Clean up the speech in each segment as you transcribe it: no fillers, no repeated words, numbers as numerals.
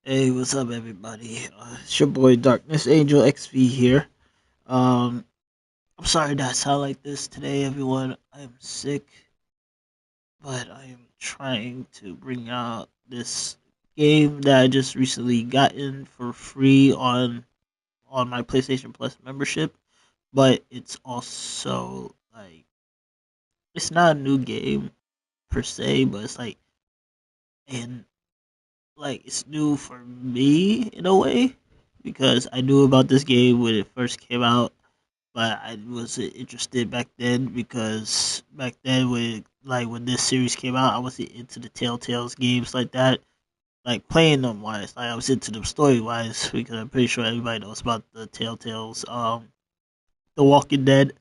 Hey, what's up, everybody? It's your boy Darkness Angel XP here. Um, I'm sorry that I sound like this today, everyone. I am sick, but I am trying to bring out this game that I just recently gotten for free on my PlayStation Plus membership. But it's also like it's not a new game per se, but it's and it's new for me in a way because I knew about this game when it first came out, but I wasn't interested back then because back then when this series came out, I wasn't into the Telltale's games like that. Like playing them wise, like I was into them story wise because I'm pretty sure everybody knows about the Telltale's The Walking Dead,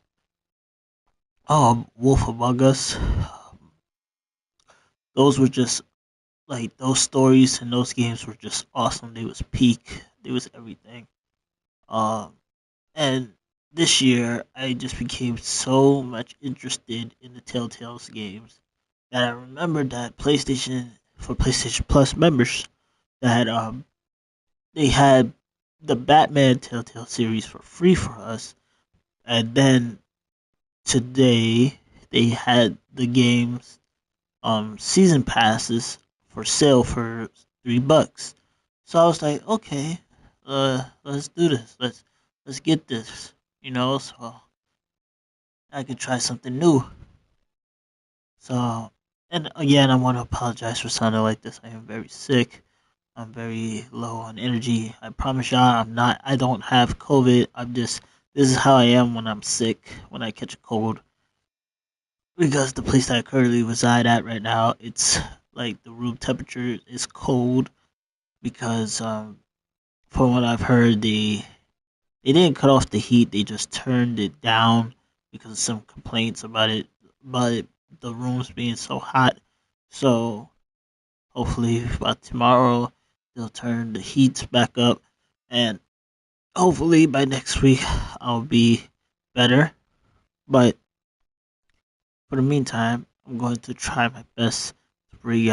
Wolf Among Us. Those were just like those stories and those games were just awesome. They was peak. They was everything. Um, and this year, I just became so much interested in the Telltale's games that I remembered that PlayStation Plus members that they had the Batman Telltale series for free for us, and then today they had the games season passes for sale for $3. So I was like, okay, let's do this. Let's get this. So I could try something new. So, and again, I want to apologize for sounding like this. I am very sick. I'm very low on energy. I promise y'all, I'm not. I don't have COVID. I'm just. This is how I am when I'm sick. When I catch a cold, because the place that I currently reside at right now, it's like the room temperature is cold because from what I've heard, they didn't cut off the heat. They just turned it down because of some complaints about the rooms being so hot. So hopefully by tomorrow they'll turn the heat back up, and hopefully by next week I'll be better. But for the meantime, I'm going to try my best to bring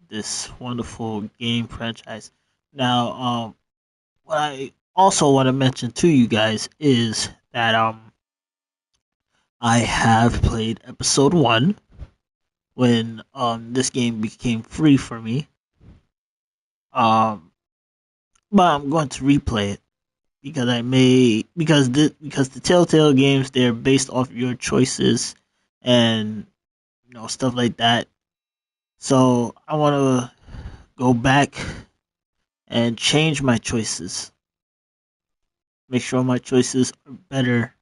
this wonderful game franchise. Now, what I also want to mention to you guys is that I have played episode one when this game became free for me. Um, but I'm going to replay it because because the Telltale games, they're based off your choices and stuff like that. So I want to go back and change my choices. Make sure my choices are better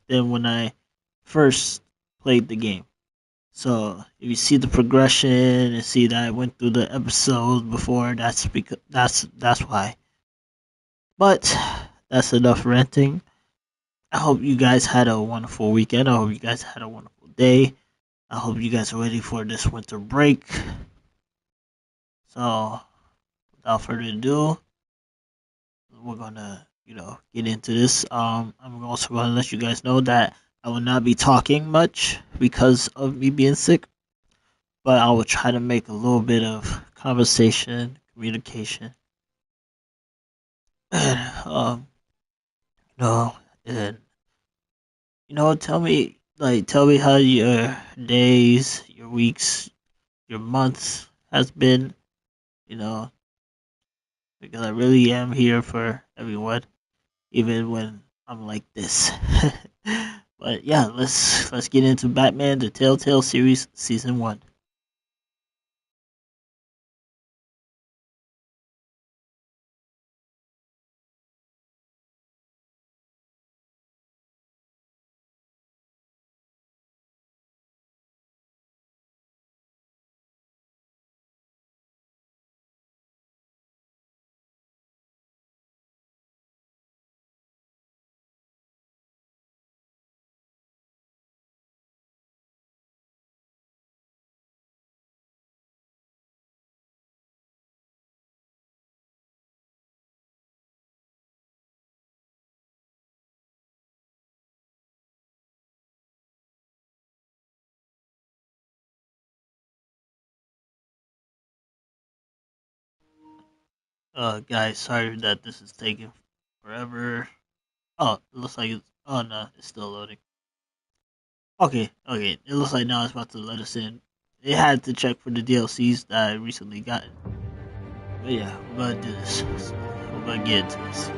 than when I first played the game. So if you see the progression and see that I went through the episodes before, that's why. But that's enough ranting. I hope you guys had a wonderful weekend. I hope you guys had a wonderful day. I hope you guys are ready for this winter break. So without further ado, we're gonna get into this. I'm also gonna let you guys know that I will not be talking much because of me being sick, but I will try to make a little bit of conversation, communication, and no, and tell me how your days, your weeks, your months has been. You know, because I really am here for everyone, even when I'm like this. But yeah, let's get into Batman: The Telltale Series Season One. Guys, sorry that this is taking forever. Oh, it looks like it's. Oh no, it's still loading. Okay, okay. It looks like now it's about to let us in. It had to check for the DLCs that I recently gotten. But yeah, we're gonna do this. So we're gonna get into this.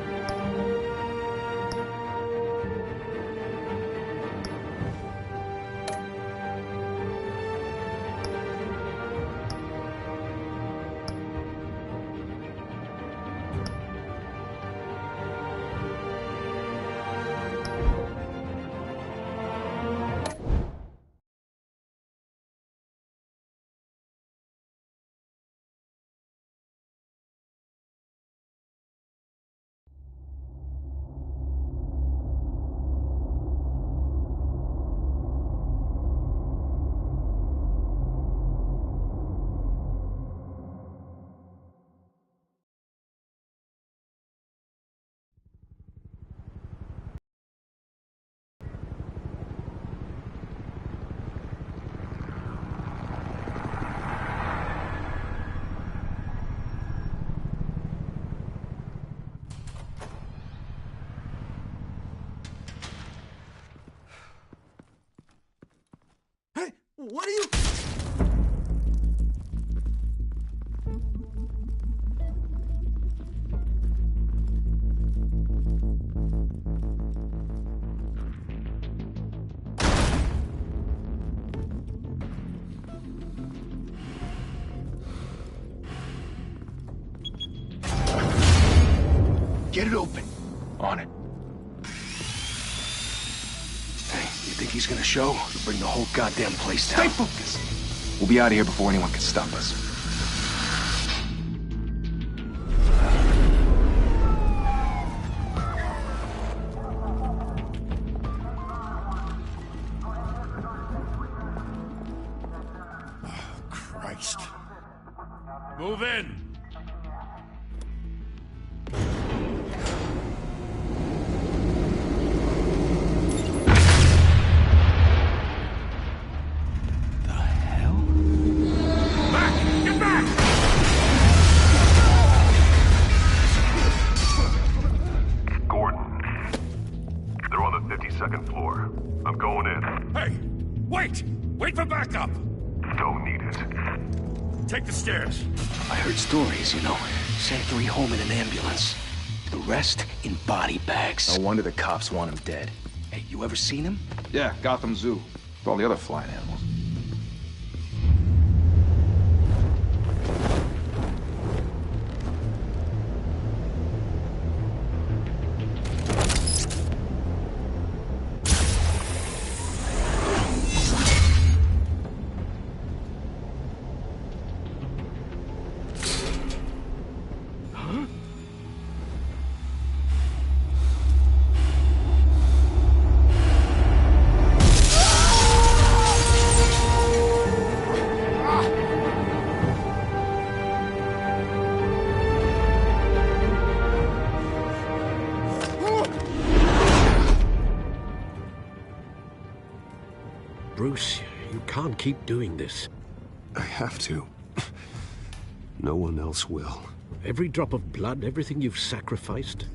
Hey, what are you... Get it open. On it. Hey, you think he's gonna show? He'll bring the whole goddamn place down. Stay focused. We'll be out of here before anyone can stop us. Oh, Christ. Move in! The hell? Back! Get back! Gordon. They're on the 52nd floor. I'm going in. Hey! Wait! Wait for backup! Don't need it. Take the stairs. I heard stories, you know. Sent 3 home in an ambulance. The rest in body bags. No wonder the cops want him dead. Hey, you ever seen him? Yeah, Gotham Zoo. With all the other flying animals. Bruce, you can't keep doing this. I have to. No one else will. Every drop of blood, everything you've sacrificed.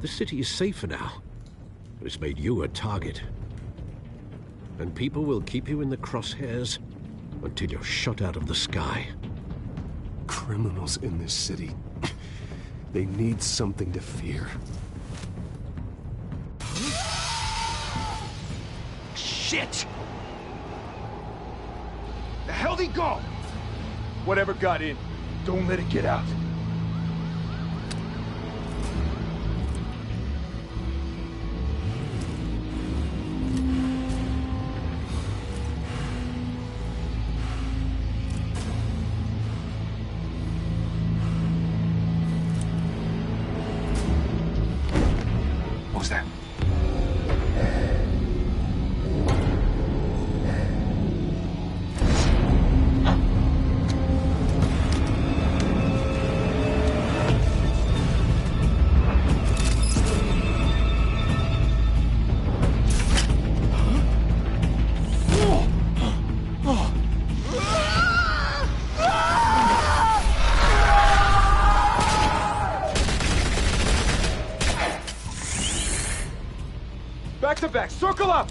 The city is safer now. It's made you a target. And people will keep you in the crosshairs until you're shot out of the sky. Criminals in this city. They need something to fear. Shit! The hell'd he go? Whatever got in, don't let it get out. What was that? to back! Circle up!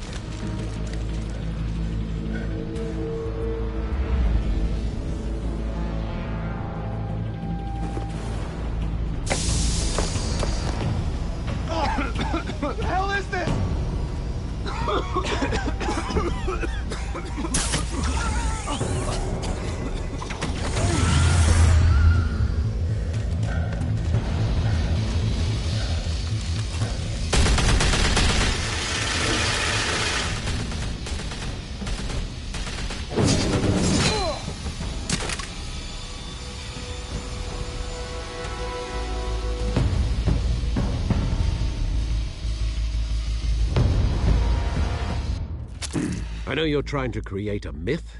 What the hell is this? I know you're trying to create a myth,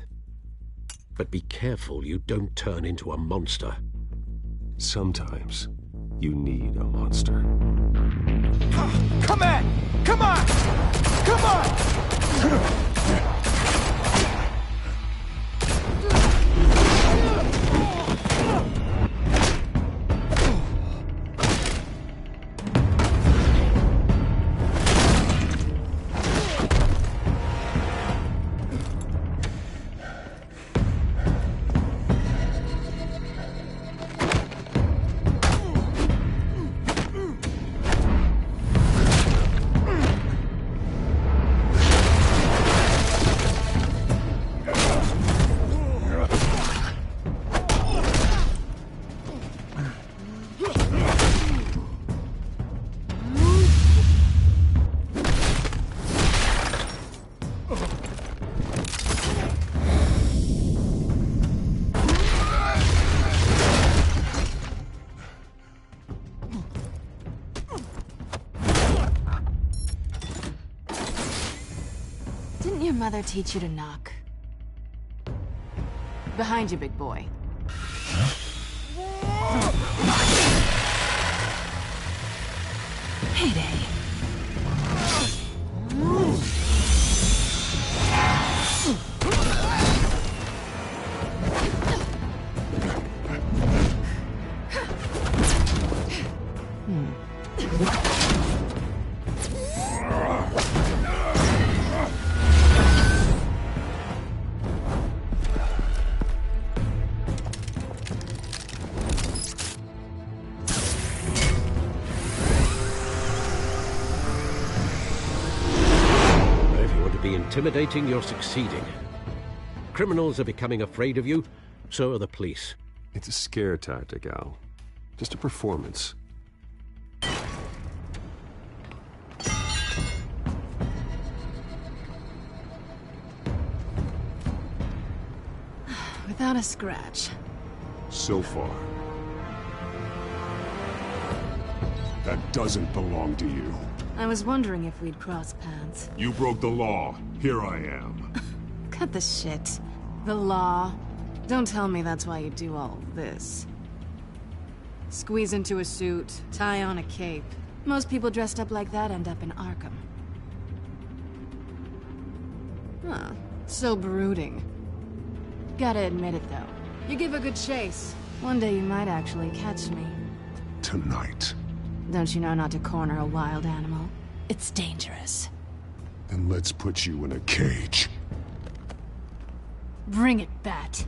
but be careful you don't turn into a monster. Sometimes you need a monster. Come on! Come on! Come on! Didn't your mother teach you to knock? Behind you, big boy. Heyday. Intimidating, you're succeeding. Criminals are becoming afraid of you, so are the police. It's a scare tactic, Al. Just a performance. Without a scratch. So far. That doesn't belong to you. I was wondering if we'd cross paths. You broke the law. Here I am. Cut the shit. The law. Don't tell me that's why you do all of this. Squeeze into a suit, tie on a cape. Most people dressed up like that end up in Arkham. Huh. So brooding. Gotta admit it, though. You give a good chase. One day you might actually catch me. Tonight. Don't you know not to corner a wild animal? It's dangerous. Then let's put you in a cage. Bring it, Bat.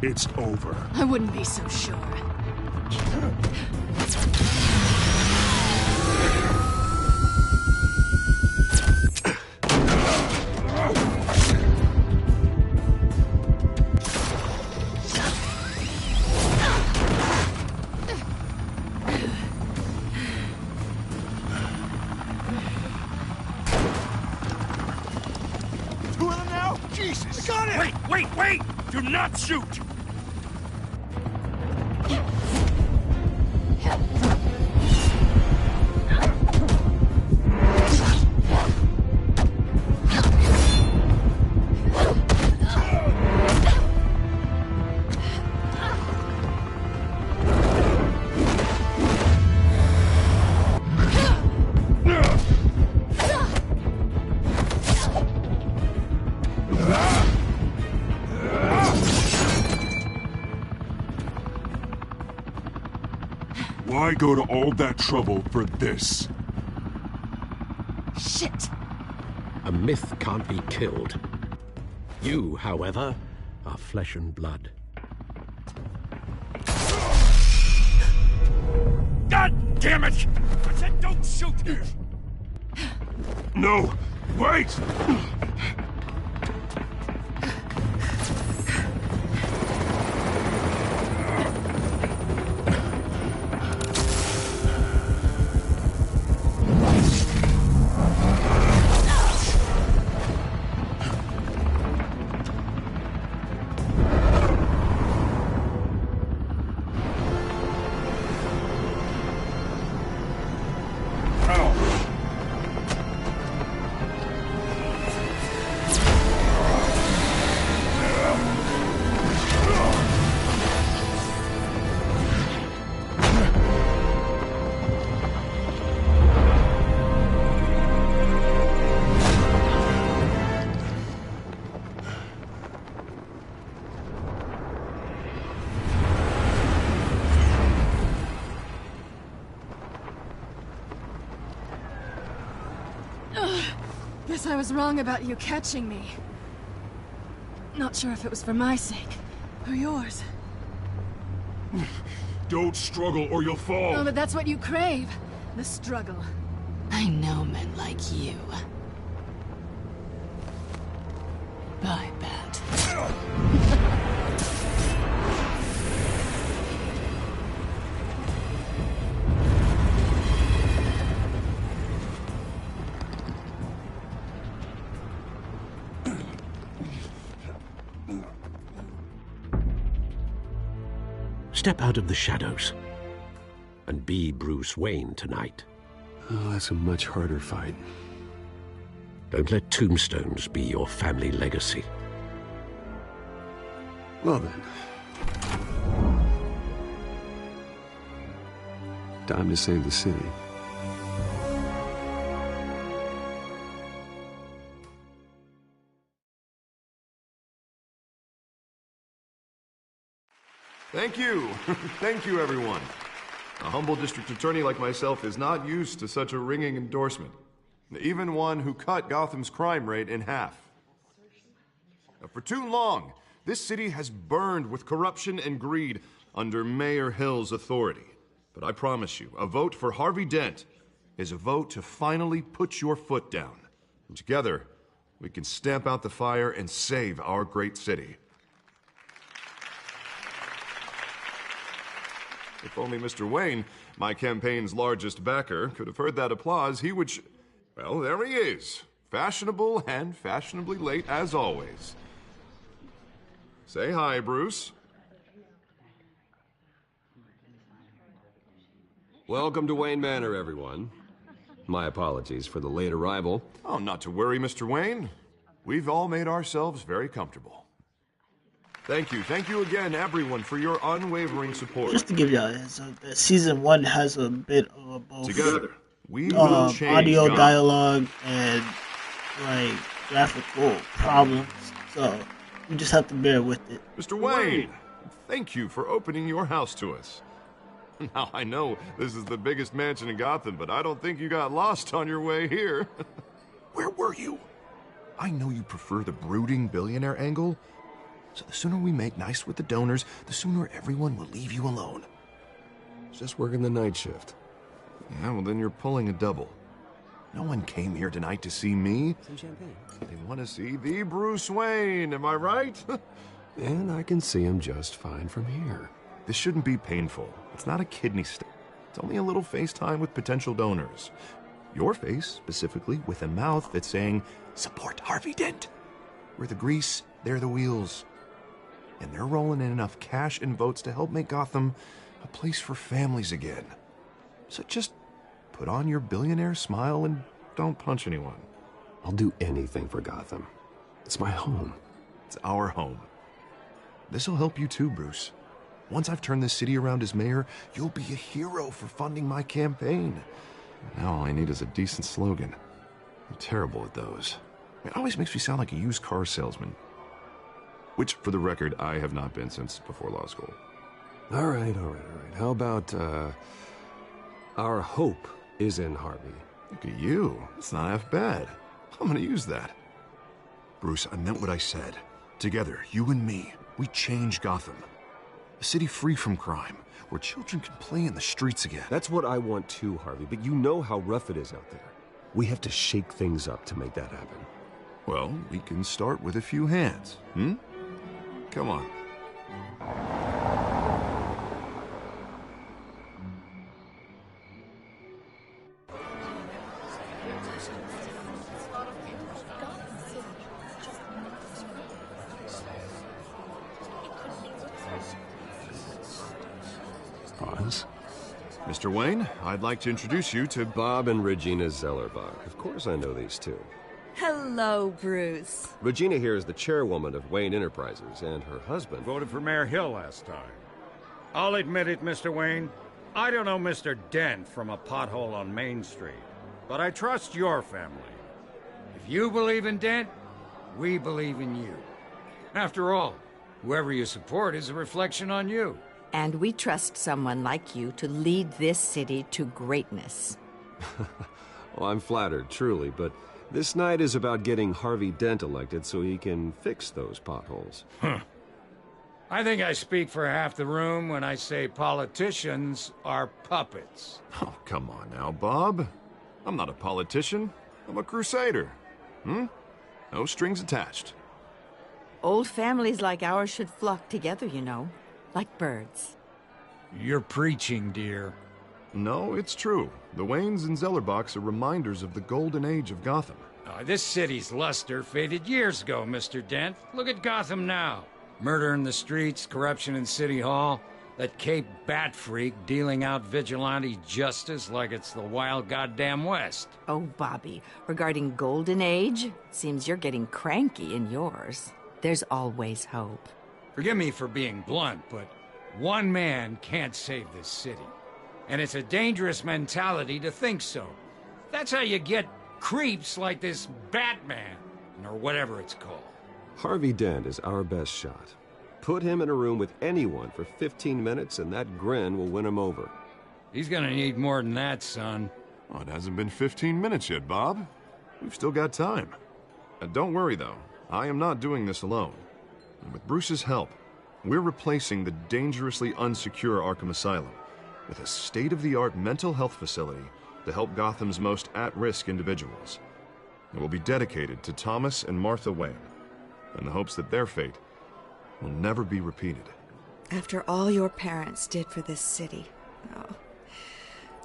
It's over. I wouldn't be so sure. Two of them now? Jesus! I got it! Wait! Do not shoot! Why go to all that trouble for this? Shit! A myth can't be killed. You, however, are flesh and blood. God damn it! I said don't shoot! No! Wait! Guess I was wrong about you catching me. Not sure if it was for my sake, or yours. Don't struggle or you'll fall! Oh, but that's what you crave. The struggle. I know men like you. Bye, Bat. Step out of the shadows and be Bruce Wayne tonight. Oh, that's a much harder fight. Don't let tombstones be your family legacy. Well then. Time to save the city. Thank you. Thank you, everyone. A humble district attorney like myself is not used to such a ringing endorsement. Even one who cut Gotham's crime rate in half. For too long, this city has burned with corruption and greed under Mayor Hill's authority. But I promise you, a vote for Harvey Dent is a vote to finally put your foot down. And together, we can stamp out the fire and save our great city. If only Mr. Wayne, my campaign's largest backer, could have heard that applause, he would well, there he is. Fashionable and fashionably late as always. Say hi, Bruce. Welcome to Wayne Manor, everyone. My apologies for the late arrival. Oh, not to worry, Mr. Wayne. We've all made ourselves very comfortable. Thank you again, everyone, for your unwavering support. Just to give y'all season 1 has a bit of both. Together, we will change audio, God. dialogue, and like graphical problems. So you just have to bear with it. Mr. Wayne, thank you for opening your house to us. Now, I know this is the biggest mansion in Gotham, but I don't think you got lost on your way here. Where were you? I know you prefer the brooding billionaire angle, So the sooner we make nice with the donors, the sooner everyone will leave you alone. Just working the night shift. Yeah, well then you're pulling a double. No one came here tonight to see me. Some champagne. They want to see the Bruce Wayne, am I right? And I can see him just fine from here. This shouldn't be painful. It's not a kidney stone. It's only a little FaceTime with potential donors. Your face, specifically, with a mouth that's saying, support Harvey Dent. We're the grease, they're the wheels. And they're rolling in enough cash and votes to help make Gotham a place for families again. So just put on your billionaire smile and don't punch anyone. I'll do anything for Gotham. It's my home. It's our home. This'll help you too, Bruce. Once I've turned this city around as mayor, you'll be a hero for funding my campaign. Now all I need is a decent slogan. I'm terrible at those. It always makes me sound like a used car salesman. Which, for the record, I have not been since before law school. All right. How about, our hope is in Harvey? Look at you. It's not half bad. I'm gonna use that. Bruce, I meant what I said. Together, you and me, we change Gotham. A city free from crime, where children can play in the streets again. That's what I want too, Harvey, but you know how rough it is out there. We have to shake things up to make that happen. Well, we can start with a few hands, Come on. Pause. Mr. Wayne, I'd like to introduce you to Bob and Regina Zellerbach. Of course I know these two. Hello, Bruce. Regina here is the chairwoman of Wayne Enterprises, and her husband Voted for Mayor Hill last time. I'll admit it, Mr. Wayne. I don't know Mr. Dent from a pothole on Main Street, but I trust your family. If you believe in Dent, we believe in you. After all, whoever you support is a reflection on you. And we trust someone like you to lead this city to greatness. Well, I'm flattered, truly, but this night is about getting Harvey Dent elected so he can fix those potholes. I think I speak for half the room when I say politicians are puppets. Oh, come on now, Bob. I'm not a politician. I'm a crusader. No strings attached. Old families like ours should flock together, you know, like birds. You're preaching, dear. No, it's true. The Waynes and Zellerbachs are reminders of the golden age of Gotham. This city's luster faded years ago, Mr. Dent. Look at Gotham now. Murder in the streets, corruption in City Hall, that Cape Bat freak dealing out vigilante justice like it's the wild goddamn West. Oh, Bobby, regarding Golden Age, seems you're getting cranky in yours. There's always hope. Forgive me for being blunt, but one man can't save this city. And it's a dangerous mentality to think so. That's how you get creeps like this Batman, or whatever it's called. Harvey Dent is our best shot. Put him in a room with anyone for 15 minutes and that grin will win him over. He's gonna need more than that, son. Oh, it hasn't been 15 minutes yet, Bob. We've still got time. Don't worry, though. I am not doing this alone. And with Bruce's help, we're replacing the dangerously unsecure Arkham Asylum with a state-of-the-art mental health facility to help Gotham's most at-risk individuals. It will be dedicated to Thomas and Martha Wayne, in the hopes that their fate will never be repeated. After all your parents did for this city,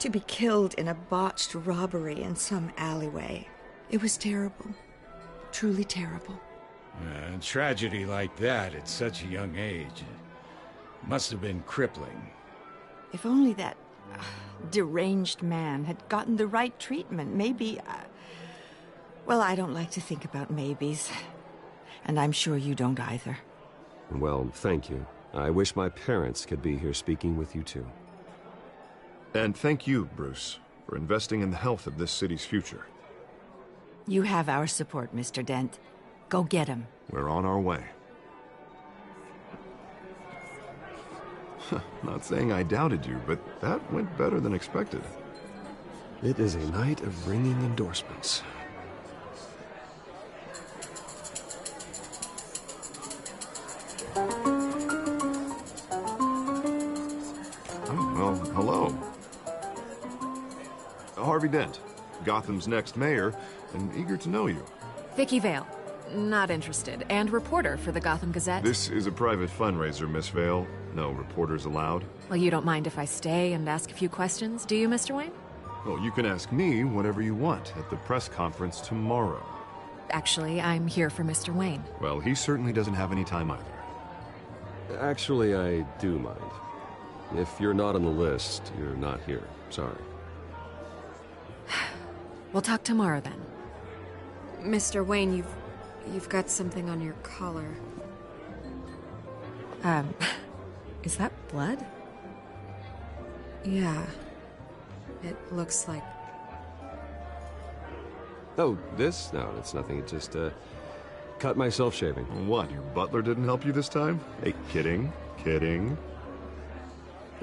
to be killed in a botched robbery in some alleyway, it was terrible. Truly terrible. A tragedy like that at such a young age must have been crippling. If only that deranged man had gotten the right treatment, maybe... well, I don't like to think about maybes. And I'm sure you don't either. Well, thank you. I wish my parents could be here speaking with you too. And thank you, Bruce, for investing in the health of this city's future. You have our support, Mr. Dent. Go get him. We're on our way. Not saying I doubted you, but that went better than expected. It is a night of ringing endorsements. Oh, well, hello. Harvey Dent, Gotham's next mayor, and eager to know you. Vicky Vale. Not interested. And reporter for the Gotham Gazette. This is a private fundraiser, Miss Vale. No reporters allowed. Well, you don't mind if I stay and ask a few questions, do you, Mr. Wayne? Well, you can ask me whatever you want at the press conference tomorrow. Actually, I'm here for Mr. Wayne. Well, he certainly doesn't have any time either. Actually, I do mind. If you're not on the list, you're not here. Sorry. We'll talk tomorrow then. Mr. Wayne, you've got something on your collar. Is that blood? Yeah. It looks like... Oh, this? No, it's nothing. It just, cut myself shaving. What, your butler didn't help you this time? Hey, kidding.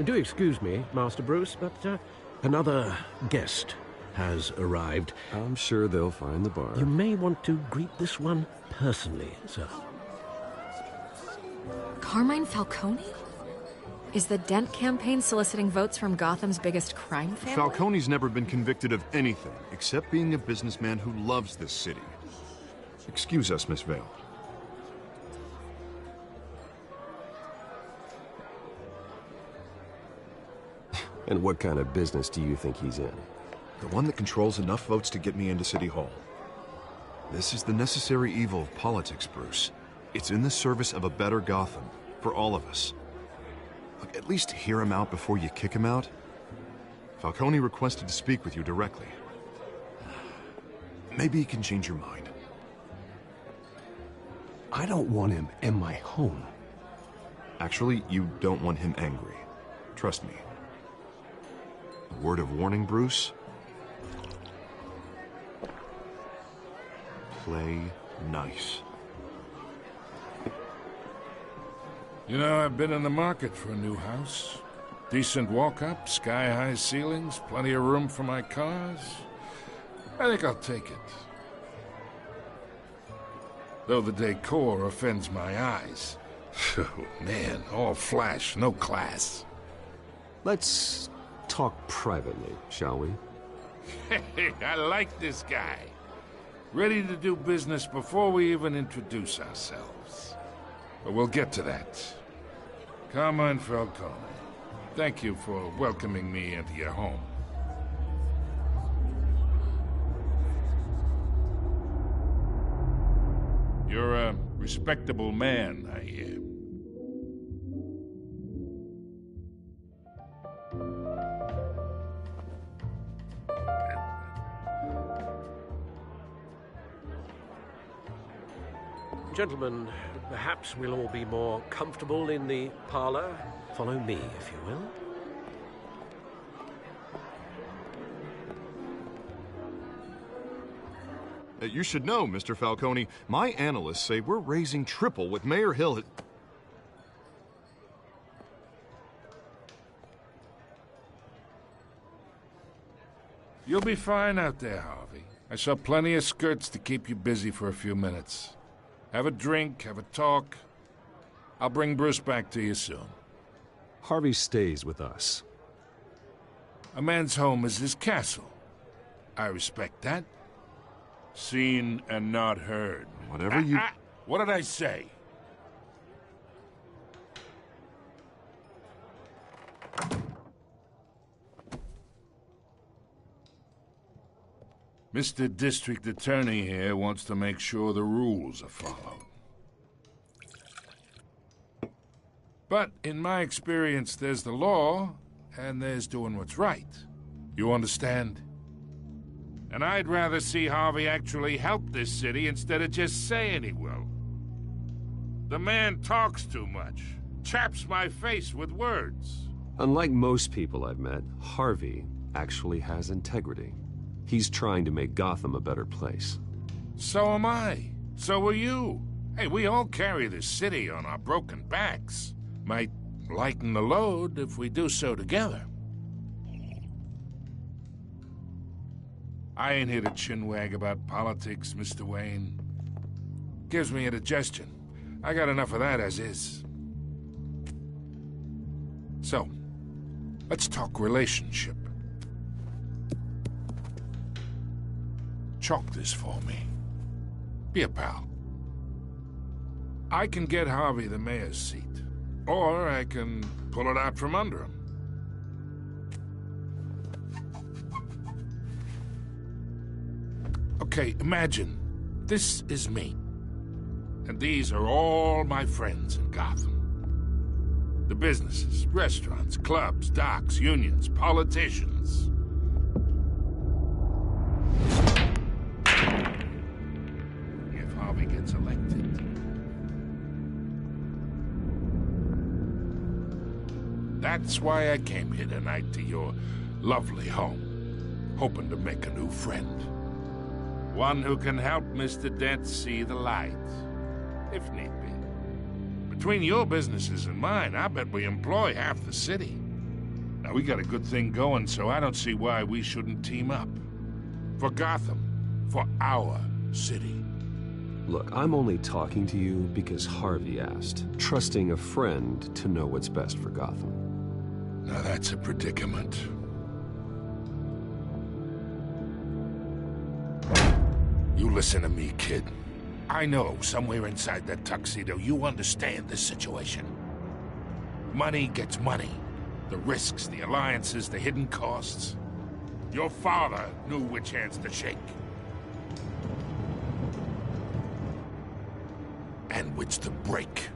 Do excuse me, Master Bruce, but another guest has arrived. I'm sure they'll find the bar. You may want to greet this one personally, sir. Carmine Falcone? Is the Dent campaign soliciting votes from Gotham's biggest crime family? Falcone's never been convicted of anything, except being a businessman who loves this city. Excuse us, Miss Vale. And what kind of business do you think he's in? The one that controls enough votes to get me into City Hall. This is the necessary evil of politics, Bruce. It's in the service of a better Gotham, for all of us. Look, at least hear him out before you kick him out. Falcone requested to speak with you directly. Maybe he can change your mind. I don't want him in my home. Actually, you don't want him angry. Trust me. A word of warning, Bruce. Play nice. You know, I've been in the market for a new house. Decent walk-up, sky-high ceilings, plenty of room for my cars. I think I'll take it. Though the decor offends my eyes. Oh, man, all flash, no class. Let's talk privately, shall we? Hey, I like this guy. Ready to do business before we even introduce ourselves. But we'll get to that. Carmine Falcone, thank you for welcoming me into your home. You're a respectable man, I hear. Gentlemen, perhaps we'll all be more comfortable in the parlor. Follow me, if you will. You should know, Mr. Falcone, my analysts say we're raising triple with Mayor Hill. You'll be fine out there, Harvey. I saw plenty of skirts to keep you busy for a few minutes. Have a drink, have a talk. I'll bring Bruce back to you soon. Harvey stays with us. A man's home is his castle. I respect that. Seen and not heard. Whatever you... What did I say? Mr. District Attorney here wants to make sure the rules are followed. But in my experience, there's the law, and there's doing what's right. You understand? And I'd rather see Harvey actually help this city instead of just saying he will. The man talks too much, chaps my face with words. Unlike most people I've met, Harvey actually has integrity. He's trying to make Gotham a better place. So am I. So are you. Hey, we all carry this city on our broken backs. Might lighten the load if we do so together. I ain't here to chinwag about politics, Mr. Wayne. Gives me indigestion. I got enough of that as is. So, let's talk relationship. Chalk this for me. Be a pal. I can get Harvey the mayor's seat, or I can pull it out from under him. Okay, imagine this is me, and these are all my friends in Gotham. The businesses, restaurants, clubs, docks, unions, politicians. If Harvey gets elected, that's why I came here tonight to your lovely home, hoping to make a new friend. One who can help Mr. Dent see the light, if need be. Between your businesses and mine, I bet we employ half the city. Now, we got a good thing going, so I don't see why we shouldn't team up. For Gotham, for our city. Look, I'm only talking to you because Harvey asked, trusting a friend to know what's best for Gotham. Now that's a predicament. You listen to me, kid. I know somewhere inside that tuxedo you understand this situation. Money gets money. The risks, the alliances, the hidden costs. Your father knew which hands to shake. And which to break.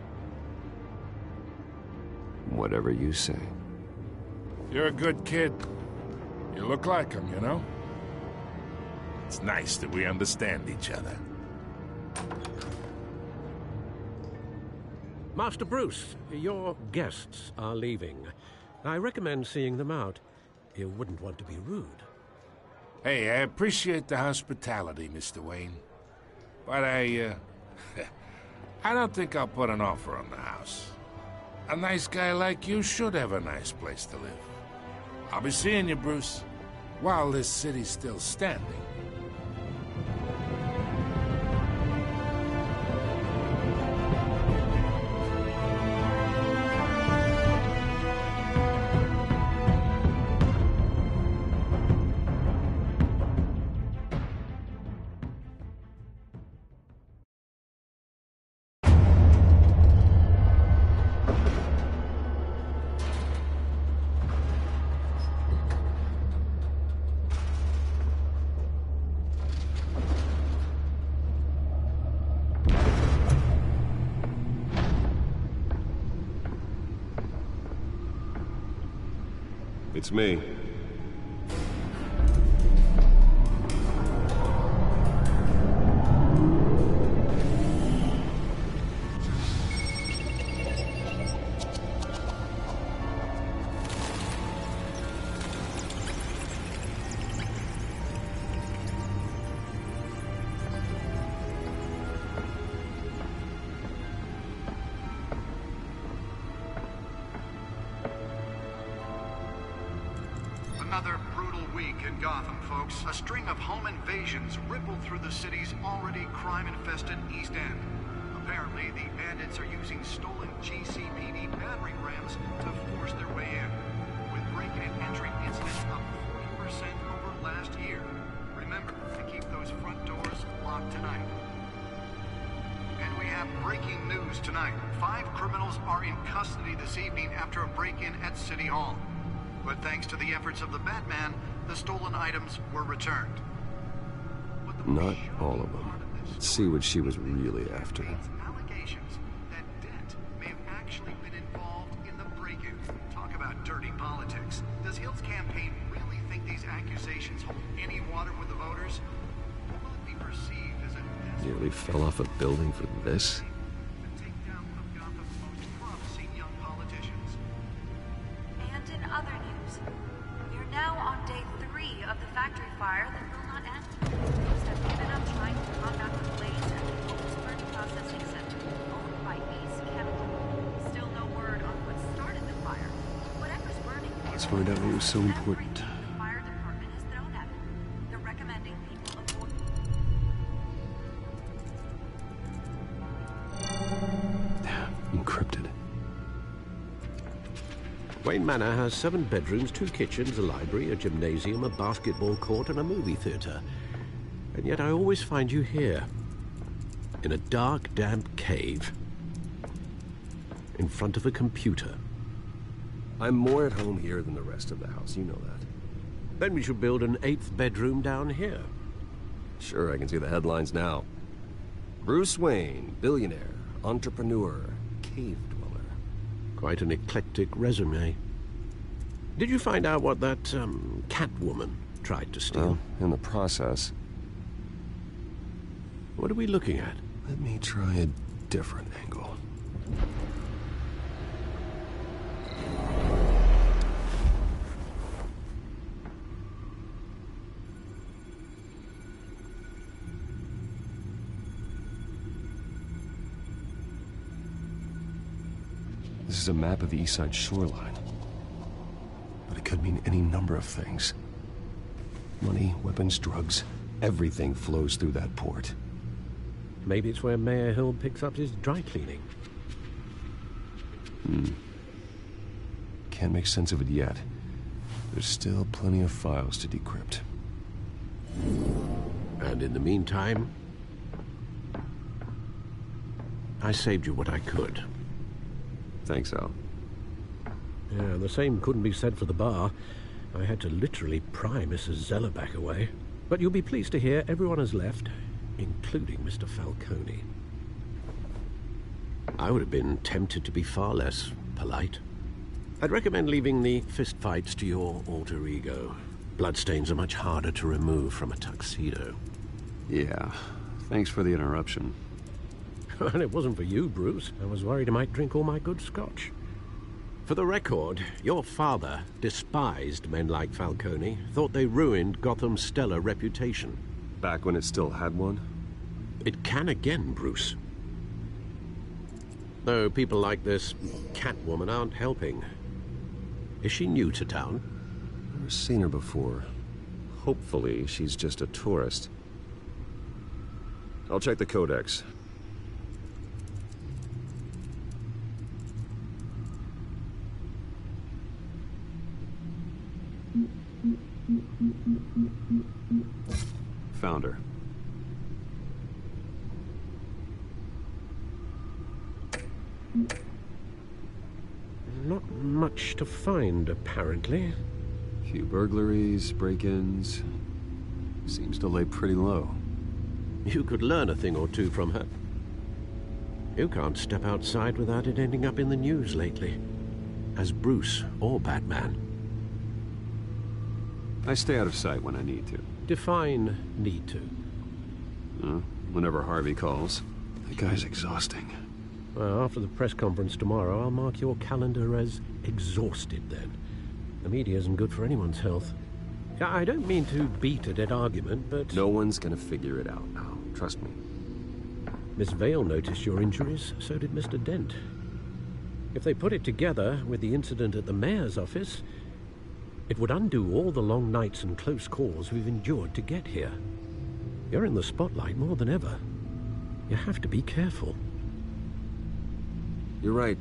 Whatever you say. You're a good kid. You look like him, you know? It's nice that we understand each other. Master Bruce, your guests are leaving. I recommend seeing them out. You wouldn't want to be rude. Hey, I appreciate the hospitality, Mr. Wayne. But I don't think I'll put an offer on the house. A nice guy like you should have a nice place to live. I'll be seeing you, Bruce, while this city's still standing. It's me. Another brutal week in Gotham, folks. A string of home invasions rippled through the city's already crime-infested East End. Apparently, the bandits are using stolen GCPD battering rams to force their way in, with break-in and entry incidents up 40% over last year. Remember to keep those front doors locked tonight. And we have breaking news tonight. 5 criminals are in custody this evening after a break-in at City Hall. But thanks to the efforts of the Batman, the stolen items were returned. Not all of them. Let's see what she was really after. Allegations that Dent may have actually been involved in the break-in. Talk about dirty politics. Does Hill's campaign really think these accusations hold any water with the voters? Or will it be perceived as a Nearly fell off a building for this? And in other news, we're now on day 3 of the factory fire that will not end. Most have given up trying to combat the blaze at the Otisburg Processing Center, owned by Ace Kennedy. Still no word on what started the fire. Whatever's burning, Let's find out what was so important. the fire department has thrown at it. They're recommending people avoid. Wayne Manor has 7 bedrooms, 2 kitchens, a library, a gymnasium, a basketball court, and a movie theatre. And yet I always find you here, in a dark, damp cave, in front of a computer. I'm more at home here than the rest of the house, you know that. Then we should build an 8th bedroom down here. Sure, I can see the headlines now. Bruce Wayne, billionaire, entrepreneur, cave dweller. Quite an eclectic resume. Did you find out what that, Catwoman tried to steal? Well, in the process. What are we looking at? Let me try a different angle. This is a map of the East Side shoreline. But it could mean any number of things. Money, weapons, drugs, everything flows through that port. Maybe it's where Mayor Hill picks up his dry cleaning. Can't make sense of it yet. There's still plenty of files to decrypt. And in the meantime, I saved you what I could. Thanks, Al. Yeah, the same couldn't be said for the bar. I had to literally pry Mrs. Zeller back away. But you'll be pleased to hear everyone has left, including Mr. Falcone. I would have been tempted to be far less polite. I'd recommend leaving the fistfights to your alter ego. Bloodstains are much harder to remove from a tuxedo. Yeah, thanks for the interruption. And it wasn't for you, Bruce. I was worried I might drink all my good scotch. For the record, your father despised men like Falcone, thought they ruined Gotham's stellar reputation. Back when it still had one? It can again, Bruce. Though people like this Catwoman aren't helping. Is she new to town? Never seen her before. Hopefully, she's just a tourist. I'll check the codex. Found her. Not much to find, apparently. Few burglaries, break-ins. Seems to lay pretty low. You could learn a thing or two from her. You can't step outside without it ending up in the news lately. As Bruce or Batman. I stay out of sight when I need to. Define need to. Whenever Harvey calls. That guy's exhausting. Well, after the press conference tomorrow, I'll mark your calendar as exhausted then. The media isn't good for anyone's health. I don't mean to beat a dead argument, but... No one's gonna figure it out now. Trust me. Miss Vale noticed your injuries, so did Mr. Dent. If they put it together with the incident at the mayor's office, it would undo all the long nights and close calls we've endured to get here. You're in the spotlight more than ever. You have to be careful. You're right.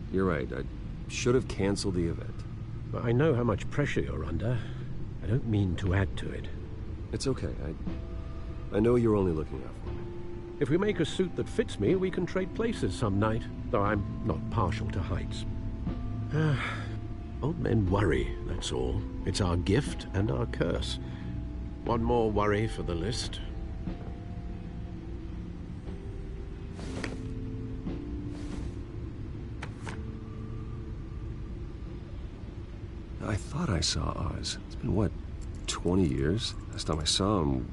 I should have canceled the event. I know how much pressure you're under. I don't mean to add to it. It's okay. I know you're only looking out for me. If we make a suit that fits me, we can trade places some night, though I'm not partial to heights. Old men worry, that's all. It's our gift and our curse. One more worry for the list. I thought I saw Oz. It's been, what, 20 years? Last time I saw him,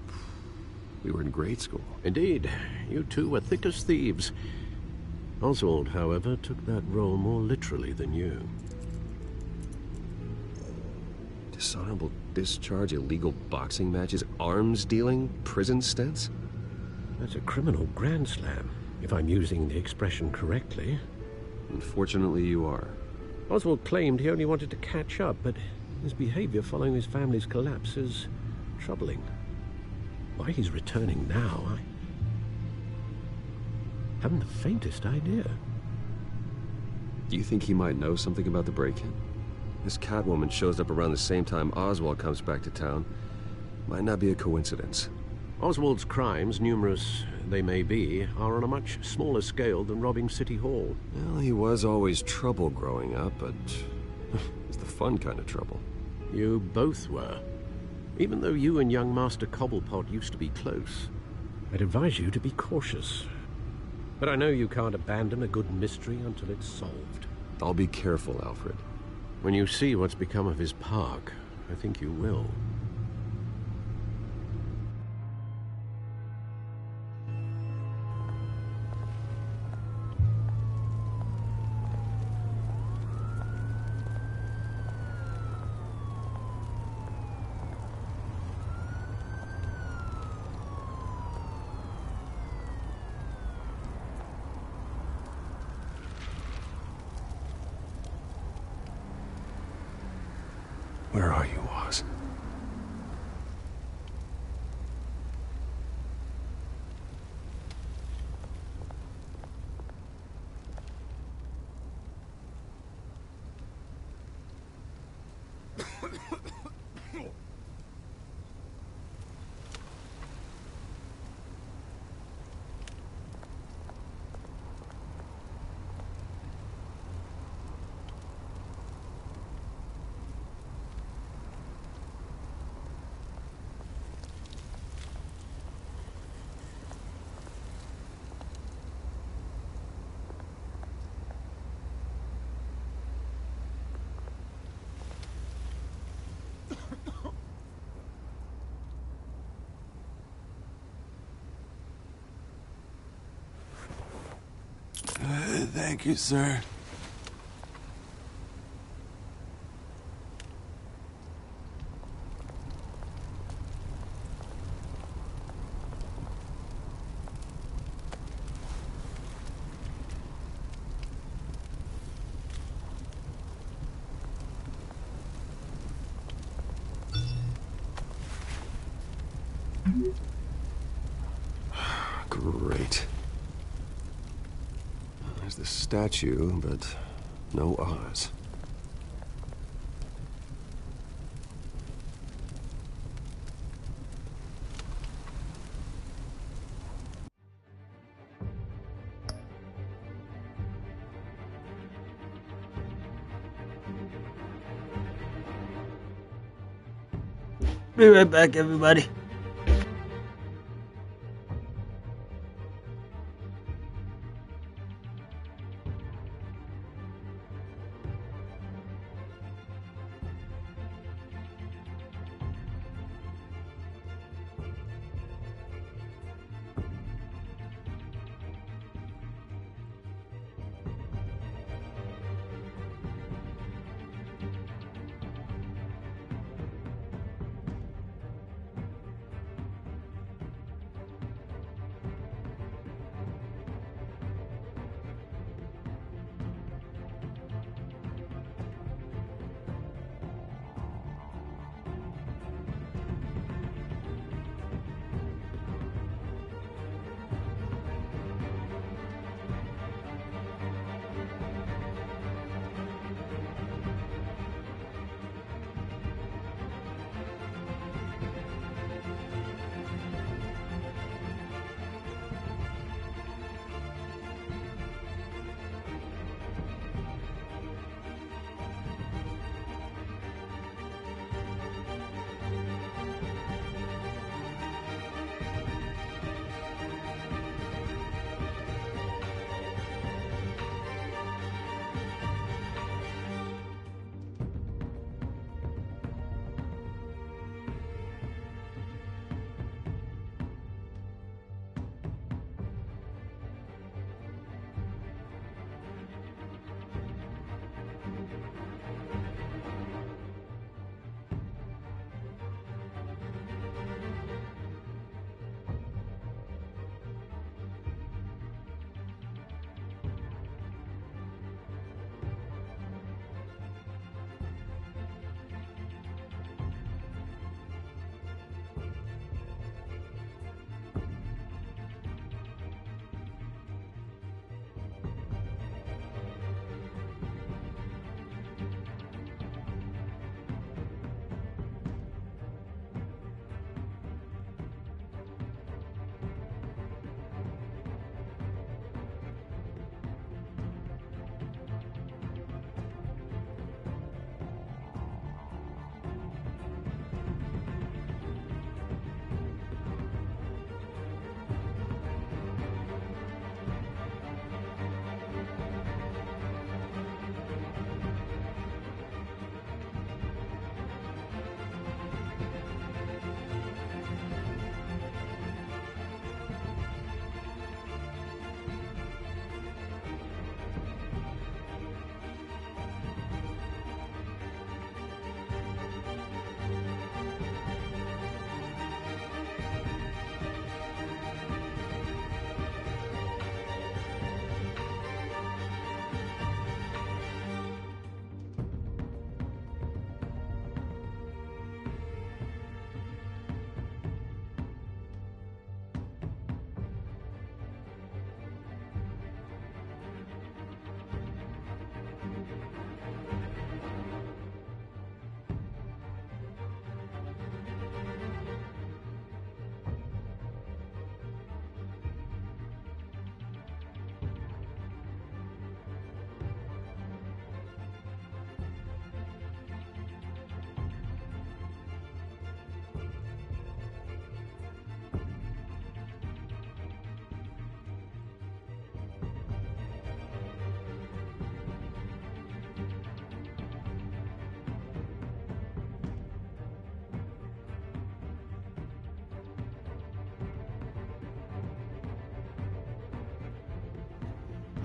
we were in grade school. Indeed. You two were thick as thieves. Oswald, however, took that role more literally than you. Dishonorable discharge, illegal boxing matches, arms dealing, prison stints? That's a criminal grand slam, if I'm using the expression correctly. Unfortunately, you are. Oswald claimed he only wanted to catch up, but his behavior following his family's collapse is troubling. Why he's returning now, I haven't the faintest idea. Do you think he might know something about the break-in? This Catwoman shows up around the same time Oswald comes back to town. Might not be a coincidence. Oswald's crimes, numerous they may be, are on a much smaller scale than robbing City Hall. Well, he was always trouble growing up, but it's the fun kind of trouble. You both were. Even though you and young Master Cobblepot used to be close, I'd advise you to be cautious. But I know you can't abandon a good mystery until it's solved. I'll be careful, Alfred. When you see what's become of his park, I think you will. Where are you, Oz? Thank you, sir. Great. There's the statue, but no Oz. Be right back, everybody.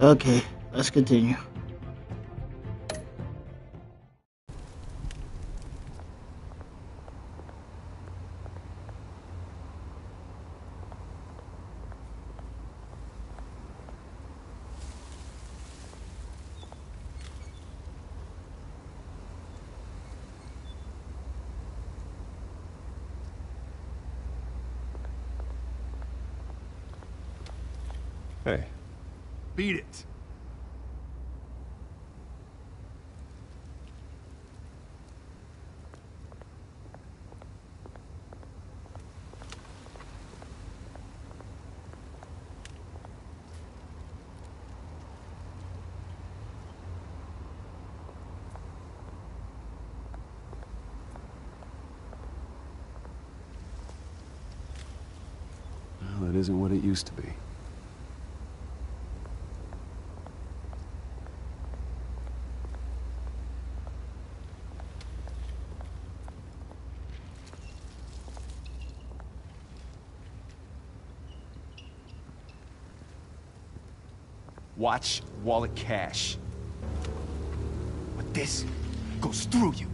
Okay, let's continue. Hey. Beat it. Well, it isn't what it used to be. Watch wallet cash. But this goes through you.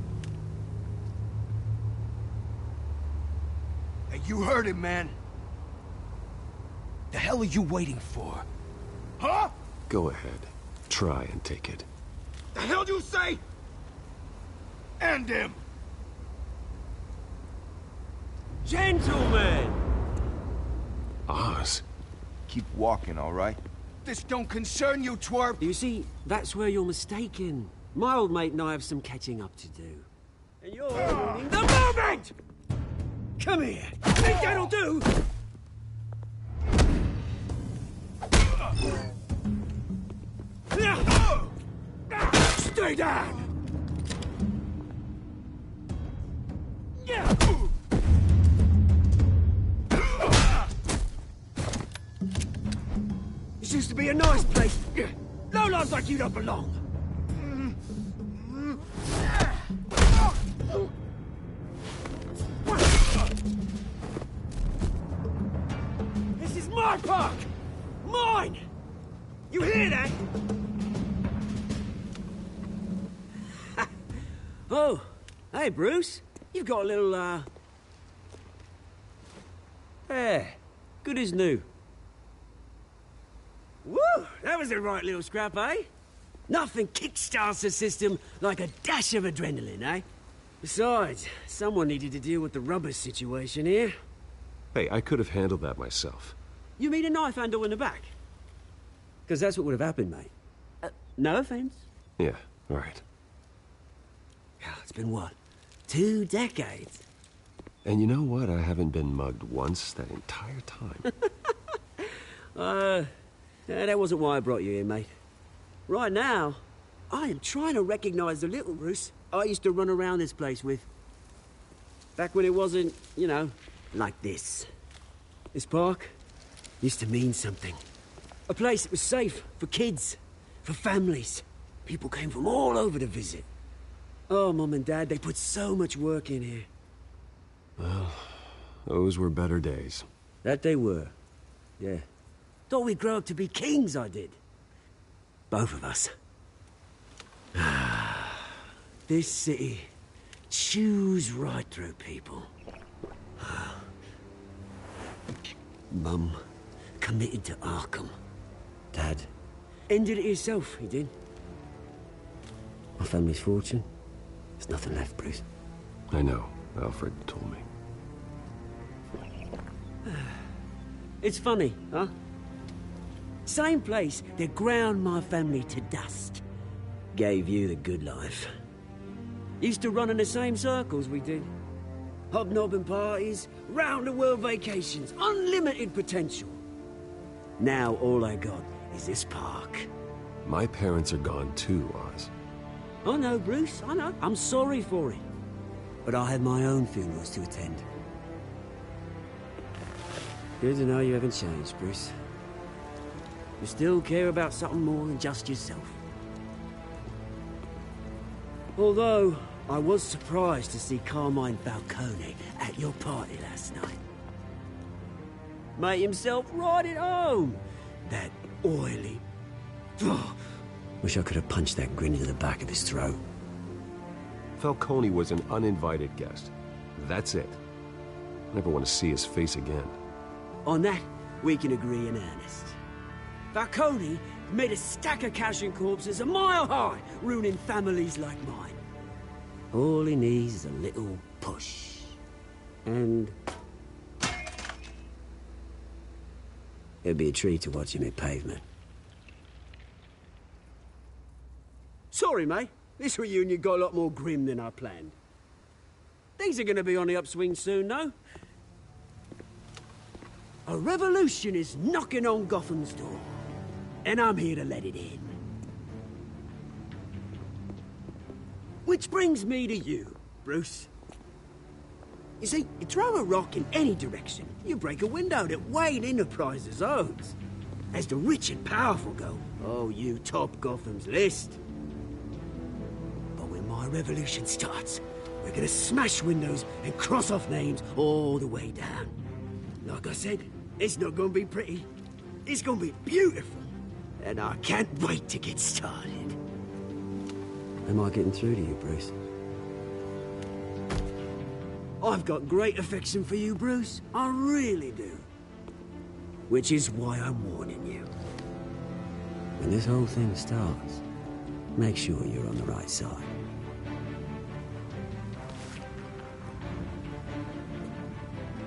Hey, you heard it, man. The hell are you waiting for? Huh? Go ahead. Try and take it. The hell do you say? End him! Gentlemen! Oz. Keep walking, all right? This don't concern you, twerp! You see, that's where you're mistaken. My old mate and I have some catching up to do. And you're ruining the moment! Come here! Think that'll do? Stay down! This used to be a nice place. Lowlifes like you don't belong. This is my park! Mine! You hear that? Oh, hey, Bruce. You've got a little, There. Good as new. Woo! That was a right little scrap, eh? Nothing kickstarts the system like a dash of adrenaline, eh? Besides, someone needed to deal with the rubber situation here. Hey, I could have handled that myself. You mean a knife handle in the back? Because that's what would have happened, mate. No offense. Yeah, right. It's been what? 2 decades? And you know what? I haven't been mugged once that entire time. That wasn't why I brought you here, mate. Right now, I am trying to recognize the little Bruce I used to run around this place with. Back when it wasn't, you know, like this. This park used to mean something. A place that was safe for kids, for families. People came from all over to visit. Oh, Mum and Dad, they put so much work in here. Well, those were better days. That they were. Yeah. Thought we'd grow up to be kings, I did. Both of us. This city chews right through people. Mum committed to Arkham. Dad ended it himself, he did. My family's fortune. There's nothing left, Bruce. I know. Alfred told me. It's funny, huh? Same place that ground my family to dust. Gave you the good life. Used to run in the same circles we did. Hobnobbing parties, round-the-world vacations, unlimited potential. Now all I got is this park. My parents are gone too, Oz. I know, Bruce, I know. I'm sorry for it. But I had my own funerals to attend. Good to know you haven't changed, Bruce. You still care about something more than just yourself. Although, I was surprised to see Carmine Falcone at your party last night. Made himself right at home. That oily, Wish I could have punched that grin into the back of his throat. Falcone was an uninvited guest. That's it. I never want to see his face again. On that, we can agree in earnest. Falcone made a stack of cash and corpses a mile high, ruining families like mine. All he needs is a little push. And... it'd be a treat to watch him hit pavement. Sorry, mate. This reunion got a lot more grim than I planned. Things are gonna be on the upswing soon, though. A revolution is knocking on Gotham's door, and I'm here to let it in. Which brings me to you, Bruce. You see, you throw a rock in any direction, you break a window that Wayne Enterprises owns. As the rich and powerful go, oh, you top Gotham's list. But when my revolution starts, we're gonna smash windows and cross off names all the way down. Like I said, it's not gonna be pretty. It's gonna be beautiful. And I can't wait to get started. Am I getting through to you, Bruce? I've got great affection for you, Bruce. I really do. Which is why I'm warning you. When this whole thing starts, make sure you're on the right side.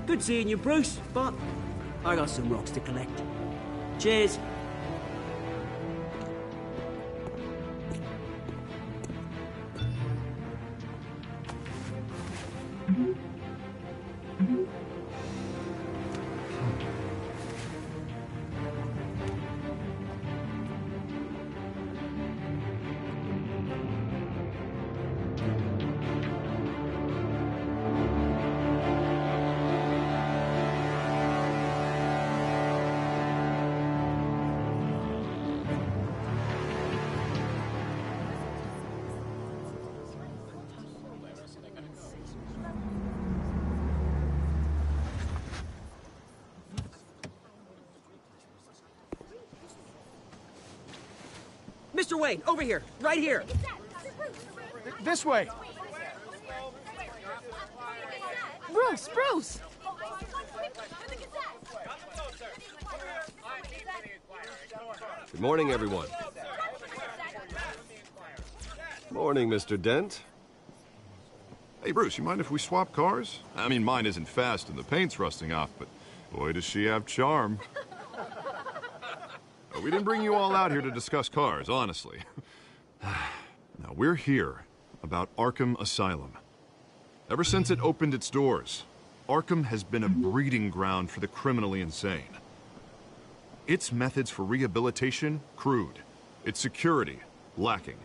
Good seeing you, Bruce, but I got some rocks to collect. Cheers. Mr. Wayne, over here. Right here. This way. Bruce, Bruce! Good morning, everyone. Morning, Mr. Dent. Hey, Bruce, you mind if we swap cars? I mean, mine isn't fast and the paint's rusting off, but boy, does she have charm. We didn't bring you all out here to discuss cars, honestly. Now, we're here about Arkham Asylum. Ever since it opened its doors, Arkham has been a breeding ground for the criminally insane. Its methods for rehabilitation, crude. Its security, lacking.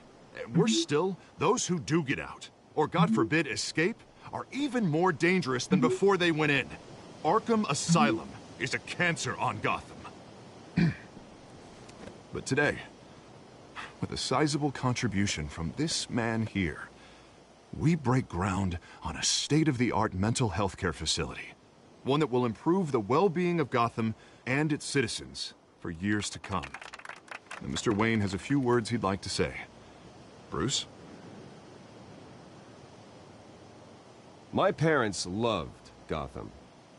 Worse still, those who do get out, or God forbid escape, are even more dangerous than before they went in. Arkham Asylum is a cancer on Gotham. But today, with a sizable contribution from this man here, we break ground on a state-of-the-art mental health care facility. One that will improve the well-being of Gotham and its citizens for years to come. And Mr. Wayne has a few words he'd like to say. Bruce? My parents loved Gotham.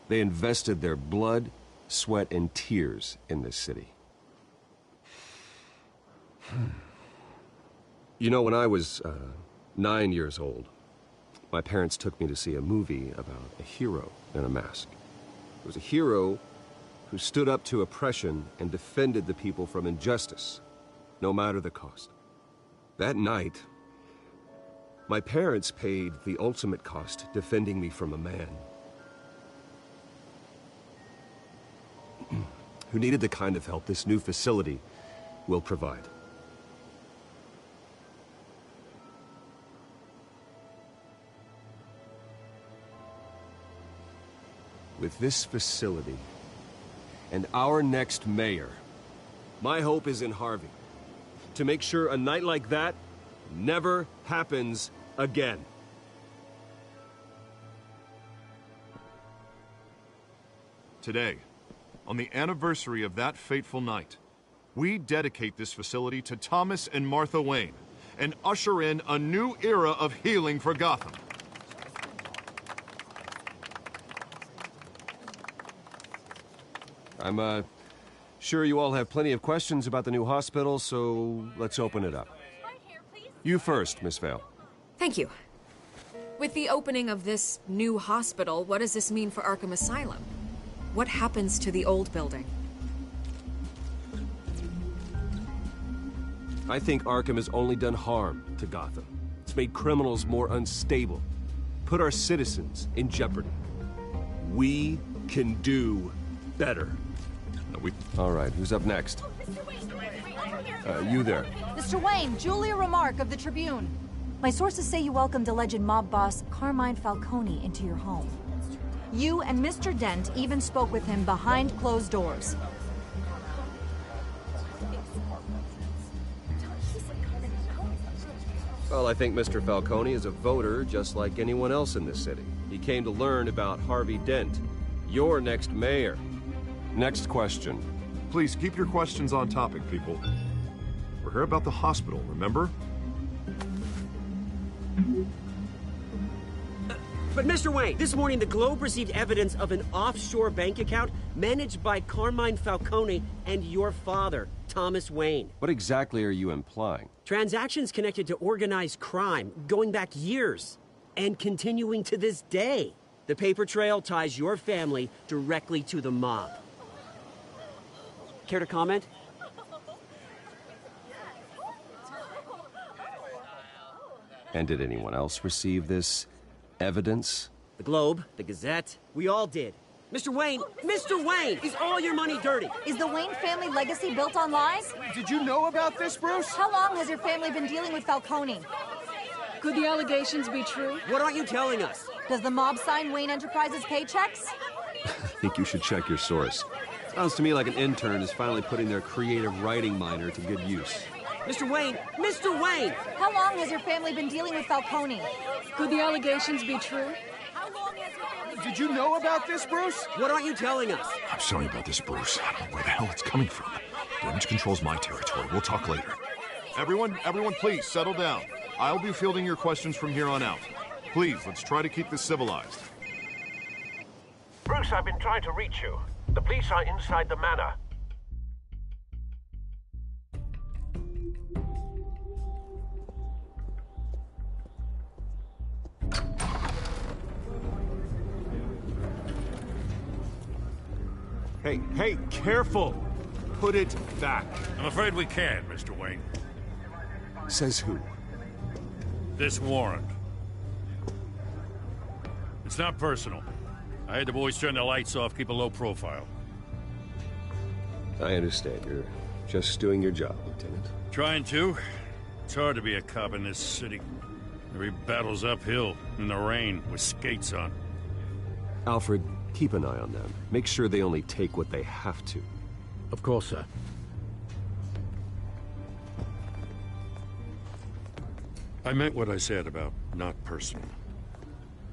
They invested their blood, sweat, and tears in this city. You know, when I was 9 years old, my parents took me to see a movie about a hero in a mask. It was a hero who stood up to oppression and defended the people from injustice, no matter the cost. That night, my parents paid the ultimate cost defending me from a man who needed the kind of help this new facility will provide. With this facility and our next mayor, my hope is in Harvey. To make sure a night like that never happens again. Today, on the anniversary of that fateful night, We dedicate this facility to Thomas and Martha Wayne and usher in a new era of healing for Gotham. I'm, sure you all have plenty of questions about the new hospital, so let's open it up. You first, Miss Vale. Thank you. With the opening of this new hospital, what does this mean for Arkham Asylum? What happens to the old building? I think Arkham has only done harm to Gotham. It's made criminals more unstable, put our citizens in jeopardy. We can do better. All right, who's up next? You there. Mr. Wayne, Julia Remark of the Tribune. My sources say you welcomed alleged mob boss Carmine Falcone into your home. You and Mr. Dent even spoke with him behind closed doors. Well, I think Mr. Falcone is a voter just like anyone else in this city. He came to learn about Harvey Dent, your next mayor. Next question. Please keep your questions on topic, people. We're here about the hospital, remember? But Mr. Wayne, this morning the Globe received evidence of an offshore bank account managed by Carmine Falcone and your father, Thomas Wayne. What exactly are you implying? Transactions connected to organized crime going back years and continuing to this day. The paper trail ties your family directly to the mob. Care to comment? And did anyone else receive this evidence? The Globe, the Gazette, we all did. Mr. Wayne, is all your money dirty? Is the Wayne family legacy built on lies? Did you know about this, Bruce? How long has your family been dealing with Falcone? Could the allegations be true? What aren't you telling us? Does the mob sign Wayne Enterprises paychecks? I think you should check your source. Sounds to me like an intern is finally putting their creative writing minor to good use. Mr. Wayne! How long has your family been dealing with Falcone? Could the allegations be true? Did you know about this, Bruce? What aren't you telling us? I'm sorry about this, Bruce. I don't know where the hell it's coming from. Damage control's my territory. We'll talk later. Everyone, please, settle down. I'll be fielding your questions from here on out. Please, let's try to keep this civilized. Bruce, I've been trying to reach you. The police are inside the manor. Hey, careful! Put it back. I'm afraid we can't, Mr. Wayne. Says who? This warrant. It's not personal. I had the boys turn the lights off, keep a low profile. I understand. You're just doing your job, Lieutenant. Trying to. It's hard to be a cop in this city. Every battle's uphill, in the rain, with skates on. Alfred, keep an eye on them. Make sure they only take what they have to. Of course, sir. I meant what I said about not personal.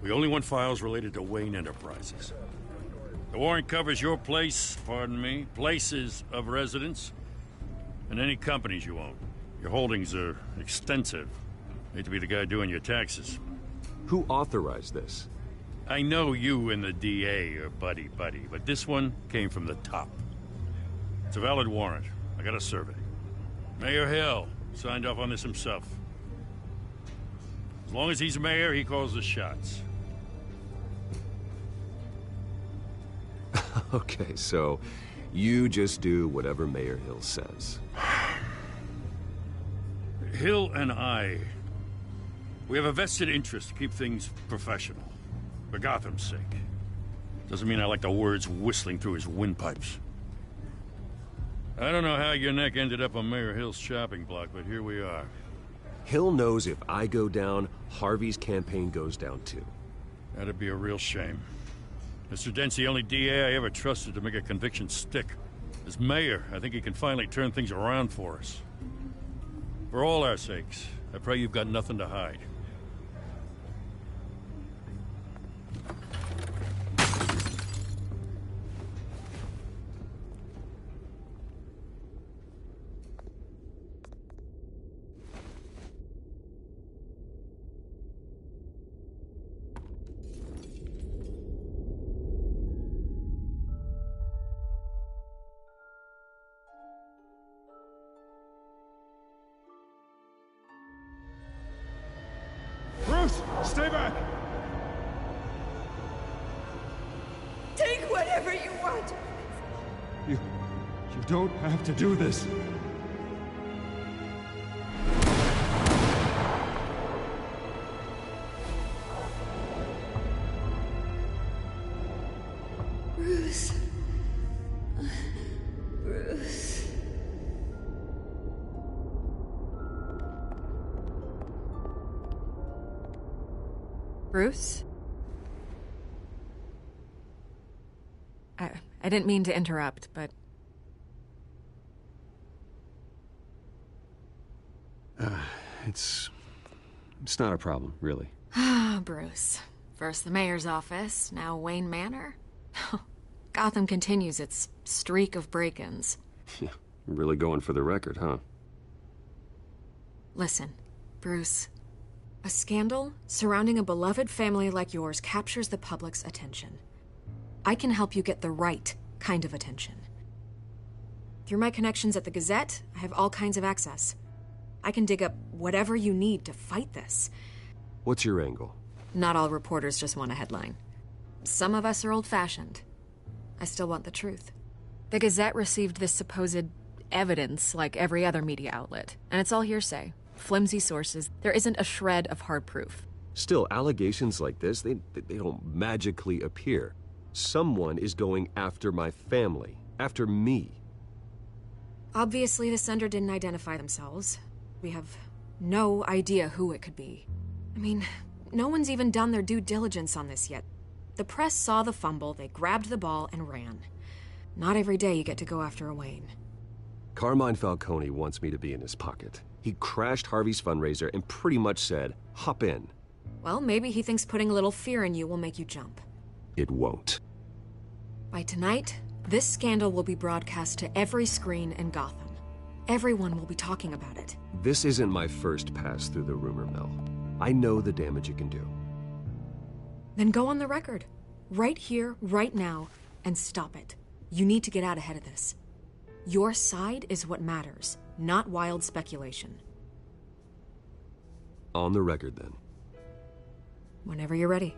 We only want files related to Wayne Enterprises. The warrant covers your place, pardon me, places of residence, and any companies you own. Your holdings are extensive. Hate to be the guy doing your taxes. Who authorized this? I know you and the DA are buddy-buddy, but this one came from the top. It's a valid warrant. I gotta serve it. Mayor Hill signed off on this himself. As long as he's mayor, he calls the shots. Okay, so you just do whatever Mayor Hill says. Hill and I, we have a vested interest to keep things professional. For Gotham's sake. Doesn't mean I like the words whistling through his windpipes. I don't know how your neck ended up on Mayor Hill's shopping block, but here we are. Hill knows if I go down, Harvey's campaign goes down too. That'd be a real shame. Mr. Dent's the only DA I ever trusted to make a conviction stick. As mayor, I think he can finally turn things around for us. For all our sakes, I pray you've got nothing to hide. You don't have to do this. Bruce. Bruce. Bruce? I didn't mean to interrupt, but... It's not a problem, really. Ah, Bruce. First the mayor's office, now Wayne Manor. Gotham continues its streak of break-ins. Yeah, really going for the record, huh? Listen, Bruce. A scandal surrounding a beloved family like yours captures the public's attention. I can help you get the right kind of attention. Through my connections at the Gazette, I have all kinds of access. I can dig up whatever you need to fight this. What's your angle? Not all reporters just want a headline. Some of us are old-fashioned. I still want the truth. The Gazette received this supposed evidence like every other media outlet, and it's all hearsay. Flimsy sources. There isn't a shred of hard proof. Still, allegations like this, they don't magically appear. Someone is going after my family, after me. Obviously, the sender didn't identify themselves. We have no idea who it could be. I mean, no one's even done their due diligence on this yet. The press saw the fumble, they grabbed the ball and ran. Not every day you get to go after a Wayne. Carmine Falcone wants me to be in his pocket. He crashed Harvey's fundraiser and pretty much said, hop in. Well, maybe he thinks putting a little fear in you will make you jump. It won't. By tonight, this scandal will be broadcast to every screen in Gotham. Everyone will be talking about it. This isn't my first pass through the rumor mill. I know the damage it can do. Then go on the record. Right here, right now, and stop it. You need to get out ahead of this. Your side is what matters, not wild speculation. On the record, then. Whenever you're ready.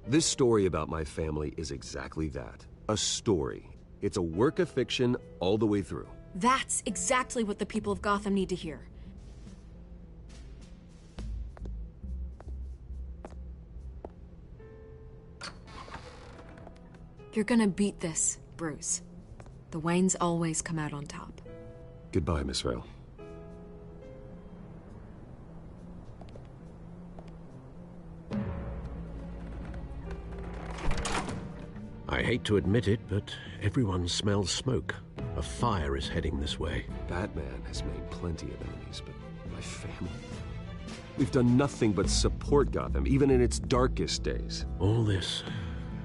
This story about my family is exactly that. A story. It's a work of fiction all the way through. That's exactly what the people of Gotham need to hear. You're gonna beat this, Bruce. The Waynes always come out on top. Goodbye, Miss Vale. I hate to admit it, but everyone smells smoke. A fire is heading this way. Batman has made plenty of enemies, but my family... We've done nothing but support Gotham, even in its darkest days. All this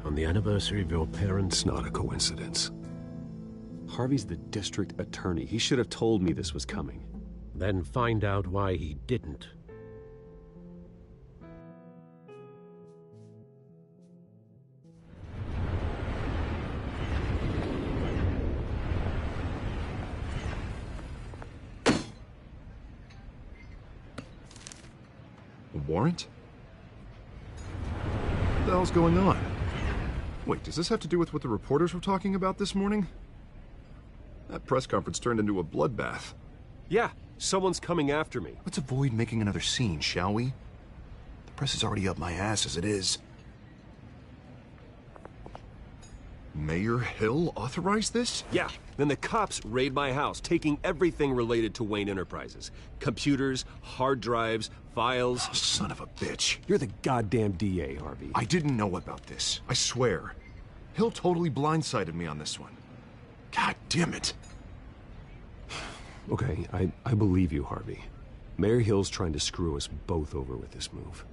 on the anniversary of your parents'... It's not a coincidence. Harvey's the district attorney. He should have told me this was coming. Then find out why he didn't. A warrant? What the hell's going on? Wait, does this have to do with what the reporters were talking about this morning? That press conference turned into a bloodbath. Yeah, someone's coming after me. Let's avoid making another scene, shall we? The press is already up my ass as it is. Mayor Hill authorized this? Yeah, then the cops raid my house, taking everything related to Wayne Enterprises. Computers, hard drives, files. Oh, son of a bitch. You're the goddamn DA, Harvey. I didn't know about this. I swear. Hill totally blindsided me on this one. God damn it. Okay, I believe you, Harvey. Mayor Hill's trying to screw us both over with this move.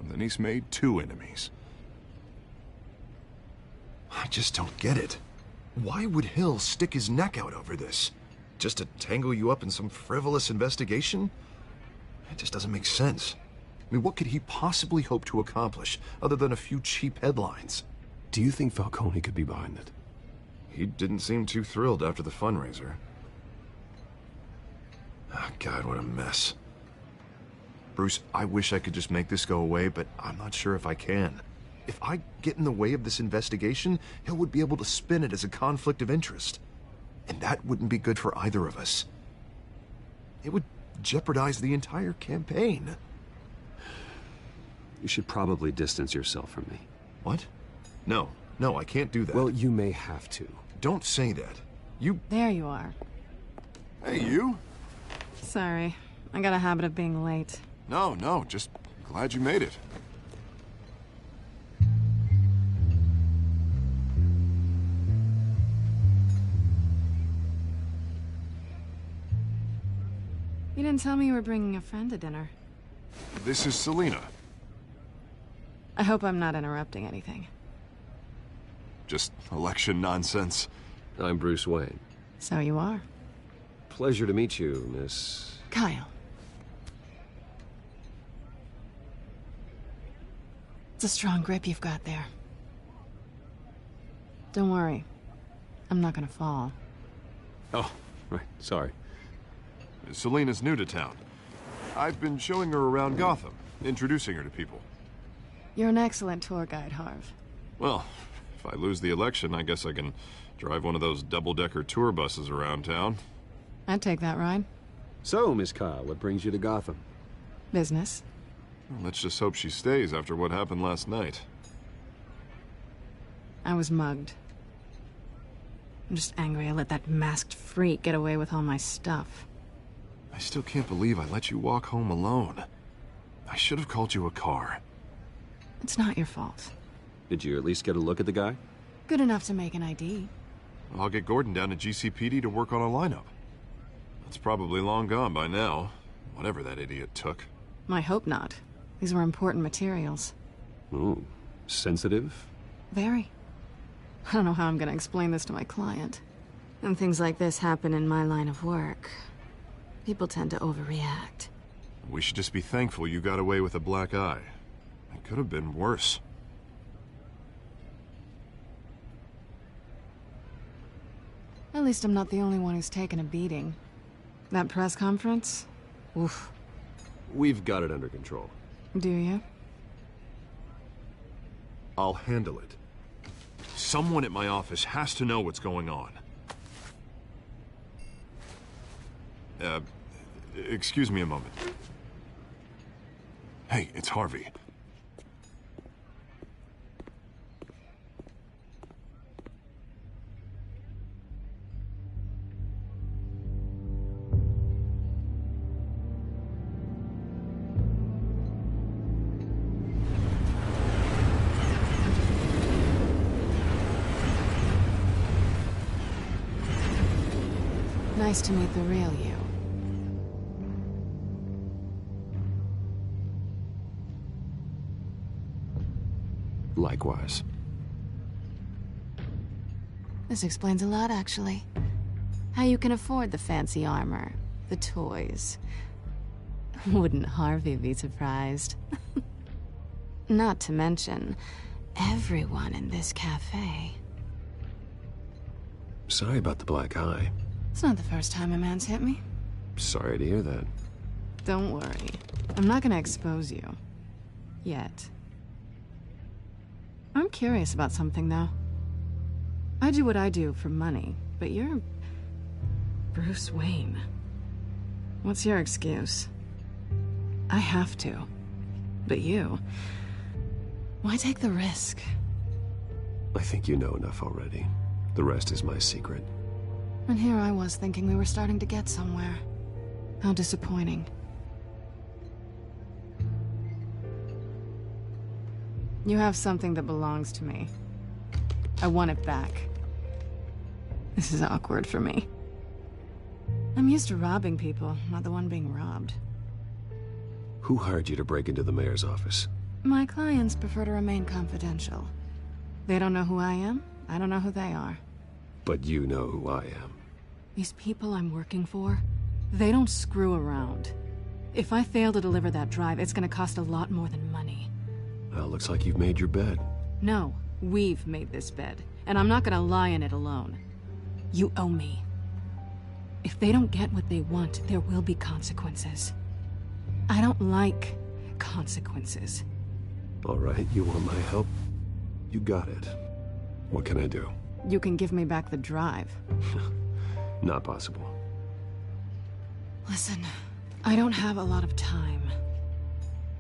And then he's made two enemies. I just don't get it. Why would Hill stick his neck out over this? Just to tangle you up in some frivolous investigation? It just doesn't make sense. I mean, what could he possibly hope to accomplish other than a few cheap headlines? Do you think Falcone could be behind it? He didn't seem too thrilled after the fundraiser. Oh, God, what a mess. Bruce, I wish I could just make this go away, but I'm not sure if I can. If I get in the way of this investigation, Hill would be able to spin it as a conflict of interest. And that wouldn't be good for either of us. It would jeopardize the entire campaign. You should probably distance yourself from me. What? No, I can't do that. Well, you may have to. Don't say that. You... There you are. Hey, you? Sorry. I got a habit of being late. No, just glad you made it. You didn't tell me you were bringing a friend to dinner. This is Selina. I hope I'm not interrupting anything. Just election nonsense. I'm Bruce Wayne. So you are. Pleasure to meet you, Miss... Kyle. It's a strong grip you've got there. Don't worry. I'm not gonna fall. Oh, right. Sorry. Selina's new to town. I've been showing her around Gotham, introducing her to people. You're an excellent tour guide, Harv. Well, if I lose the election, I guess I can drive one of those double-decker tour buses around town. I'd take that ride. So, Miss Kyle, what brings you to Gotham? Business. Well, let's just hope she stays after what happened last night. I was mugged. I'm just angry I let that masked freak get away with all my stuff. I still can't believe I let you walk home alone. I should have called you a car. It's not your fault. Did you at least get a look at the guy? Good enough to make an ID. I'll get Gordon down to GCPD to work on a lineup. It's probably long gone by now, whatever that idiot took. I hope not. These were important materials. Ooh, sensitive? Very. I don't know how I'm gonna explain this to my client. And things like this happen in my line of work. People tend to overreact. We should just be thankful you got away with a black eye. It could have been worse. At least I'm not the only one who's taken a beating. That press conference? Oof. We've got it under control. Do you? I'll handle it. Someone at my office has to know what's going on. Excuse me a moment. Hey, it's Harvey. Nice to meet the real you. Likewise. This explains a lot, actually. How you can afford the fancy armor, the toys. Wouldn't Harvey be surprised? Not to mention, everyone in this cafe. Sorry about the black eye. It's not the first time a man's hit me. Sorry to hear that. Don't worry. I'm not gonna expose you. Yet. I'm curious about something, though. I do what I do for money, but you're... Bruce Wayne. What's your excuse? I have to. But you... Why take the risk? I think you know enough already. The rest is my secret. And here I was thinking we were starting to get somewhere. How disappointing. You have something that belongs to me. I want it back. This is awkward for me. I'm used to robbing people, not the one being robbed. Who hired you to break into the mayor's office? My clients prefer to remain confidential. They don't know who I am, I don't know who they are. But you know who I am. These people I'm working for, they don't screw around. If I fail to deliver that drive, it's gonna cost a lot more than money. Well, looks like you've made your bed. No, we've made this bed, and I'm not gonna lie in it alone. You owe me. If they don't get what they want, there will be consequences. I don't like consequences. All right, you want my help? You got it. What can I do? You can give me back the drive. Not possible. Listen, I don't have a lot of time.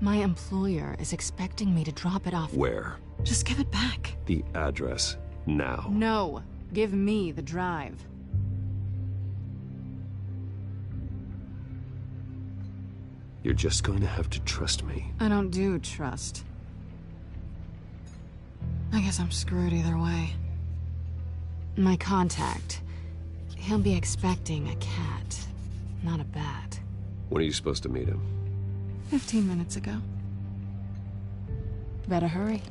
My employer is expecting me to drop it off. Where? Just give it back. The address, now. No, give me the drive. You're just going to have to trust me. I don't do trust. I guess I'm screwed either way. My contact, he'll be expecting a cat, not a bat. When are you supposed to meet him? 15 minutes ago. Better hurry.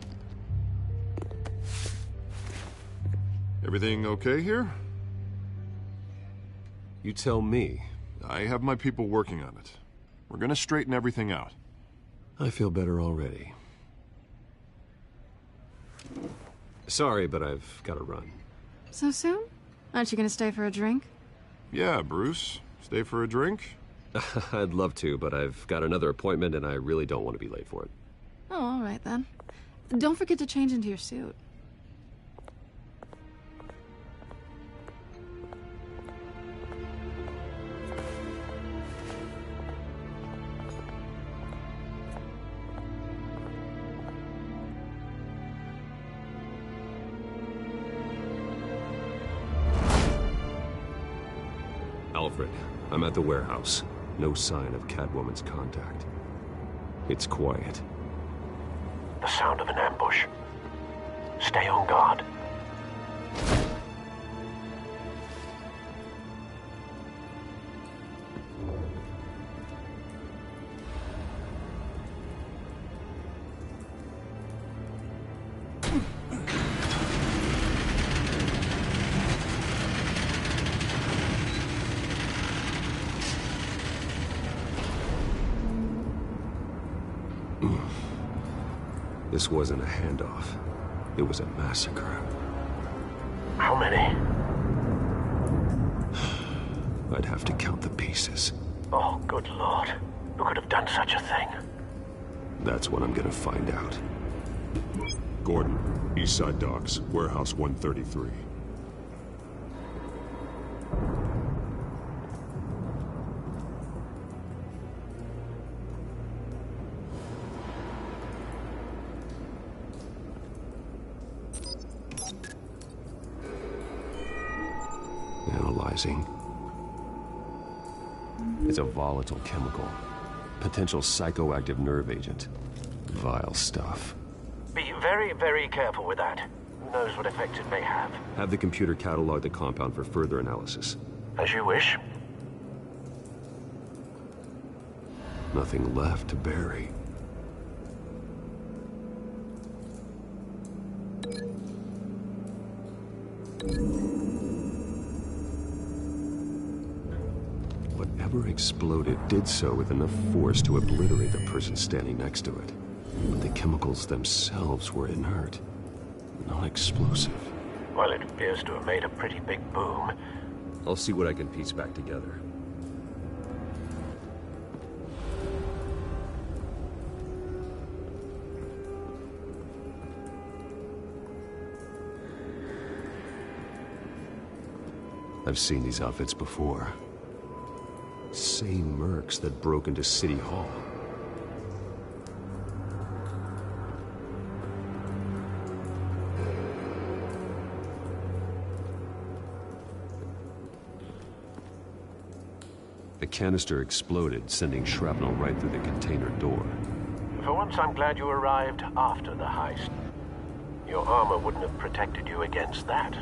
Everything okay here? You tell me. I have my people working on it. We're gonna straighten everything out. I feel better already. Sorry, but I've got to run. So soon? Aren't you gonna stay for a drink? Yeah, Bruce. Stay for a drink? I'd love to, but I've got another appointment and I really don't want to be late for it. Oh, all right then. Don't forget to change into your suit. Alfred, I'm at the warehouse. No sign of Catwoman's contact. It's quiet. The sound of an ambush. Stay on guard. This wasn't a handoff. It was a massacre. How many? I'd have to count the pieces. Oh, good Lord. Who could have done such a thing? That's what I'm gonna find out. Gordon, Eastside Docks, Warehouse 133. Analyzing. It's a volatile chemical. Potential psychoactive nerve agent. Vile stuff. Be very, very careful with that. Who knows what effects it may have. Have the computer catalog the compound for further analysis. As you wish. Nothing left to bury. Whatever exploded did so with enough force to obliterate the person standing next to it. But the chemicals themselves were inert, not explosive. Well, it appears to have made a pretty big boom. I'll see what I can piece back together. I've seen these outfits before. Same mercs that broke into City Hall. The canister exploded, sending shrapnel right through the container door. For once, I'm glad you arrived after the heist. Your armor wouldn't have protected you against that.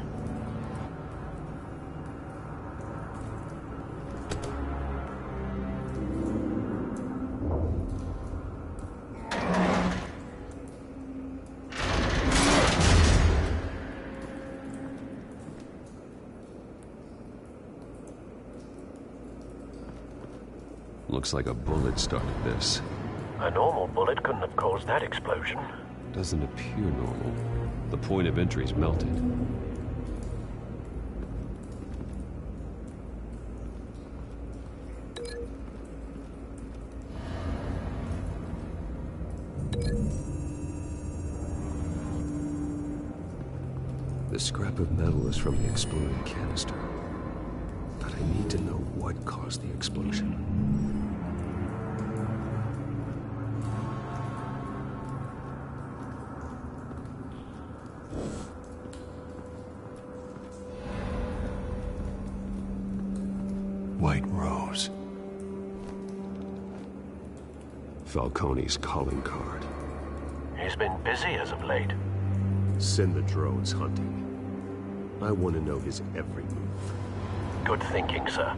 Looks like a bullet started this. A normal bullet couldn't have caused that explosion. Doesn't appear normal. The point of entry's melted. The scrap of metal is from the exploded canister. But I need to know what caused the explosion. White Rose. Falcone's calling card. He's been busy as of late. Send the drones hunting. I want to know his every move. Good thinking, sir.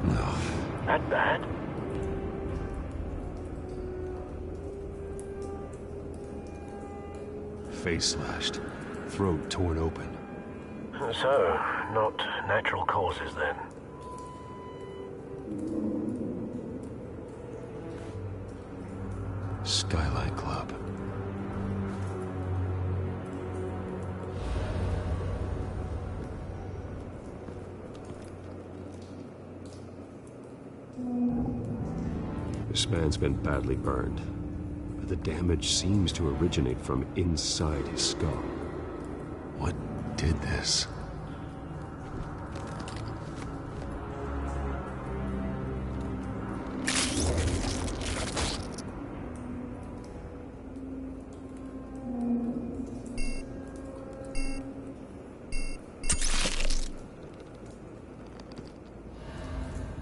No. That bad? Face slashed, throat torn open. So, not natural causes then. Skyline Club. This man's been badly burned, but the damage seems to originate from inside his skull. What did this?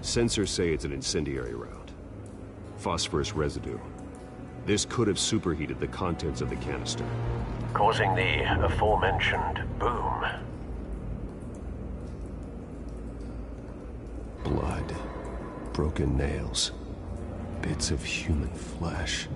Sensors say it's an incendiary round. Phosphorus residue. This could have superheated the contents of the canister, causing the aforementioned boom. Blood, broken nails, bits of human flesh.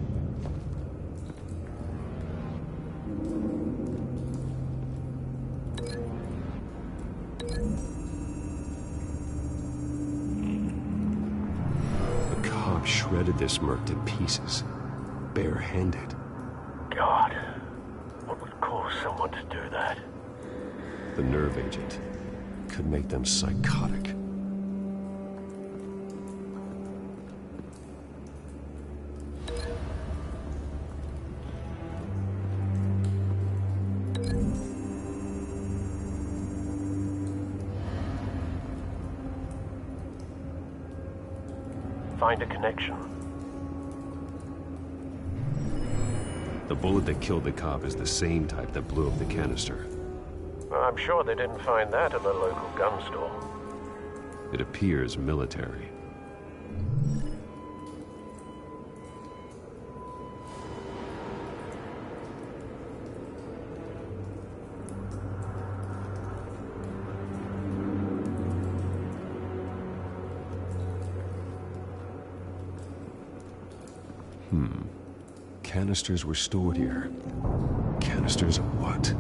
Shredded this merc to pieces, bare-handed. God, what would cause someone to do that? The nerve agent could make them psychotic. Find a connection. The bullet that killed the cop is the same type that blew up the canister. I'm sure they didn't find that at the local gun store. It appears military. Canisters were stored here. Canisters of what?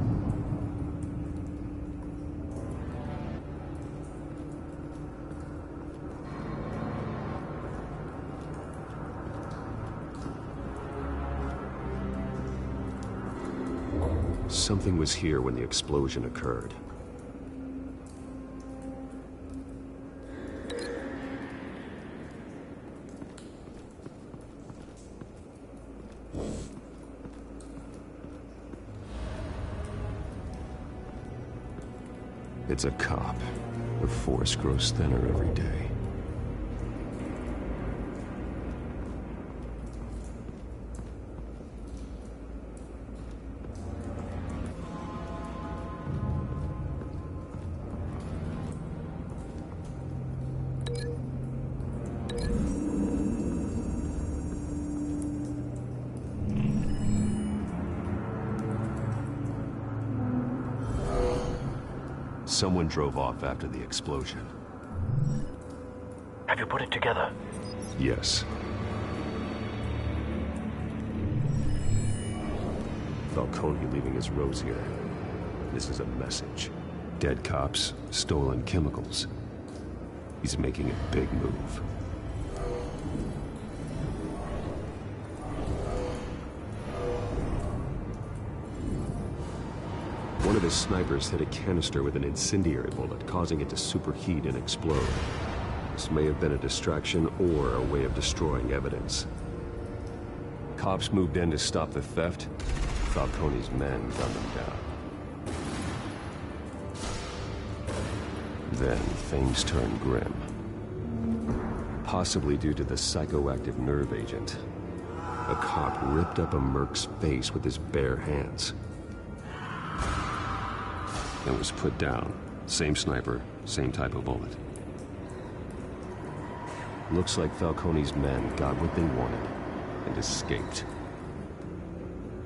Something was here when the explosion occurred. It's a cop. The force grows thinner every day. Someone drove off after the explosion. Have you put it together? Yes. Falcone leaving his rose here. This is a message. Dead cops, stolen chemicals. He's making a big move. One of his snipers hit a canister with an incendiary bullet, causing it to superheat and explode. This may have been a distraction or a way of destroying evidence. cops moved in to stop the theft, Falcone's men gunned them down. Then things turned grim. Possibly due to the psychoactive nerve agent. A cop ripped up a merc's face with his bare hands. And was put down. Same sniper, same type of bullet. Looks like Falcone's men got what they wanted and escaped.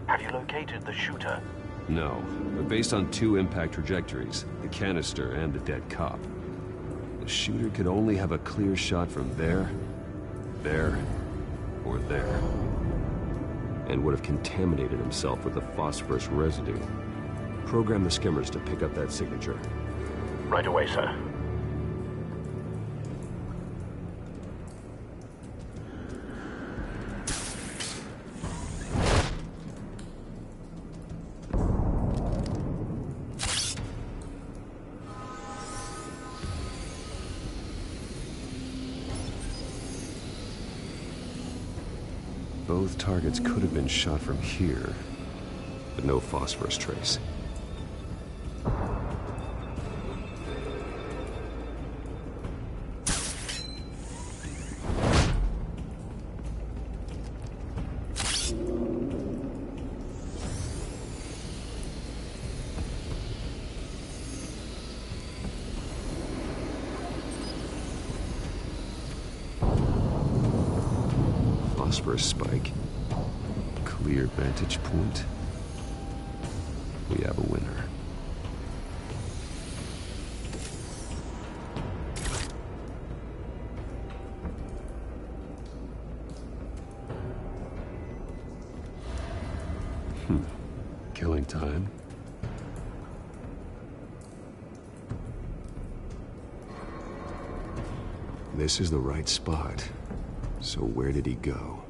Have you located the shooter? No, but based on 2 impact trajectories, the canister and the dead cop, the shooter could only have a clear shot from there, or there, and would have contaminated himself with the phosphorus residue. Program the skimmers to pick up that signature. Right away, sir. Both targets could have been shot from here, but no phosphorus trace. Phosphorus spike. Clear vantage point. We have a winner. Killing time. This is the right spot. So where did he go?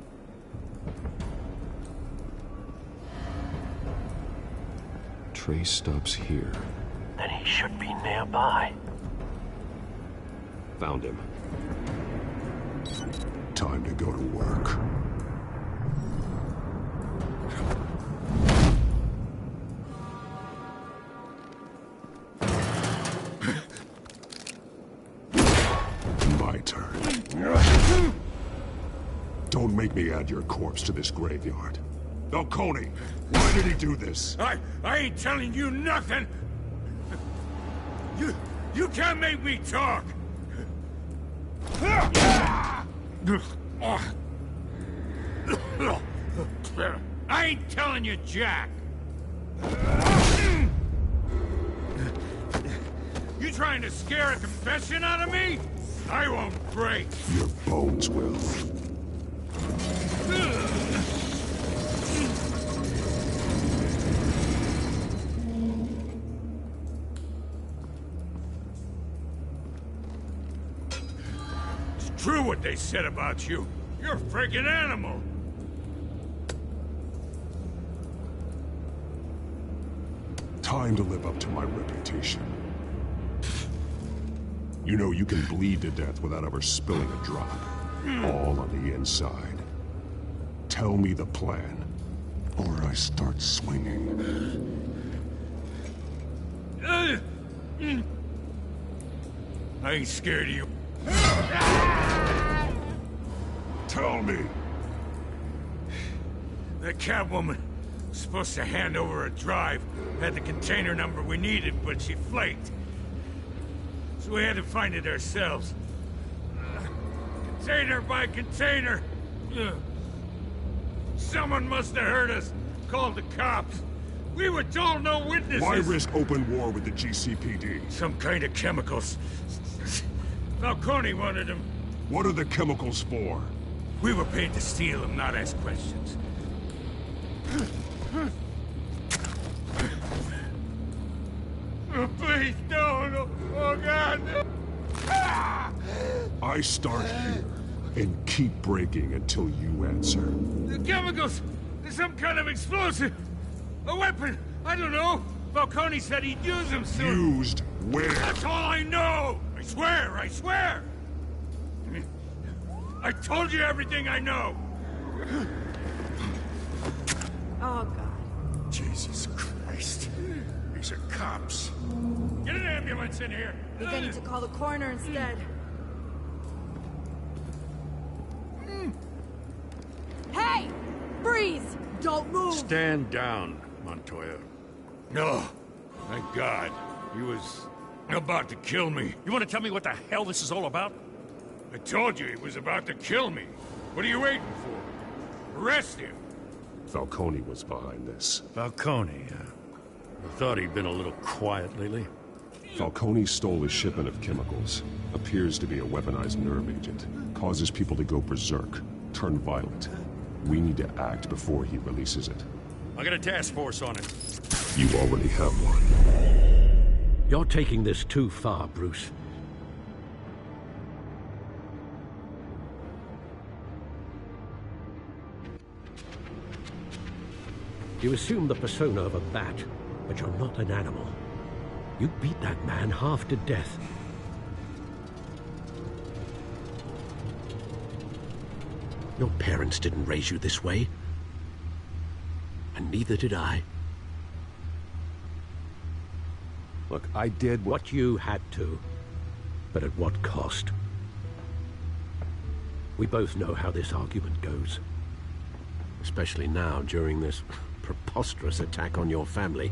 Trace stops here. Then he should be nearby. Found him. Time to go to work. My turn. Don't make me add your corpse to this graveyard. Falcone, why did he do this? I ain't telling you nothing! You can't make me talk! I ain't telling you, Jack! You trying to scare a confession out of me? I won't break! Your bones will. It's true what they said about you. You're a freaking animal! Time to live up to my reputation. You know you can bleed to death without ever spilling a drop. All on the inside. Tell me the plan, or I start swinging. I ain't scared of you. Tell me! That Catwoman was supposed to hand over a drive, had the container number we needed, but she flaked. So we had to find it ourselves. Container by container. Someone must have heard us, called the cops. We were told no witnesses. Why risk open war with the GCPD? Some kind of chemicals. Falcone wanted them. What are the chemicals for? We were paid to steal them, not ask questions. Oh, please, no. Oh, God, no. I start here and keep breaking until you answer. The chemicals! There's some kind of explosive! A weapon! I don't know! Falcone said he'd use them soon! Used where? That's all I know! I swear! I told you everything I know! Oh, God. Jesus Christ. These are cops. Get an ambulance in here! I think I need to call the coroner instead. Hey! Freeze! Don't move! Stand down, Montoya. No. Thank God. He was about to kill me. You want to tell me what the hell this is all about? I told you he was about to kill me. What are you waiting for? Arrest him! Falcone was behind this. Falcone, I thought he'd been a little quiet lately. Falcone stole a shipment of chemicals. Appears to be a weaponized nerve agent. Causes people to go berserk, turn violent. We need to act before he releases it. I got a task force on it. You already have one. You're taking this too far, Bruce. You assume the persona of a bat, but you're not an animal. You beat that man half to death. Your parents didn't raise you this way. And neither did I. Look, I did what you had to, but at what cost? We both know how this argument goes. Especially now, during this preposterous attack on your family.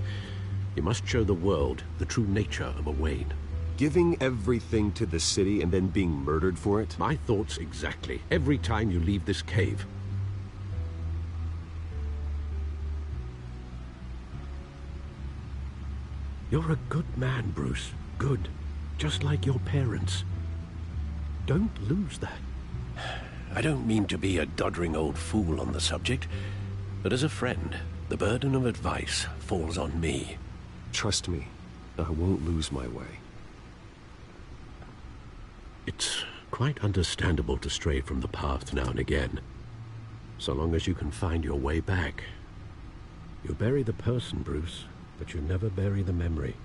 You must show the world the true nature of a Wayne. Giving everything to the city and then being murdered for it? My thoughts exactly. Every time you leave this cave. You're a good man, Bruce. Good. Just like your parents. Don't lose that. I don't mean to be a doddering old fool on the subject, but as a friend, the burden of advice falls on me. Trust me, I won't lose my way. It's quite understandable to stray from the path now and again. So long as you can find your way back. You bury the person, Bruce, but you never bury the memory.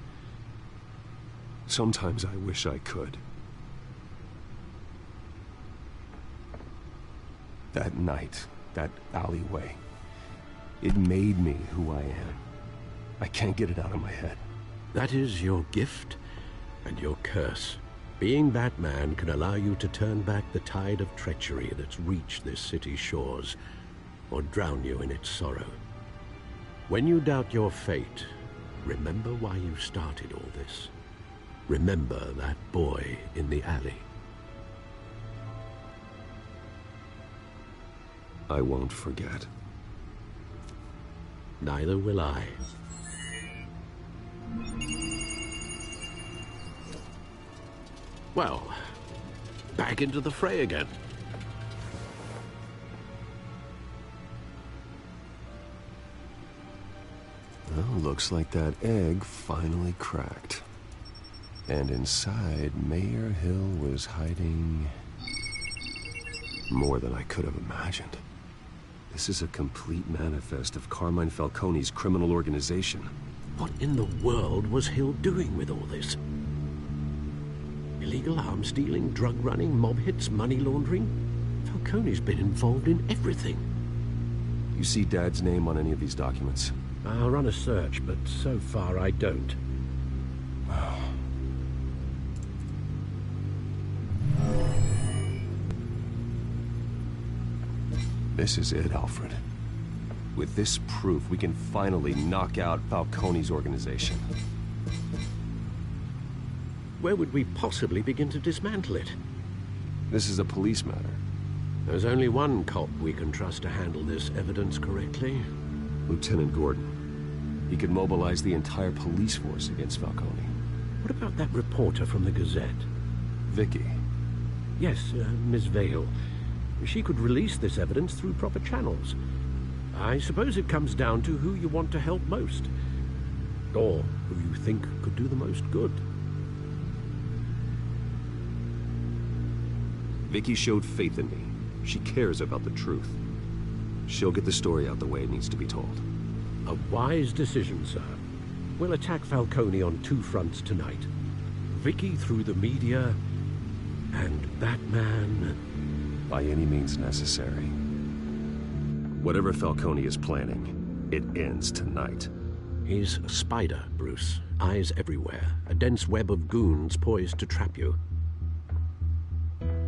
Sometimes I wish I could. That night, that alleyway, it made me who I am. I can't get it out of my head. That is your gift and your curse. Being Batman can allow you to turn back the tide of treachery that's reached this city's shores, or drown you in its sorrow. When you doubt your fate, remember why you started all this. Remember that boy in the alley. I won't forget. Neither will I. Well, back into the fray again. Well, looks like that egg finally cracked. And inside, Mayor Hill was hiding more than I could have imagined. This is a complete manifest of Carmine Falcone's criminal organization. What in the world was Hill doing with all this? Illegal arms dealing, drug running, mob hits, money laundering? Falcone's been involved in everything. You see Dad's name on any of these documents? I'll run a search, but so far I don't. This is it, Alfred. With this proof, we can finally knock out Falcone's organization. Where would we possibly begin to dismantle it? This is a police matter. There's only one cop we can trust to handle this evidence correctly. Lieutenant Gordon. He could mobilize the entire police force against Falcone. What about that reporter from the Gazette? Vicky. Yes, Miss Vale. She could release this evidence through proper channels. I suppose it comes down to who you want to help most. Or who you think could do the most good. Vicky showed faith in me. She cares about the truth. She'll get the story out the way it needs to be told. A wise decision, sir. We'll attack Falcone on two fronts tonight. Vicky through the media, and Batman... by any means necessary. Whatever Falcone is planning, it ends tonight. He's a spider, Bruce. Eyes everywhere. A dense web of goons poised to trap you.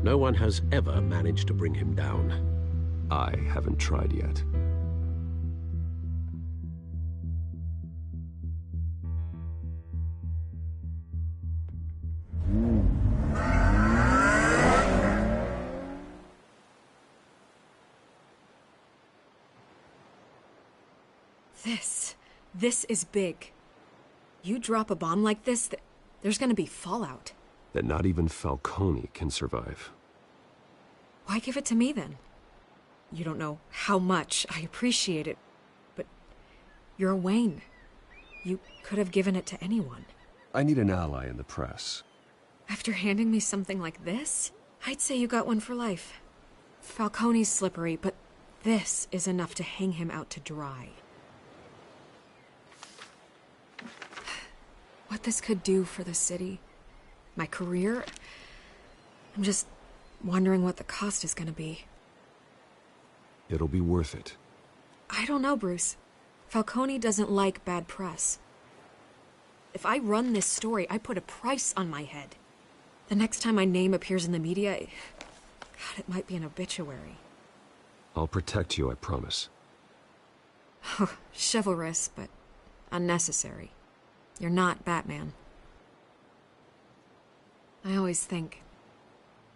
No one has ever managed to bring him down. I haven't tried yet. This is big. You drop a bomb like this, there's gonna be fallout. That not even Falcone can survive. Why give it to me then? You don't know how much I appreciate it, but you're a Wayne. You could have given it to anyone. I need an ally in the press. After handing me something like this, I'd say you got one for life. Falcone's slippery, but this is enough to hang him out to dry. What this could do for the city, my career, I'm just wondering what the cost is gonna be. It'll be worth it. I don't know, Bruce. Falcone doesn't like bad press. If I run this story, I put a price on my head. The next time my name appears in the media, God, it might be an obituary. I'll protect you, I promise. Oh, chivalrous, but unnecessary. You're not Batman. I always think,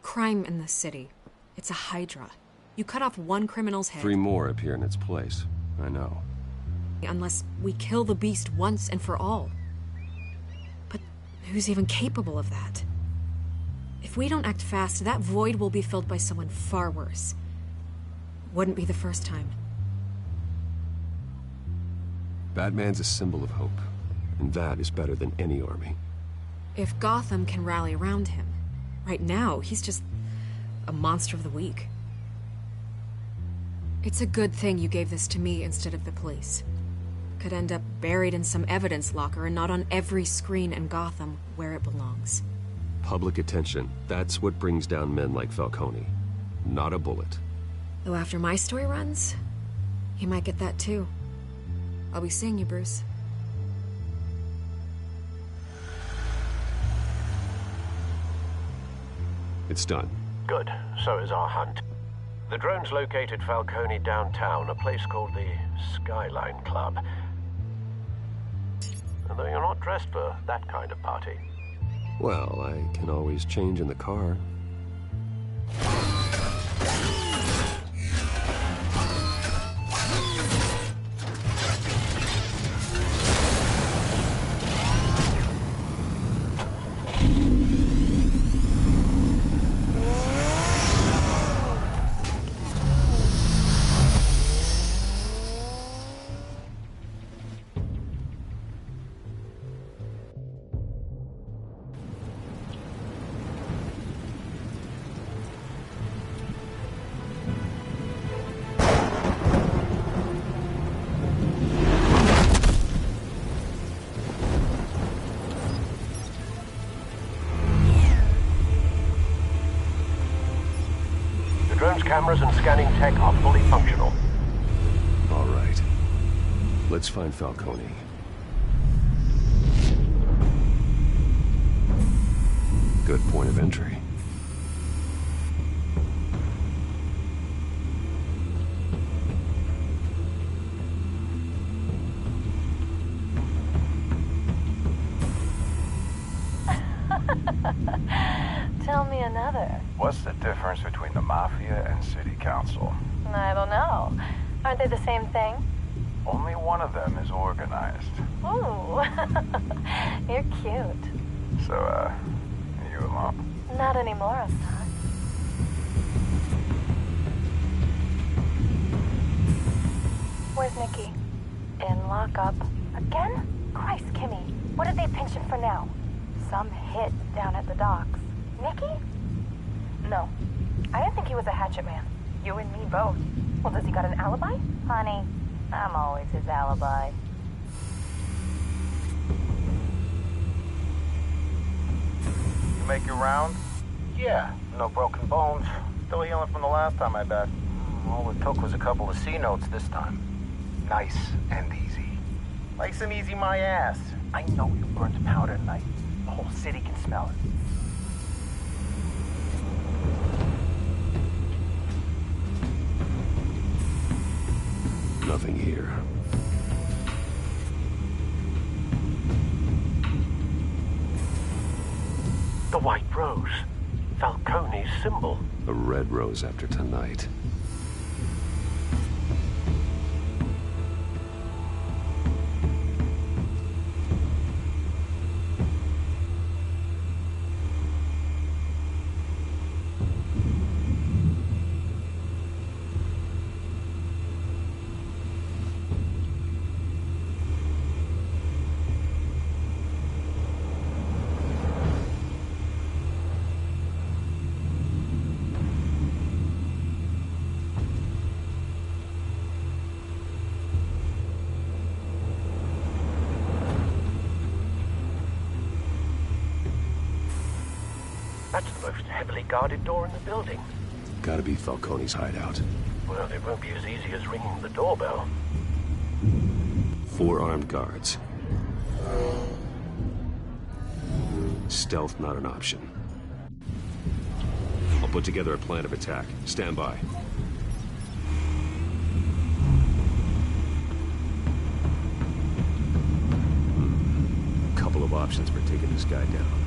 crime in the city, it's a hydra. You cut off one criminal's head. 3 more appear in its place. I know. Unless we kill the beast once and for all. But who's even capable of that? If we don't act fast, that void will be filled by someone far worse. Wouldn't be the first time. Batman's a symbol of hope, and that is better than any army. If Gotham can rally around him, right now he's just a monster of the week. It's a good thing you gave this to me instead of the police. Could end up buried in some evidence locker and not on every screen in Gotham where it belongs. Public attention, that's what brings down men like Falcone. Not a bullet. Though after my story runs, he might get that too. I'll be seeing you, Bruce. It's done. Good. So is our hunt. The drone's located Falcone downtown, a place called the Skyline Club. Although you're not dressed for that kind of party. Well, I can always change in the car. Cameras and scanning tech are fully functional. All right. Let's find Falcone. Good point of entry. Tell me another. What's the difference between the Mafia and City Council? I don't know. Aren't they the same thing? Only one of them is organized. Ooh. You're cute. So, are you alone? Not anymore, Assad. Where's Nikki? In lockup. Again? Christ, Kimmy. What did they pinch him for now? Some hit down at the docks. Nikki? No. I didn't think he was a hatchet man. You and me both. Well, does he got an alibi? Honey, I'm always his alibi. You make your round? Yeah, no broken bones. Still healing from the last time I bet. All it took was a couple of C notes this time. Nice and easy. Nice and easy my ass. I know you burned powder tonight. The whole city can smell it. Nothing here. The white rose. Falcone's symbol. A red rose after tonight. That's the most heavily guarded door in the building. Gotta be Falcone's hideout. Well, it won't be as easy as ringing the doorbell. 4 armed guards. Stealth not an option. I'll put together a plan of attack. Stand by. Couple of options for taking this guy down.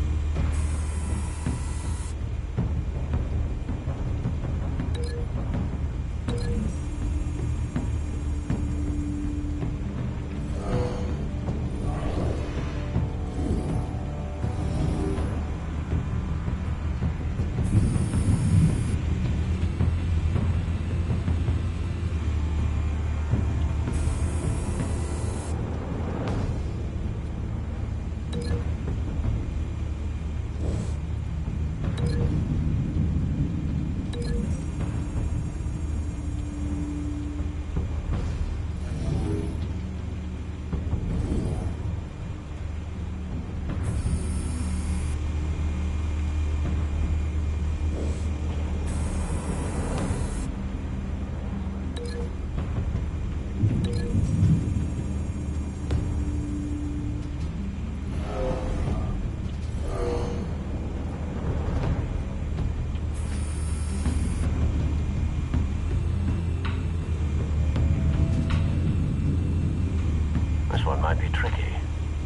This one might be tricky.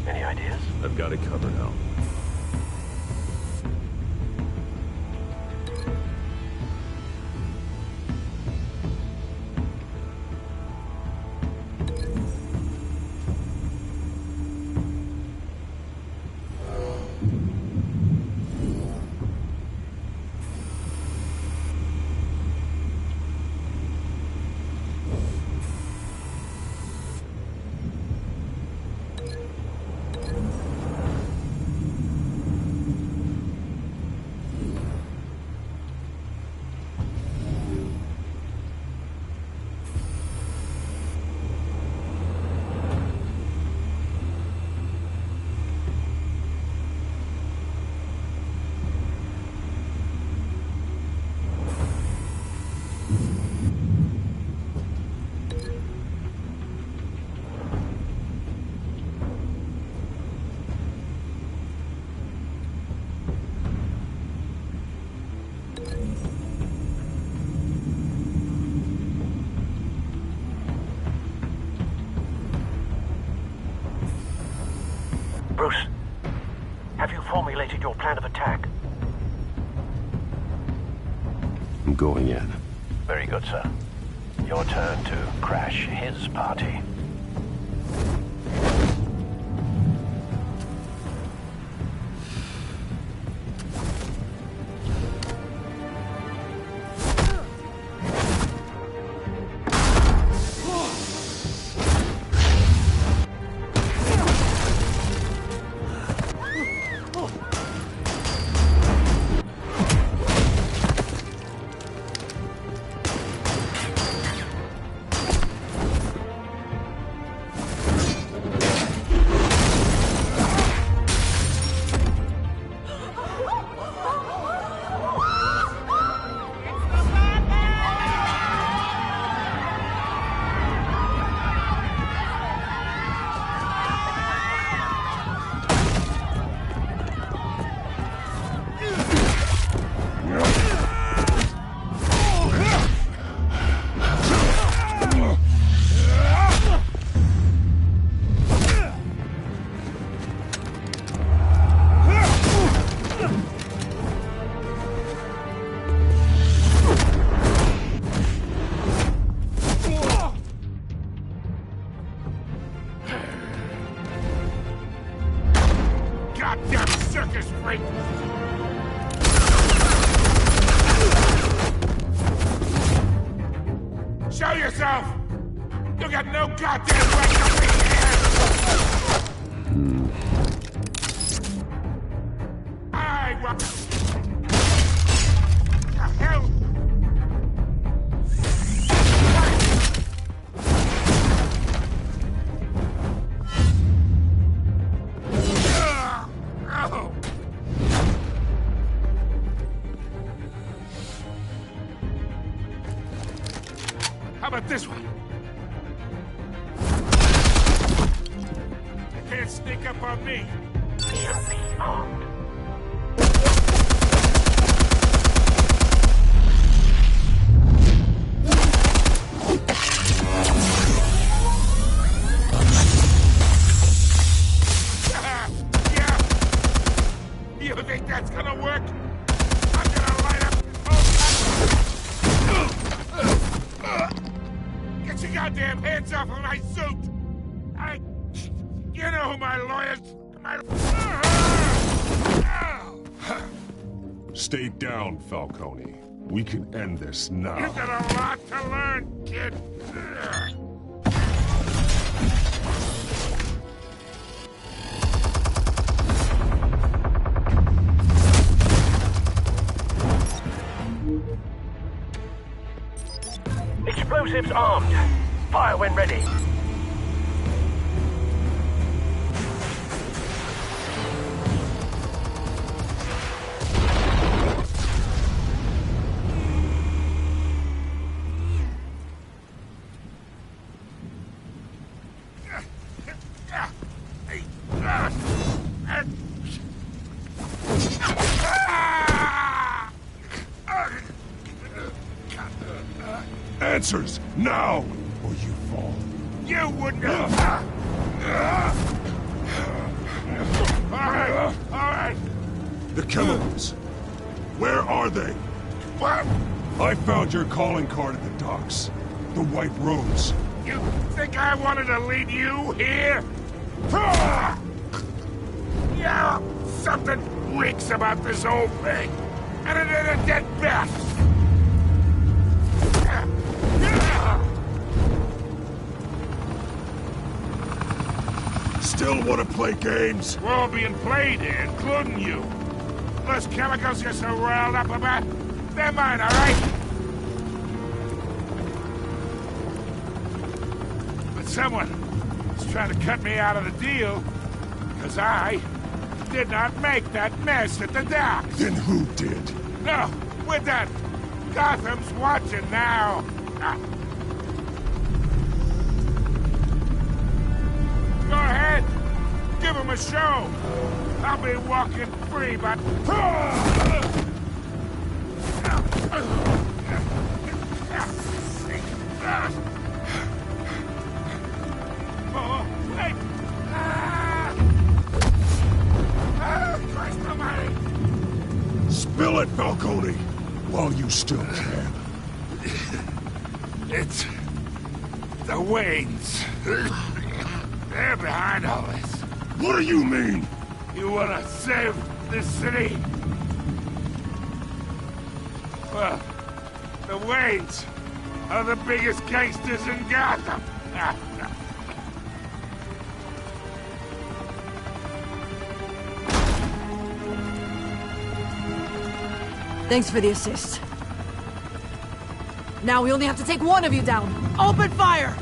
Any ideas? I've got it covered, Al. Bruce, have you formulated your plan of attack? I'm going in. Very good, sir. Your turn to crash his party. Show yourself! You got no goddamn right to be here! I want... The hell? How about this one? You can't sneak up on me. Yeah. You think that's gonna work? I'm gonna light up. Get your goddamn hands off of my suit! You know who my lawyers... Stay down, Falcone. We can end this now. You got a lot to learn, kid. Explosives armed. Fire when ready. Answers, now, or you fall. You wouldn't have... All right. The chemicals. Where are they? What? I found your calling card at the docks. The White Rose. You think I wanted to leave you here? Yeah, something reeks about this whole thing. And it ain't a dead bat. Still want to play games? We're all being played here, including you. Those chemicals you're so riled up about, they're mine, all right? But someone is trying to cut me out of the deal, because I did not make that mess at the docks. Then who did? No, we're done. Gotham's watching now. Go ahead. Give him a show. I'll be walking free, but... Oh, wait! Christ almighty! Spill it, Falcone, while you still can. It's... the Waynes. They're behind all this. What do you mean? You want to save this city? Well, the Waynes are the biggest gangsters in Gotham. Thanks for the assist. Now we only have to take one of you down. Open fire!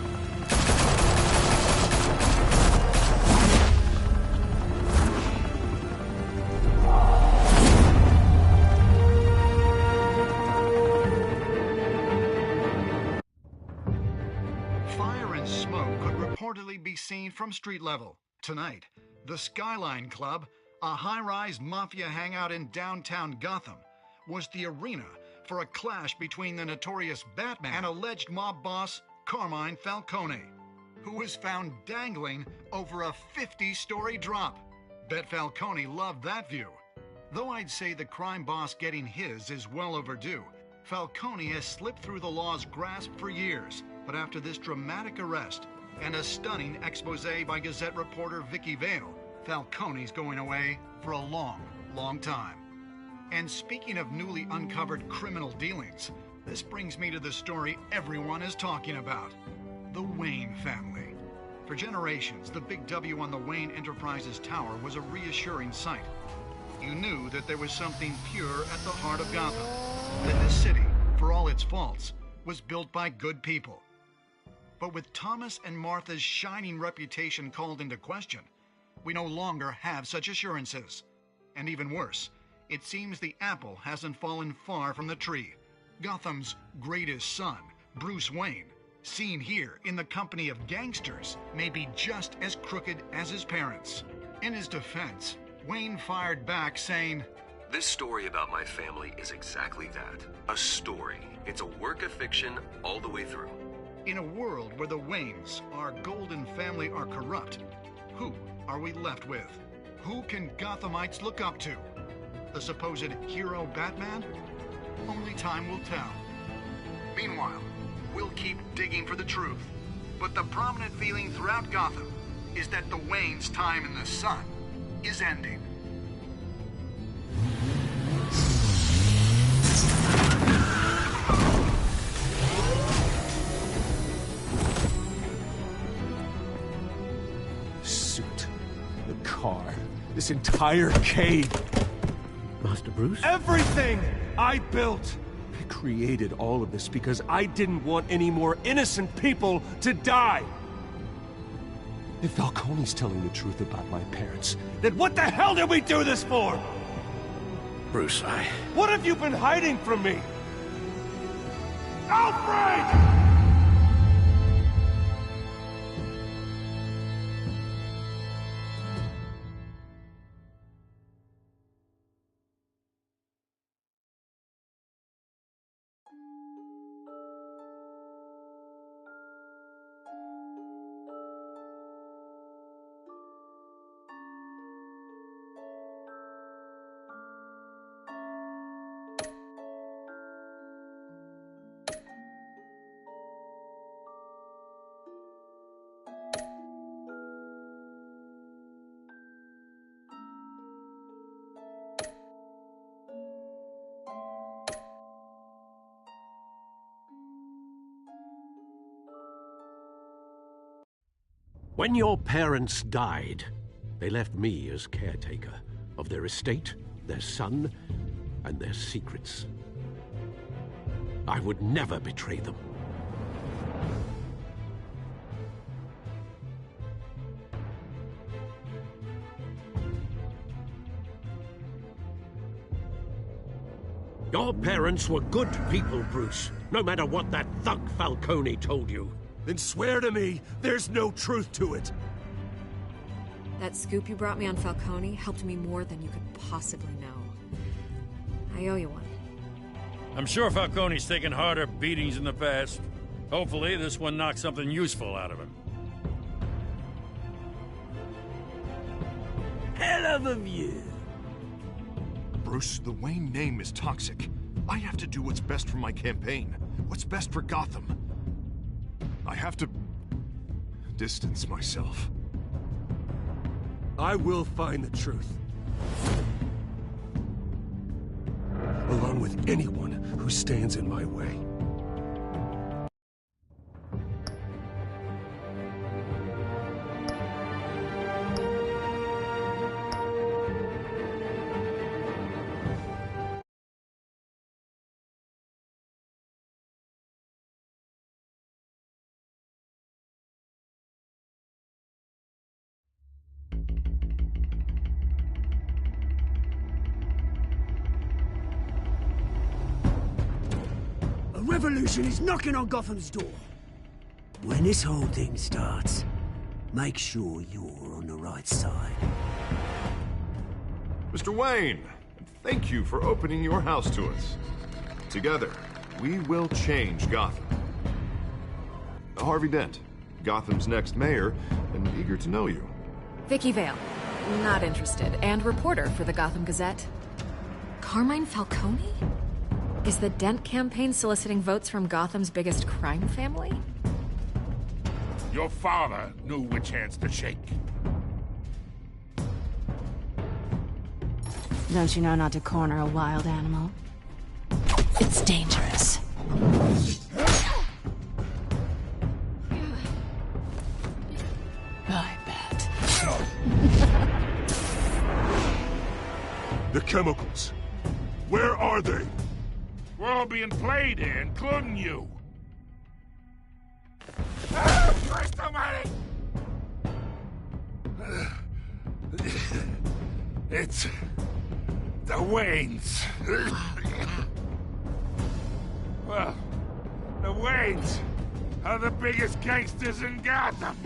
Fire and smoke could reportedly be seen from street level. Tonight, the Skyline Club, a high-rise mafia hangout in downtown Gotham, was the arena for a clash between the notorious Batman and alleged mob boss Carmine Falcone, who was found dangling over a 50-story drop. Bet Falcone loved that view. Though I'd say the crime boss getting his is well overdue, Falcone has slipped through the law's grasp for years. But after this dramatic arrest and a stunning expose by Gazette reporter Vicky Vale, Falcone's going away for a long, long time. And speaking of newly uncovered criminal dealings, This brings me to the story everyone is talking about. The Wayne family. For generations, the big W on the Wayne Enterprises tower was a reassuring sight. You knew that there was something pure at the heart of Gotham. That this city, for all its faults, was built by good people. But with Thomas and Martha's shining reputation called into question, we no longer have such assurances. And even worse, it seems the apple hasn't fallen far from the tree. Gotham's greatest son, Bruce Wayne, seen here in the company of gangsters, may be just as crooked as his parents. In his defense, Wayne fired back saying, "This story about my family is exactly that. A story. It's a work of fiction all the way through." In a world where the Waynes, our golden family, are corrupt, who are we left with? Who can Gothamites look up to? The supposed hero Batman? Only time will tell. Meanwhile, we'll keep digging for the truth. But the prominent feeling throughout Gotham is that the Waynes' time in the sun is ending. Suit, the car, this entire cave. Master Bruce? Everything I built! I created all of this because I didn't want any more innocent people to die! If Falcone's telling the truth about my parents, then what the hell did we do this for? Bruce, What have you been hiding from me? Alfred! When your parents died, they left me as caretaker of their estate, their son, and their secrets. I would never betray them. Your parents were good people, Bruce, no matter what that thug Falcone told you. Then swear to me there's no truth to it. That scoop you brought me on Falcone helped me more than you could possibly know. I owe you one. I'm sure Falcone's taken harder beatings in the past. Hopefully, this one knocks something useful out of him. Hell of a view. Bruce, the Wayne name is toxic. I have to do what's best for my campaign. What's best for Gotham. I have to distance myself. I will find the truth. Along with anyone who stands in my way. Revolution is knocking on Gotham's door. When this whole thing starts, make sure you're on the right side. Mr. Wayne, thank you for opening your house to us. Together, we will change Gotham. Harvey Dent, Gotham's next mayor, and eager to know you. Vicky Vale, not interested, and reporter for the Gotham Gazette. Carmine Falcone? Is the Dent campaign soliciting votes from Gotham's biggest crime family? Your father knew which hands to shake. Don't you know not to corner a wild animal? It's dangerous. I bet. The chemicals. Where are they? We're all being played here, including you. Christ almighty! It's the Waynes. Well, the Waynes are the biggest gangsters in Gotham.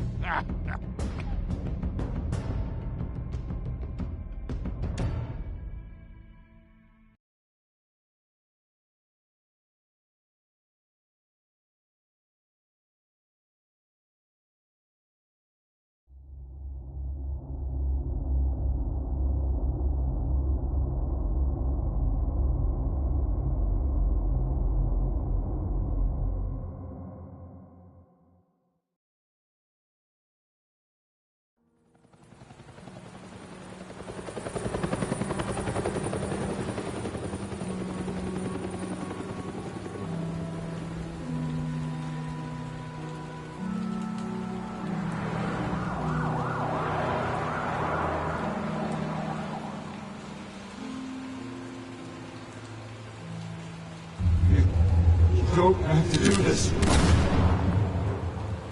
Don't have to do this.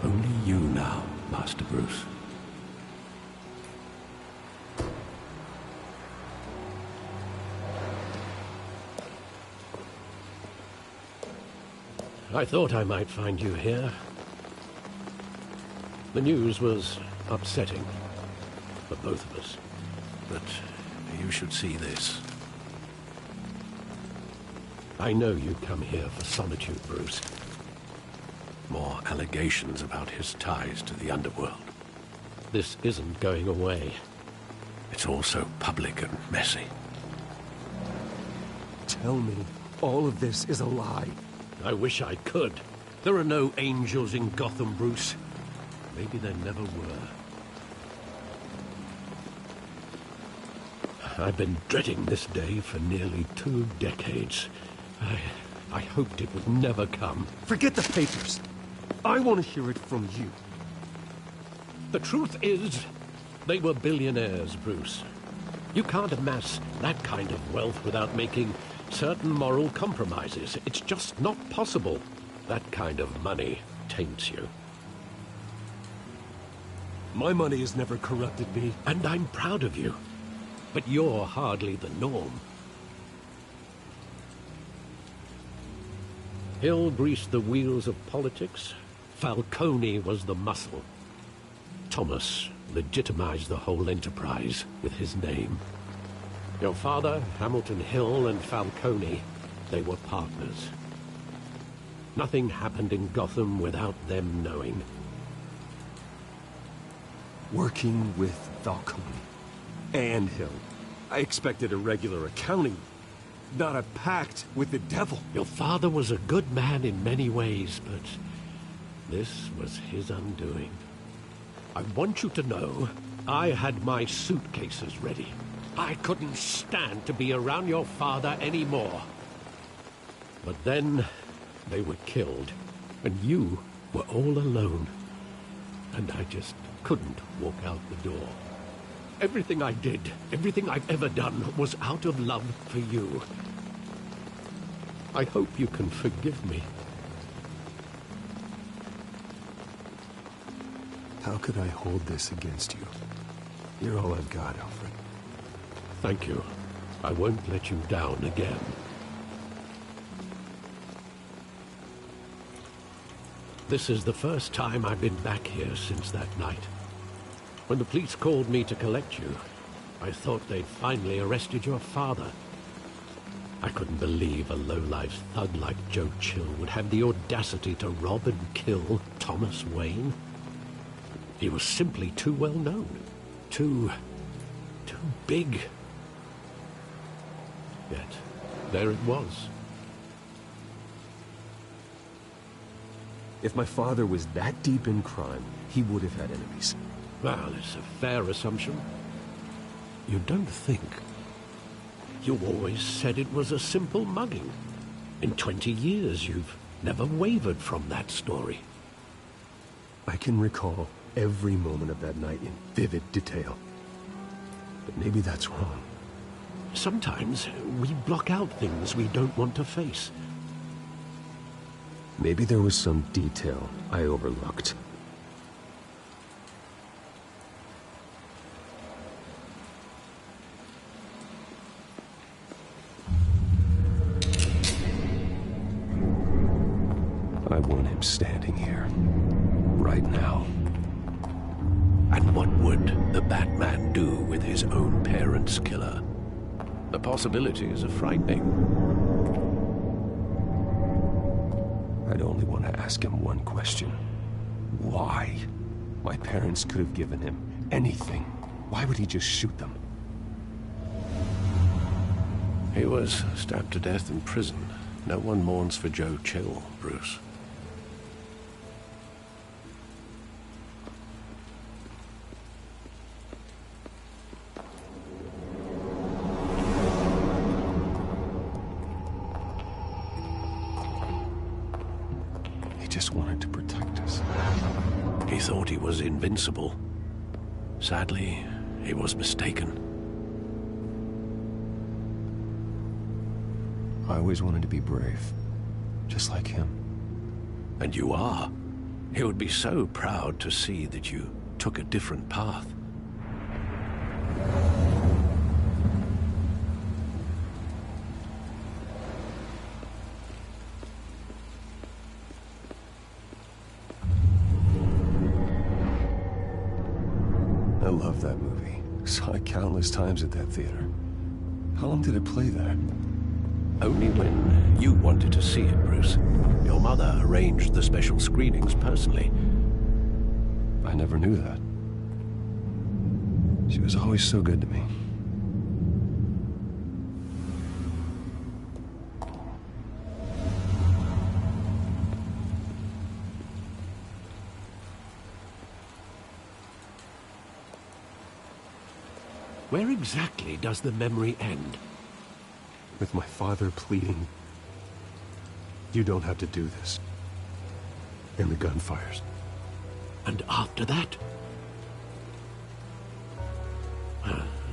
Only you now, Master Bruce. I thought I might find you here. The news was upsetting for both of us, but you should see this. I know you come here for solitude, Bruce. More allegations about his ties to the underworld. This isn't going away. It's all so public and messy. Tell me, all of this is a lie. I wish I could. There are no angels in Gotham, Bruce. Maybe there never were. I've been dreading this day for nearly 2 decades. I hoped it would never come. Forget the papers. I want to hear it from you. The truth is, they were billionaires, Bruce. You can't amass that kind of wealth without making certain moral compromises. It's just not possible. That kind of money taints you. My money has never corrupted me. And I'm proud of you. But you're hardly the norm. Hill greased the wheels of politics. Falcone was the muscle. Thomas legitimized the whole enterprise with his name. Your father, Hamilton Hill, and Falcone, they were partners. Nothing happened in Gotham without them knowing. Working with Falcone and Hill. I expected a regular accounting, not a pact with the devil. Your father was a good man in many ways, but this was his undoing. I want you to know, I had my suitcases ready. I couldn't stand to be around your father anymore. But then, they were killed, and you were all alone. And I just couldn't walk out the door. Everything I did, everything I've ever done, was out of love for you. I hope you can forgive me. How could I hold this against you? You're all I've got, Alfred. Thank you. I won't let you down again. This is the first time I've been back here since that night. When the police called me to collect you, I thought they'd finally arrested your father. I couldn't believe a low-life thug like Joe Chill would have the audacity to rob and kill Thomas Wayne. He was simply too well known. Too big. Yet, there it was. If my father was that deep in crime, he would have had enemies. Well, it's a fair assumption. You don't think. You always said it was a simple mugging. In 20 years, you've never wavered from that story. I can recall every moment of that night in vivid detail. But maybe that's wrong. Sometimes we block out things we don't want to face. Maybe there was some detail I overlooked. I want him standing here, right now. And what would the Batman do with his own parents' killer? The possibilities are frightening. I'd only want to ask him one question. Why? My parents could have given him anything. Why would he just shoot them? He was stabbed to death in prison. No one mourns for Joe Chill, Bruce. He just wanted to protect us. He thought he was invincible. Sadly, he was mistaken. I always wanted to be brave, just like him. And you are. He would be so proud to see that you took a different path. I love that movie. Saw it countless times at that theater. How long did it play there? Only when you wanted to see it, Bruce. Your mother arranged the special screenings personally. I never knew that. She was always so good to me. Where exactly does the memory end? With my father pleading, "You don't have to do this." And the gun fires. And after that?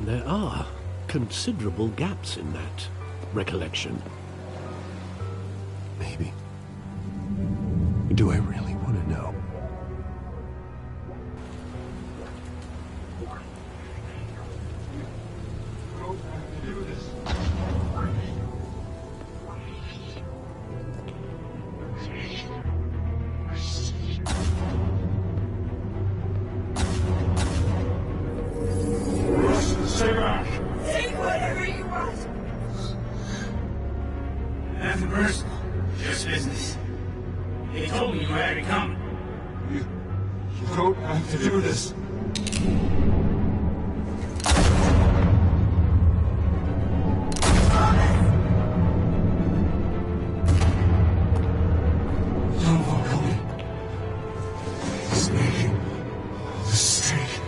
There are considerable gaps in that recollection. Maybe. Do I really want to know? Stay back! Take whatever you want! Nothing personal, just business. They told me you had it coming. You don't have to do this. Don't walk away. He's making a mistake.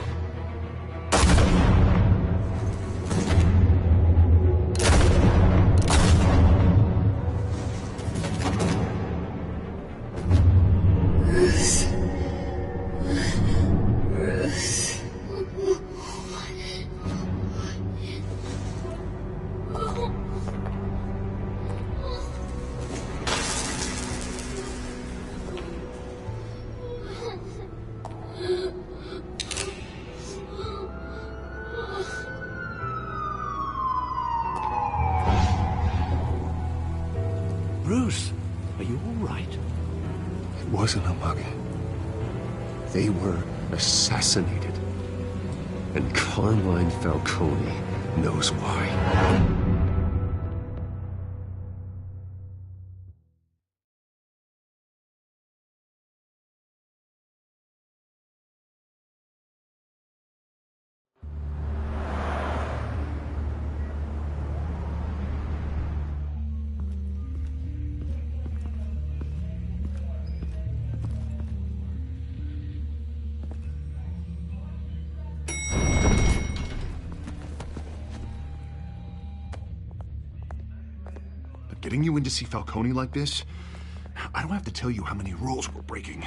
Bruce, are you all right? It wasn't a mugging. They were assassinated. And Carmine Falcone knows why. Getting you in to see Falcone like this? I don't have to tell you how many rules we're breaking.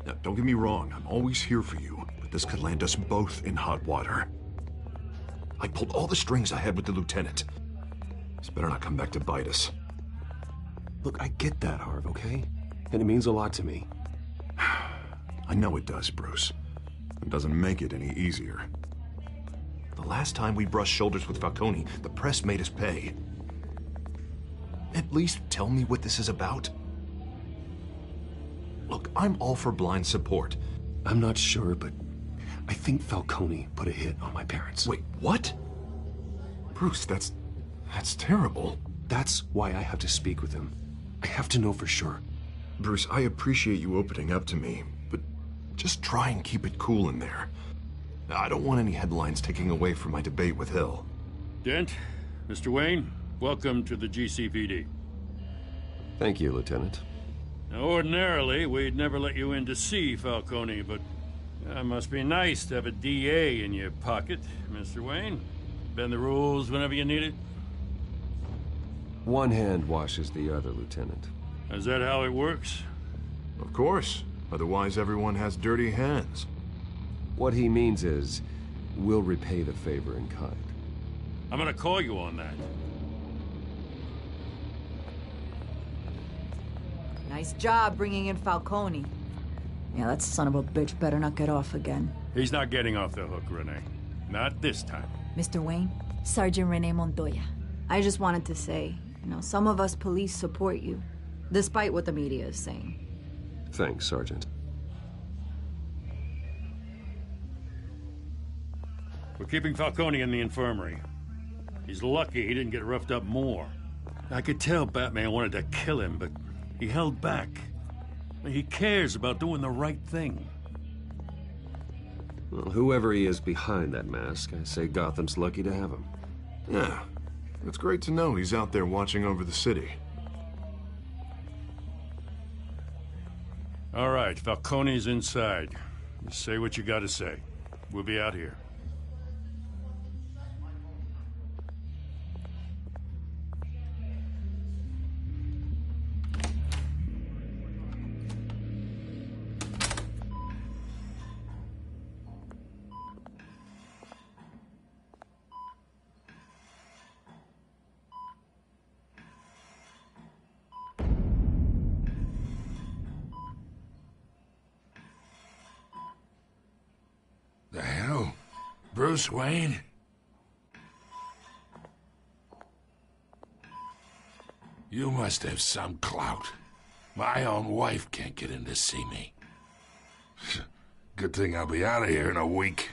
Now, don't get me wrong, I'm always here for you, but this could land us both in hot water. I pulled all the strings I had with the lieutenant. This better not come back to bite us. Look, I get that, Harv, okay? And it means a lot to me. I know it does, Bruce. It doesn't make it any easier. The last time we brushed shoulders with Falcone, the press made us pay. At least tell me what this is about. Look, I'm all for blind support. I'm not sure, but I think Falcone put a hit on my parents. Wait, what? Bruce, that's terrible. That's why I have to speak with him. I have to know for sure. Bruce, I appreciate you opening up to me, but just try and keep it cool in there. I don't want any headlines taking away from my debate with Hill. Dent, Mr. Wayne, welcome to the GCPD. Thank you, Lieutenant. Now, ordinarily, we'd never let you in to see Falcone, but it must be nice to have a DA in your pocket, Mr. Wayne. Bend the rules whenever you need it. One hand washes the other, Lieutenant. Is that how it works? Of course. Otherwise, everyone has dirty hands. What he means is, we'll repay the favor in kind. I'm gonna call you on that. Nice job bringing in Falcone. Yeah, that son of a bitch better not get off again. He's not getting off the hook, Renee. Not this time. Mr. Wayne, Sergeant Renee Montoya. I just wanted to say, some of us police support you, despite what the media is saying. Thanks, Sergeant. We're keeping Falcone in the infirmary. He's lucky he didn't get roughed up more. I could tell Batman wanted to kill him, but he held back. He cares about doing the right thing. Well, whoever he is behind that mask, I say Gotham's lucky to have him. Yeah, it's great to know he's out there watching over the city. All right, Falcone's inside. You say what you gotta say. We'll be out here. The hell? Bruce Wayne? You must have some clout. My own wife can't get in to see me. Good thing I'll be out of here in a week.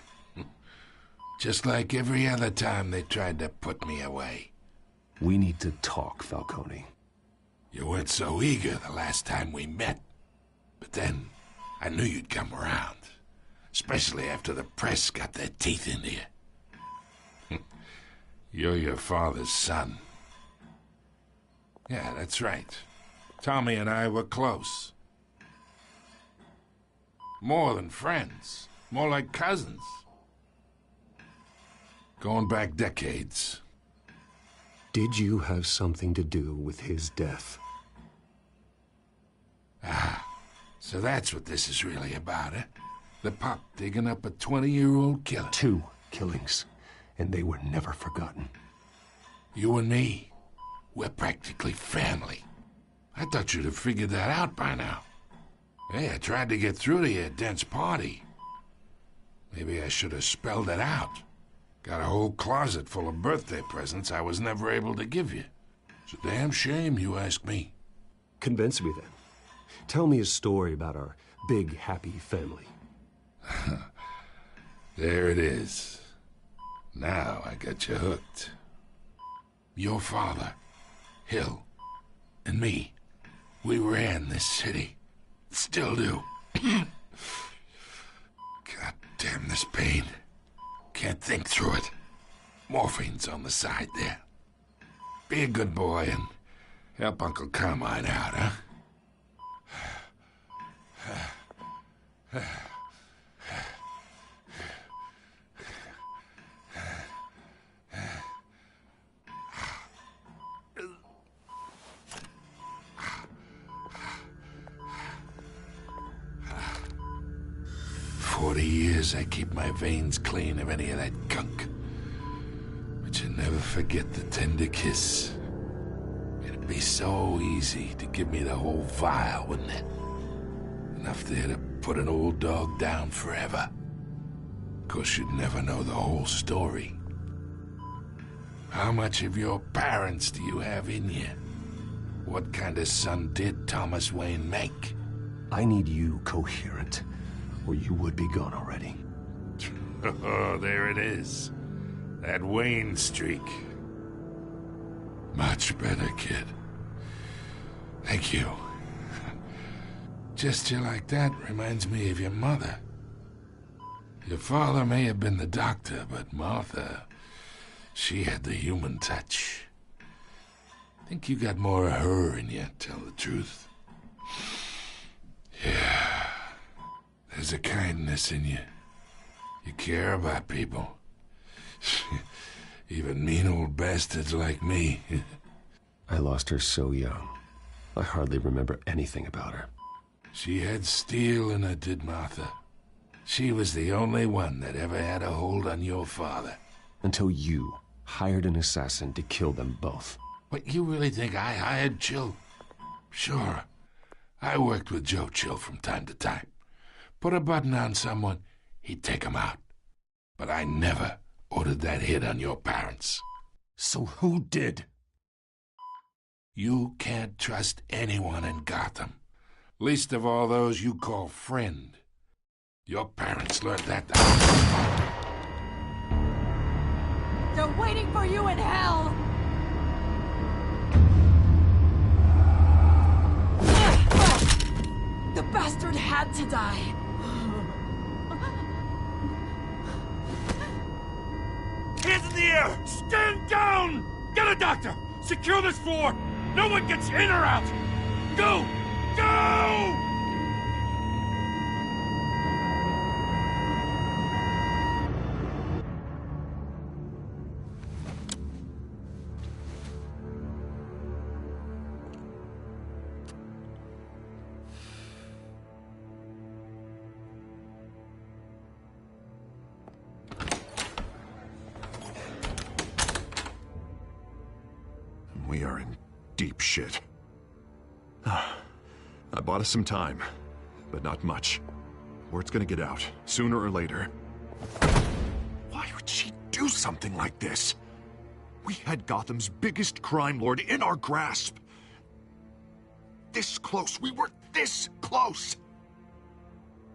Just like every other time they tried to put me away. We need to talk, Falcone. You weren't so eager the last time we met. But then, I knew you'd come around. Especially after the press got their teeth into you. You're your father's son. Yeah, that's right. Tommy and I were close. More than friends. More like cousins. Going back decades. Did you have something to do with his death? Ah, so that's what this is really about, eh? The pup digging up a 20-year-old killer. 2 killings, and they were never forgotten. You and me, we're practically family. I thought you'd have figured that out by now. Hey, I tried to get through to you at Dent's party. Maybe I should have spelled it out. Got a whole closet full of birthday presents I was never able to give you. It's a damn shame, you ask me. Convince me then. Tell me a story about our big, happy family. There it is. Now I got you hooked. Your father, Hill, and me, we ran this city. Still do. God damn this pain. Can't think through it. Morphine's on the side there. Be a good boy and help Uncle Carmine out, huh? 40 years, I keep my veins clean of any of that gunk. But you never forget the tender kiss. It'd be so easy to give me the whole vial, wouldn't it? Enough there to put an old dog down forever. Of course, you'd never know the whole story. How much of your parents do you have in you? What kind of son did Thomas Wayne make? I need you coherent, or you would be gone already. Oh, there it is. That Wayne streak. Much better, kid. Thank you. Gesture like that reminds me of your mother. Your father may have been the doctor, but Martha, she had the human touch. Think you got more of her in you, tell the truth. Yeah. There's a kindness in you. You care about people. Even mean old bastards like me. I lost her so young. I hardly remember anything about her. She had steel in her, did Martha. She was the only one that ever had a hold on your father. Until you hired an assassin to kill them both. What, you really think I hired Chill? Sure. I worked with Joe Chill from time to time. Put a button on someone, he'd take him out. But I never ordered that hit on your parents. So who did? You can't trust anyone in Gotham. Least of all those you call friend. Your parents learned that. They're waiting for you in hell! The bastard had to die. Hands in the air! Stand down! Get a doctor! Secure this floor! No one gets in or out! Go! Go! We are in deep shit. I bought us some time, but not much. Word's gonna get out, sooner or later. Why would she do something like this? We had Gotham's biggest crime lord in our grasp. This close. We were this close.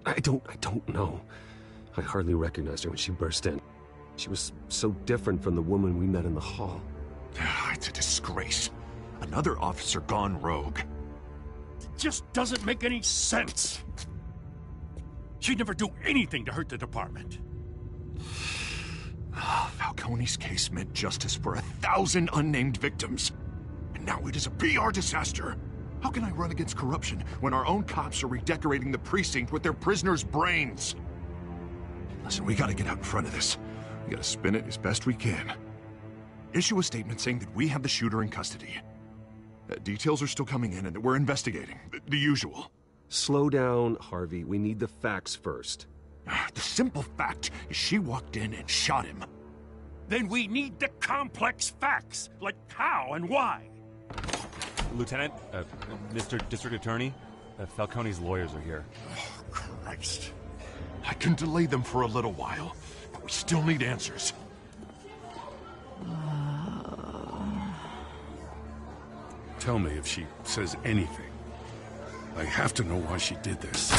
I don't know. I hardly recognized her when she burst in. She was so different from the woman we met in the hall. It's a disgrace. Another officer gone rogue. It just doesn't make any sense. She'd never do anything to hurt the department. Falcone's case meant justice for 1,000 unnamed victims. And now it is a PR disaster. How can I run against corruption when our own cops are redecorating the precinct with their prisoners' brains? Listen, we gotta get out in front of this. We gotta spin it as best we can. Issue a statement saying that we have the shooter in custody. Details are still coming in and that we're investigating. The usual. Slow down, Harvey. We need the facts first. The simple fact is she walked in and shot him. Then we need the complex facts, like how and why. Lieutenant, Mr. District Attorney, Falcone's lawyers are here. Oh, Christ. I can delay them for a little while, but we still need answers. Tell me if she says anything. I have to know why she did this.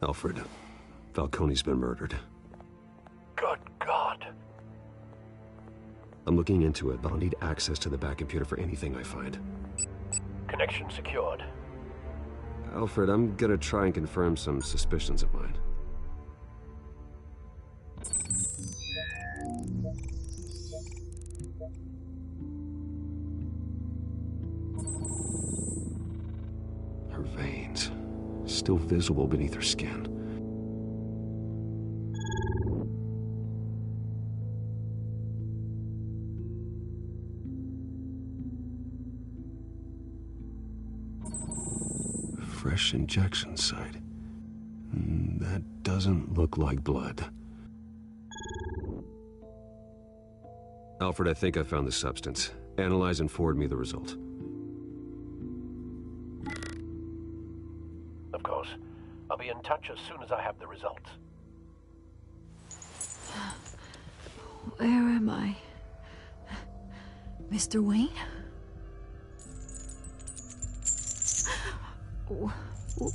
Alfred, Falcone's been murdered. Good God. I'm looking into it, but I'll need access to the back computer for anything I find. Connection secured. Alfred, I'm gonna try and confirm some suspicions of mine. Her veins, still visible beneath her skin. fresh injection site. That doesn't look like blood. Alfred, I think I found the substance. Analyze and forward me the result. Of course. I'll be in touch as soon as I have the results. Where am I? Mr. Wayne?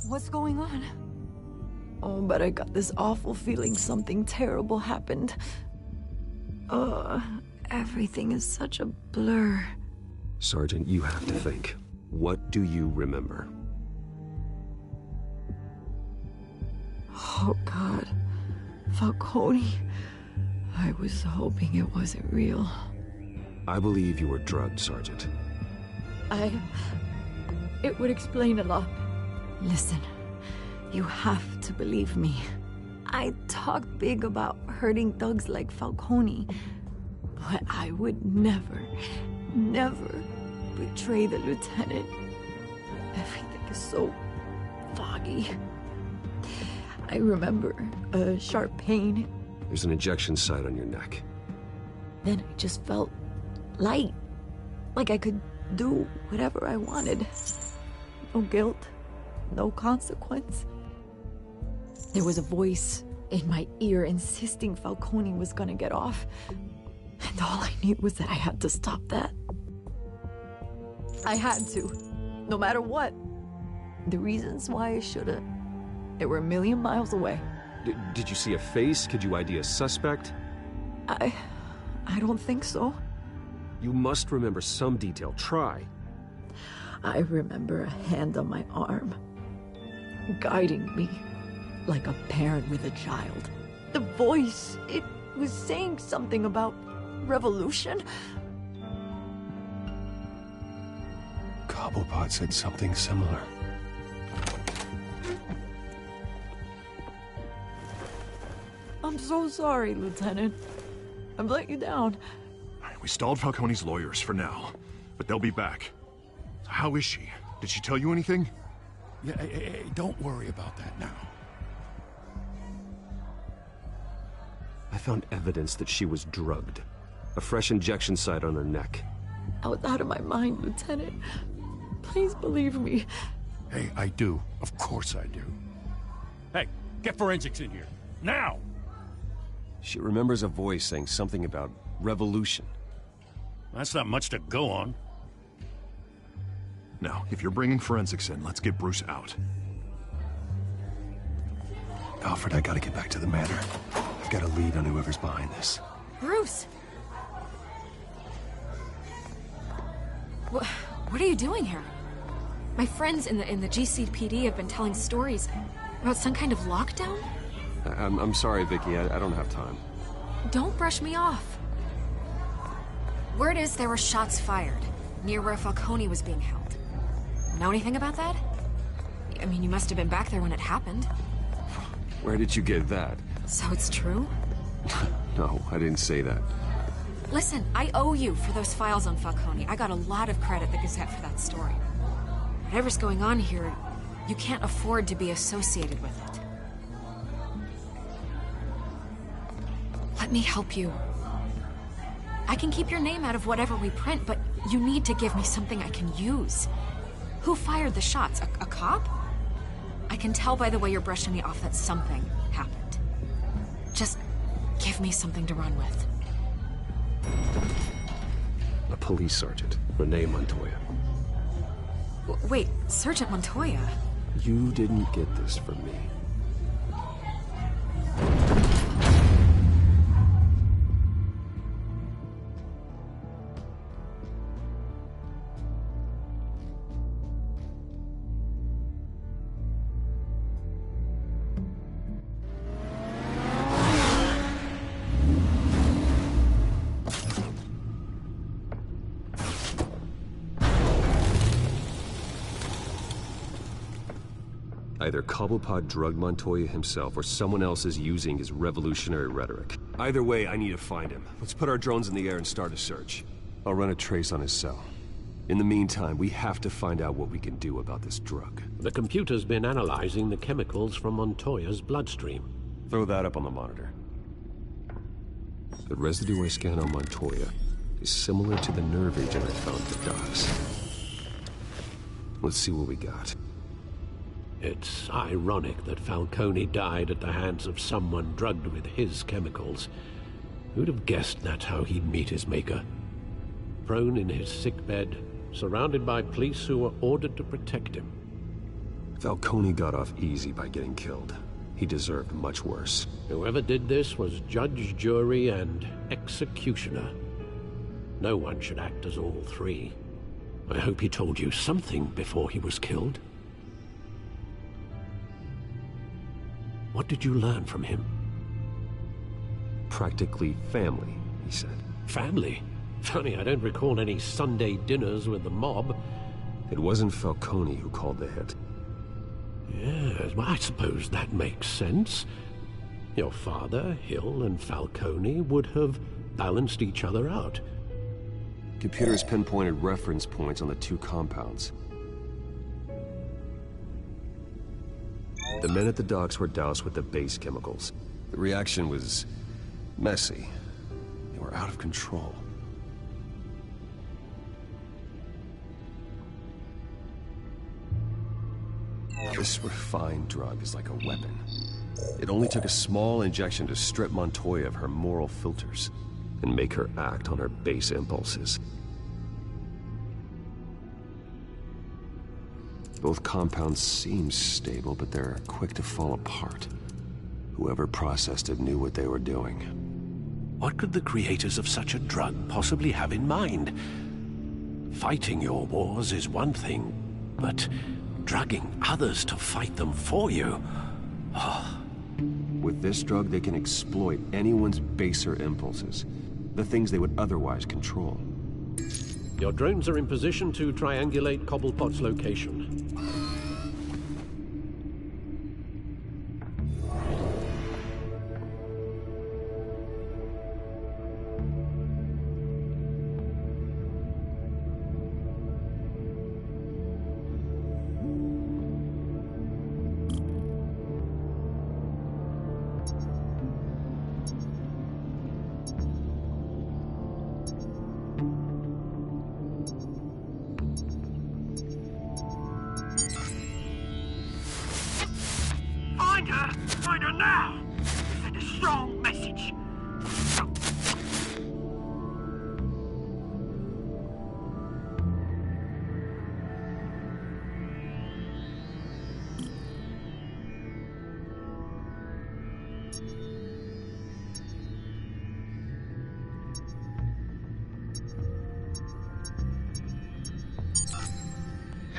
What's going on? Oh, but I got this awful feeling something terrible happened. Everything is such a blur. Sergeant, you have to think. What do you remember? Oh, God. Falcone. I was hoping it wasn't real. I believe you were drugged, Sergeant. It would explain a lot. Listen, you have to believe me. I talked big about hurting thugs like Falcone, but I would never betray the lieutenant. Everything is so foggy. I remember a sharp pain. There's an injection site on your neck. Then I just felt light, like I could do whatever I wanted. No guilt, no consequence. There was a voice in my ear insisting Falcone was gonna get off. And all I knew was that I had to stop that. I had to, no matter what. The reasons why I shouldn't, they were a million miles away. Did you see a face? Could you ID a suspect? I don't think so. You must remember some detail. Try. I remember a hand on my arm, guiding me like a parent with a child. The voice, it was saying something about revolution. Cobblepot said something similar. I'm so sorry, Lieutenant. I've let you down. We stalled Falcone's lawyers for now, but they'll be back. How is she? Did she tell you anything? Yeah, hey, don't worry about that now. I found evidence that she was drugged. A fresh injection site on her neck. I was out of my mind, Lieutenant. Please believe me. Hey, I do. Of course I do. Hey, get forensics in here. Now! She remembers a voice saying something about revolution. That's not much to go on. Now, if you're bringing forensics in, let's get Bruce out. Alfred, I gotta get back to the manor. I've got a lead on whoever's behind this. Bruce! What are you doing here? My friends in the GCPD have been telling stories about some kind of lockdown? I'm sorry, Vicky. I don't have time. Don't brush me off. Word is there were shots fired near where Falcone was being held. Know anything about that? I mean, you must have been back there when it happened. Where did you get that? So it's true? No, I didn't say that. Listen, I owe you for those files on Falcone. I got a lot of credit at the Gazette for that story. Whatever's going on here, you can't afford to be associated with it. Let me help you. I can keep your name out of whatever we print, but you need to give me something I can use. Who fired the shots? A cop? I can tell by the way you're brushing me off that something happened. Just give me something to run with. A police sergeant, Renee Montoya. Wait, Sergeant Montoya? You didn't get this from me. Either Cobblepot drugged Montoya himself, or someone else is using his revolutionary rhetoric. Either way, I need to find him. Let's put our drones in the air and start a search. I'll run a trace on his cell. In the meantime, we have to find out what we can do about this drug. The computer's been analyzing the chemicals from Montoya's bloodstream. Throw that up on the monitor. The residue I scan on Montoya is similar to the nerve agent I found at the docks. Let's see what we got. It's ironic that Falcone died at the hands of someone drugged with his chemicals. Who'd have guessed that's how he'd meet his maker? Prone in his sickbed, surrounded by police who were ordered to protect him. Falcone got off easy by getting killed. He deserved much worse. Whoever did this was judge, jury, and executioner. No one should act as all three. I hope he told you something before he was killed. What did you learn from him? Practically family, he said. Family? Funny, I don't recall any Sunday dinners with the mob. It wasn't Falcone who called the hit. Yes, well, I suppose that makes sense. Your father, Hill, and Falcone would have balanced each other out. Computers pinpointed reference points on the two compounds. The men at the docks were doused with the base chemicals. The reaction was messy. They were out of control. This refined drug is like a weapon. It only took a small injection to strip Montoya of her moral filters and make her act on her base impulses. Both compounds seem stable, but they're quick to fall apart. Whoever processed it knew what they were doing. What could the creators of such a drug possibly have in mind? Fighting your wars is one thing, but drugging others to fight them for you? Oh. With this drug, they can exploit anyone's baser impulses, the things they would otherwise control. Your drones are in position to triangulate Cobblepot's location. Find her now! Send a strong message.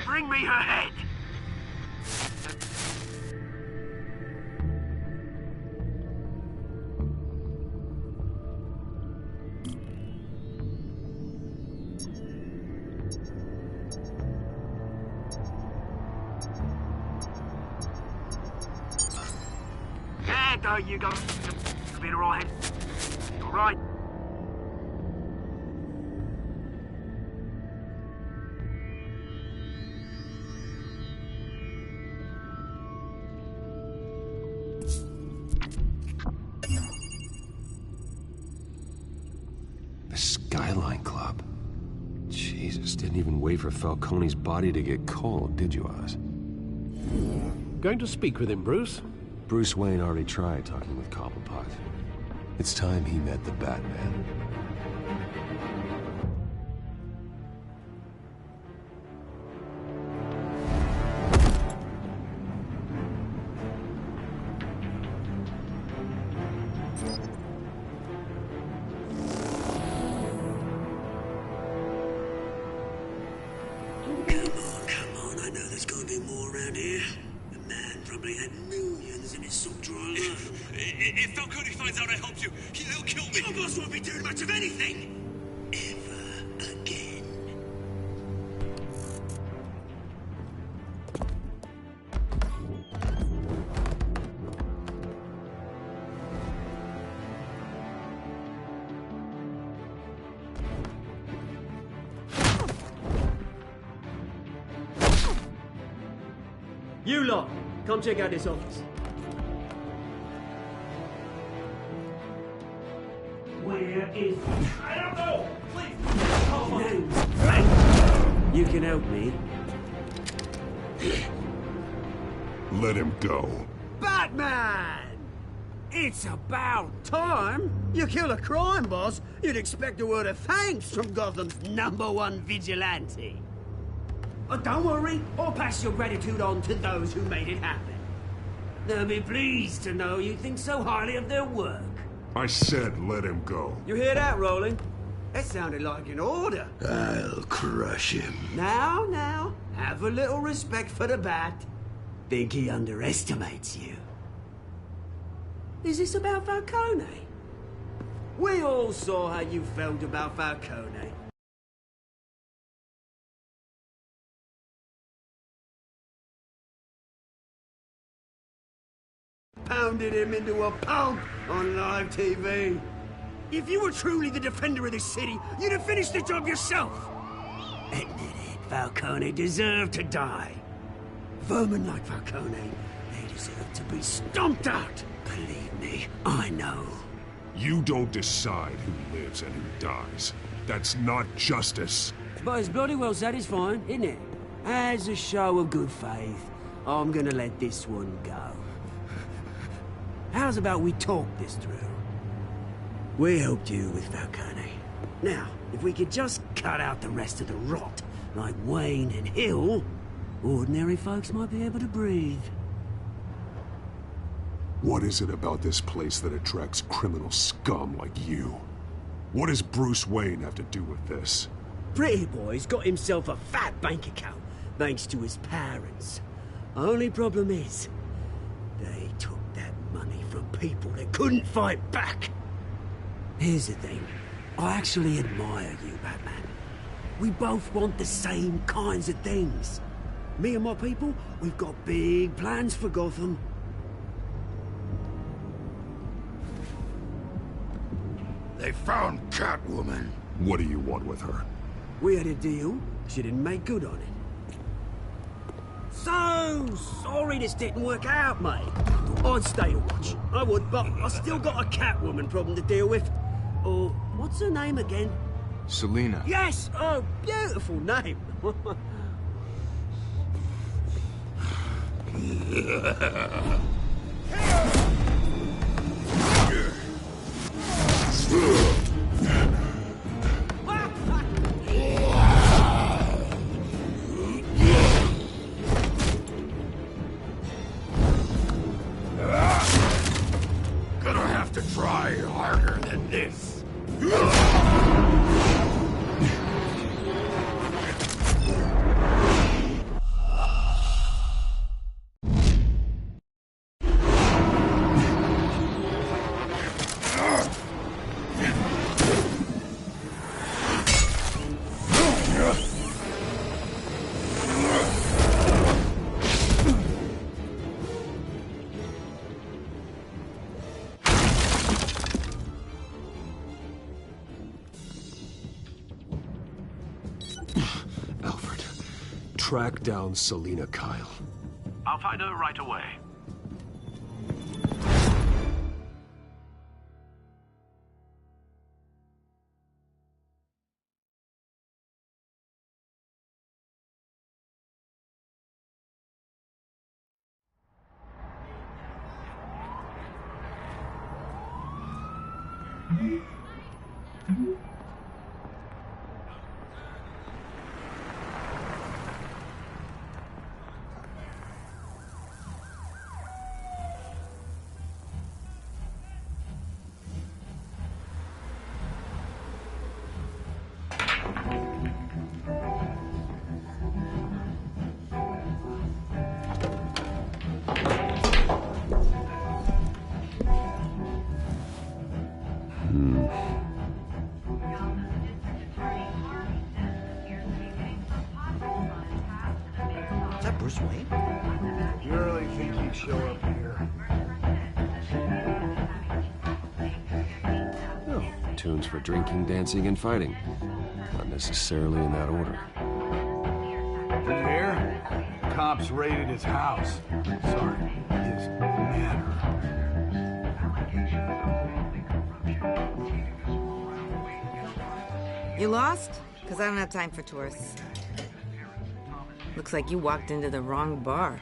Bring me her head! There you go. You'll be alright. Alright. The Skyline Club. Jesus, didn't even wait for Falcone's body to get cold, did you, Oz? Going to speak with him, Bruce? Bruce Wayne already tried talking with Cobblepot. It's time he met the Batman. Come on, I know there's gonna be more around here. The man probably had millions in his sub-drawer. If Falcone finds out I helped you, he'll kill me. Your boss won't be doing much of anything. Ever again. You lot, come check out this office. Where is... I don't know! Please! You can help me. Let him go. Batman! It's about time. You kill a crime boss, you'd expect a word of thanks from Gotham's #1 vigilante. Oh, don't worry, I'll pass your gratitude on to those who made it happen. They'll be pleased to know you think so highly of their work. I said let him go. You hear that, Roland? That sounded like an order. I'll crush him. Now, have a little respect for the Bat. Think he underestimates you. Is this about Falcone? We all saw how you felt about Falcone. Pounded him into a pulp on live TV. If you were truly the defender of this city, you'd have finished the job yourself. Admit it, Falcone deserved to die. Vermin like Falcone, they deserve to be stomped out. Believe me, I know. You don't decide who lives and who dies. That's not justice. But it's bloody well satisfying, isn't it? As a show of good faith, I'm gonna let this one go. How's about we talk this through? We helped you with Falcone. Now, if we could just cut out the rest of the rot, like Wayne and Hill, ordinary folks might be able to breathe. What is it about this place that attracts criminal scum like you? What does Bruce Wayne have to do with this? Pretty Boy's got himself a fat bank account, thanks to his parents. Only problem is, they took that money from people that couldn't fight back. Here's the thing. I actually admire you, Batman. We both want the same kinds of things. Me and my people, we've got big plans for Gotham. They found Catwoman. What do you want with her? We had a deal. She didn't make good on it. So sorry this didn't work out, mate. I'd stay to watch. I would, but I still got a Catwoman problem to deal with. Or, what's her name again? Selina. Yes! Oh, beautiful name. Gonna have to try harder than this. Track down Selina Kyle. I'll find her right away. Is that Bruce Wayne? You really think he'd show up here? Oh, tunes for drinking, dancing, and fighting. Not necessarily in that order. Did you hear? cops raided his house. Sorry, his manor. You lost? Because I don't have time for tourists. Looks like you walked into the wrong bar.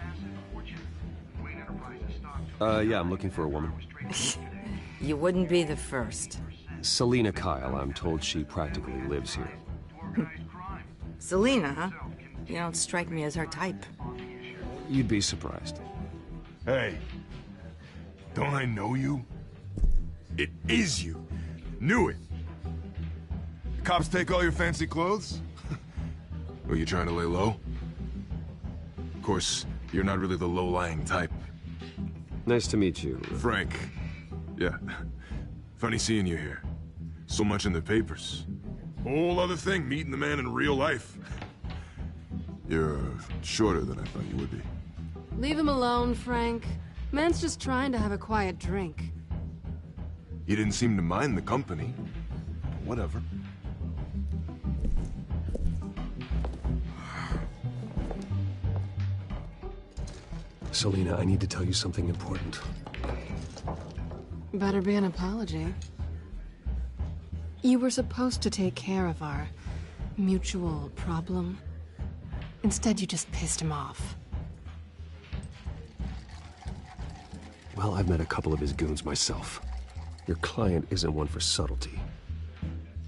Yeah, I'm looking for a woman. You wouldn't be the first. Selina Kyle, I'm told she practically lives here. Selina, huh? You don't strike me as her type. You'd be surprised. Hey, don't I know you? It is you. Knew it. The cops take all your fancy clothes? Were you trying to lay low? Of course, you're not really the low-lying type. Nice to meet you. Frank. Yeah. Funny seeing you here. So much in the papers. Whole other thing, meeting the man in real life. You're shorter than I thought you would be. Leave him alone, Frank. Man's just trying to have a quiet drink. You didn't seem to mind the company. Whatever. Selina, I need to tell you something important. Better be an apology. You were supposed to take care of our mutual problem. Instead, you just pissed him off. Well, I've met a couple of his goons myself. Your client isn't one for subtlety.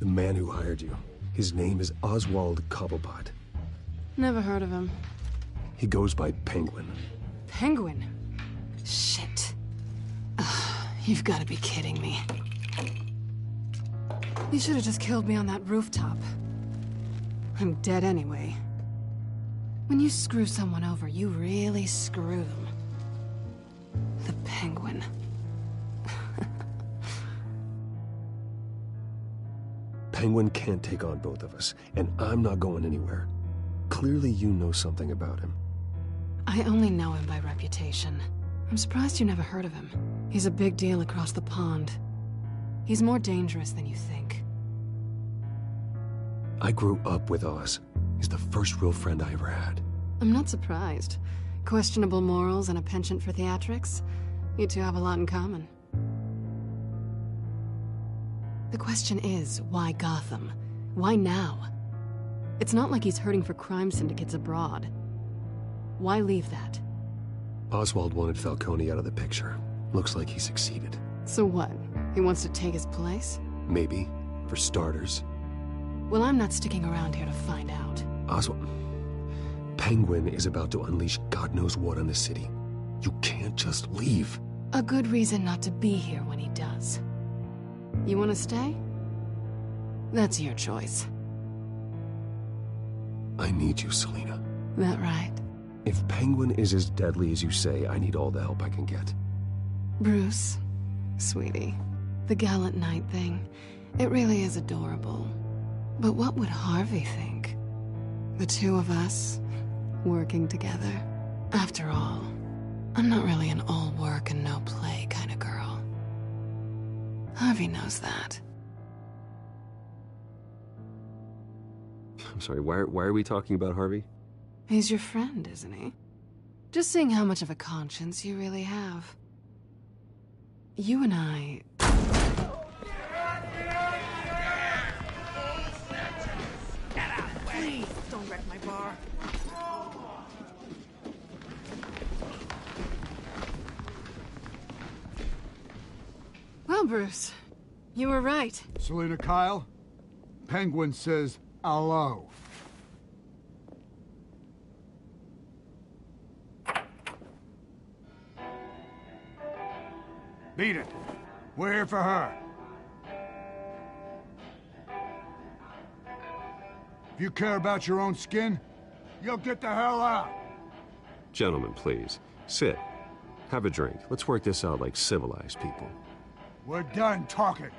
The man who hired you, his name is Oswald Cobblepot. Never heard of him. He goes by Penguin. Penguin? Shit. Ugh, you've got to be kidding me. You should have just killed me on that rooftop. I'm dead anyway. When you screw someone over, you really screw them. The Penguin. Penguin can't take on both of us, and I'm not going anywhere. Clearly you know something about him. I only know him by reputation. I'm surprised you never heard of him. He's a big deal across the pond. He's more dangerous than you think. I grew up with Oz. He's the first real friend I ever had. I'm not surprised. Questionable morals and a penchant for theatrics. You two have a lot in common. The question is, why Gotham? Why now? It's not like he's hurting for crime syndicates abroad. Why leave that? Oswald wanted Falcone out of the picture. Looks like he succeeded. So what? He wants to take his place? Maybe. For starters. Well, I'm not sticking around here to find out. Oswald... Penguin is about to unleash God knows what on the city. You can't just leave. A good reason not to be here when he does. You want to stay? That's your choice. I need you, Selina. That right? If Penguin is as deadly as you say, I need all the help I can get. Bruce, sweetie, the gallant knight thing, it really is adorable. But what would Harvey think? The two of us, working together. After all, I'm not really an all work and no play kind of girl. Harvey knows that. I'm sorry, why are we talking about Harvey? He's your friend, isn't he? Just seeing how much of a conscience you really have. You and I... Please, don't wreck my bar. Well, Bruce, you were right. Selina Kyle, Penguin says hello. Beat it. We're here for her. If you care about your own skin, you'll get the hell out. Gentlemen, please. Sit. Have a drink. Let's work this out like civilized people. We're done talking.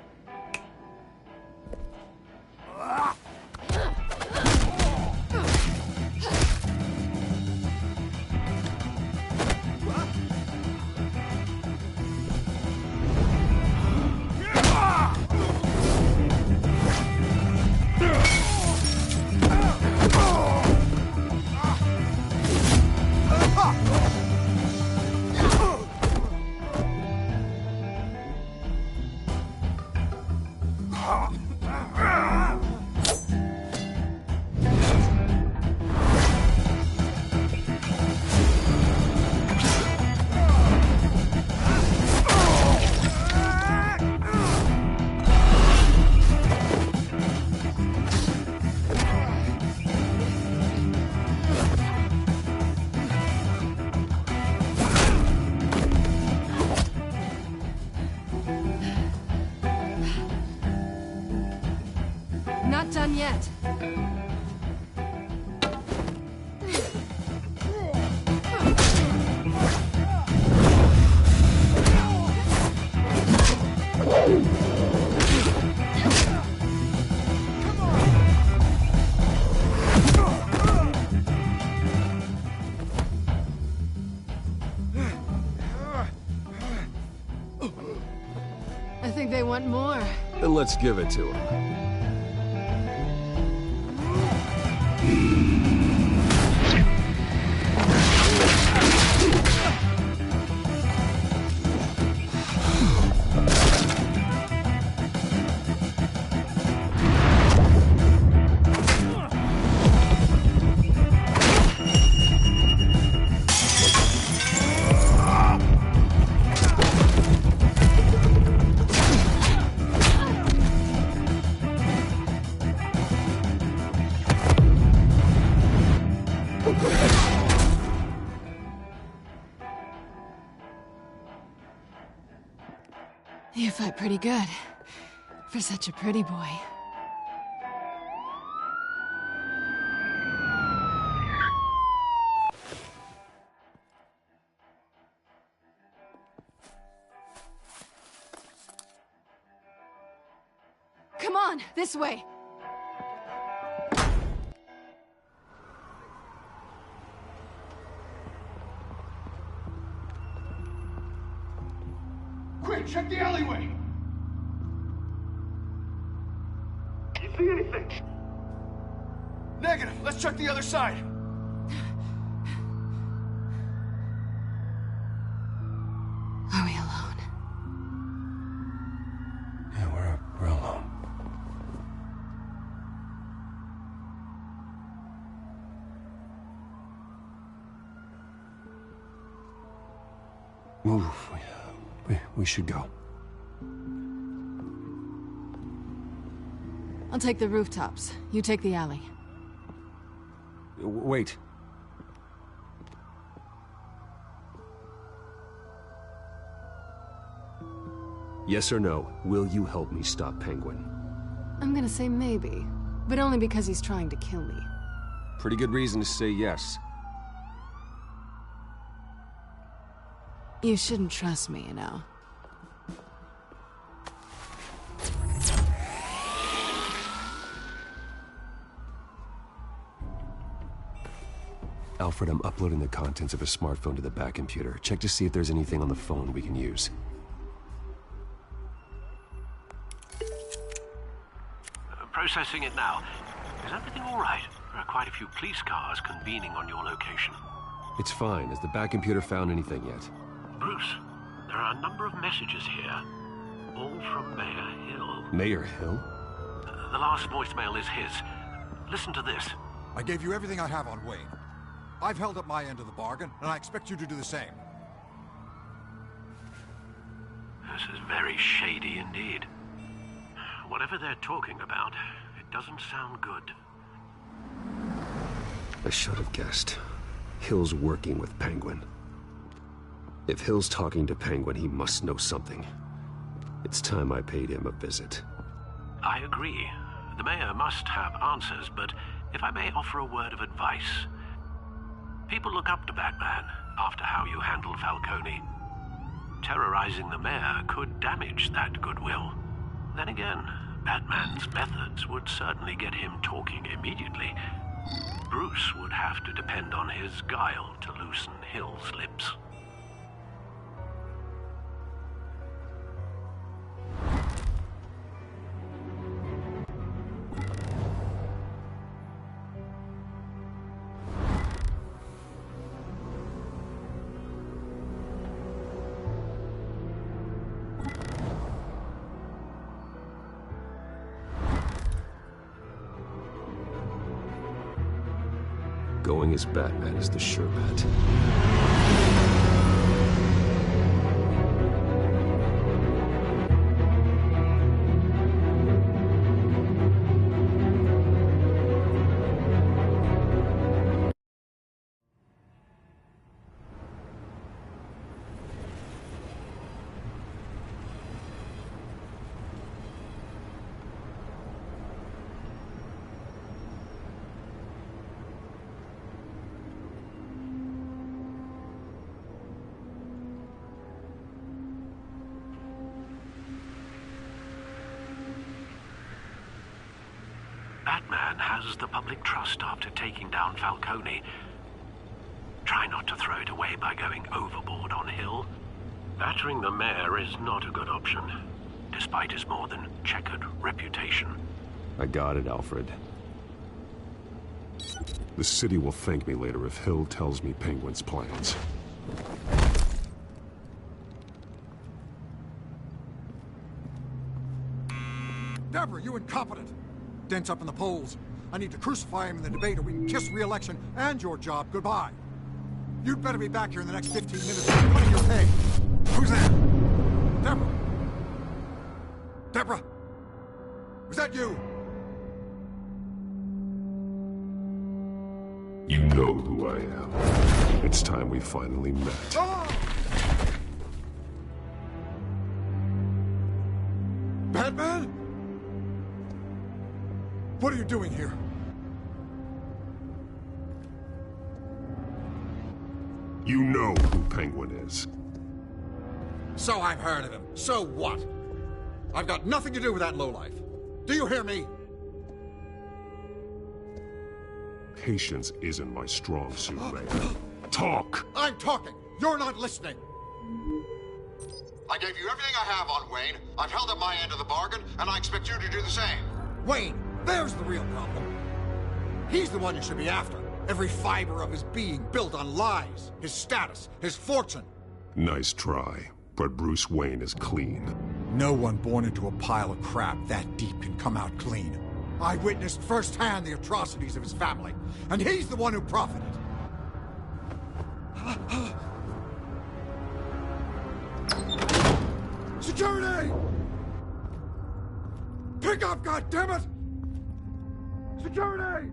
want more. Then let's give it to him. You fight pretty good. For such a pretty boy. Come on, this way. Quick, check the alleyway! You see anything? Negative. Let's check the other side. Are we alone? Yeah, we're alone. Move. We should go. I'll take the rooftops. You take the alley. Wait. Yes or no, will you help me stop Penguin? I'm gonna say maybe, but only because he's trying to kill me. Pretty good reason to say yes. You shouldn't trust me, you know. Alfred, I'm uploading the contents of a smartphone to the back computer. Check to see if there's anything on the phone we can use. Processing it now. Is everything all right? There are quite a few police cars convening on your location. It's fine. Has the back computer found anything yet? Bruce, there are a number of messages here. All from Mayor Hill. Mayor Hill? The last voicemail is his. Listen to this. I gave you everything I have on Wayne. I've held up my end of the bargain, and I expect you to do the same. This is very shady indeed. Whatever they're talking about, it doesn't sound good. I should have guessed. Hill's working with Penguin. If Hill's talking to Penguin, he must know something. It's time I paid him a visit. I agree. The mayor must have answers, but if I may offer a word of advice. People look up to Batman after how you handled Falcone. Terrorizing the mayor could damage that goodwill. Then again, Batman's methods would certainly get him talking immediately. Bruce would have to depend on his guile to loosen Hill's lips. Going as Batman is the sure bet. Batman has the public trust after taking down Falcone. Try not to throw it away by going overboard on Hill. Battering the mayor is not a good option. despite his more than checkered reputation. I got it, Alfred. The city will thank me later if Hill tells me Penguin's plans. Deborah, you incompetent! Dent's up in the polls. I need to crucify him in the debate or we can kiss re-election and your job goodbye. You'd better be back here in the next 15 minutes or cutting your pay. Who's that? Deborah? Deborah? Was that you? You know who I am. It's time we finally met. Oh! Batman? What are you doing here? You know who Penguin is. So I've heard of him. So what? I've got nothing to do with that lowlife. Do you hear me? Patience isn't my strong suit, Mayor. Talk! I'm talking. You're not listening. I gave you everything I have on Wayne. I've held up my end of the bargain, and I expect you to do the same. Wayne, there's the real problem. He's the one you should be after. Every fiber of his being built on lies, his status, his fortune. Nice try, but Bruce Wayne is clean. No one born into a pile of crap that deep can come out clean. I witnessed firsthand the atrocities of his family, and he's the one who profited. Security! Pick up, goddammit! Security!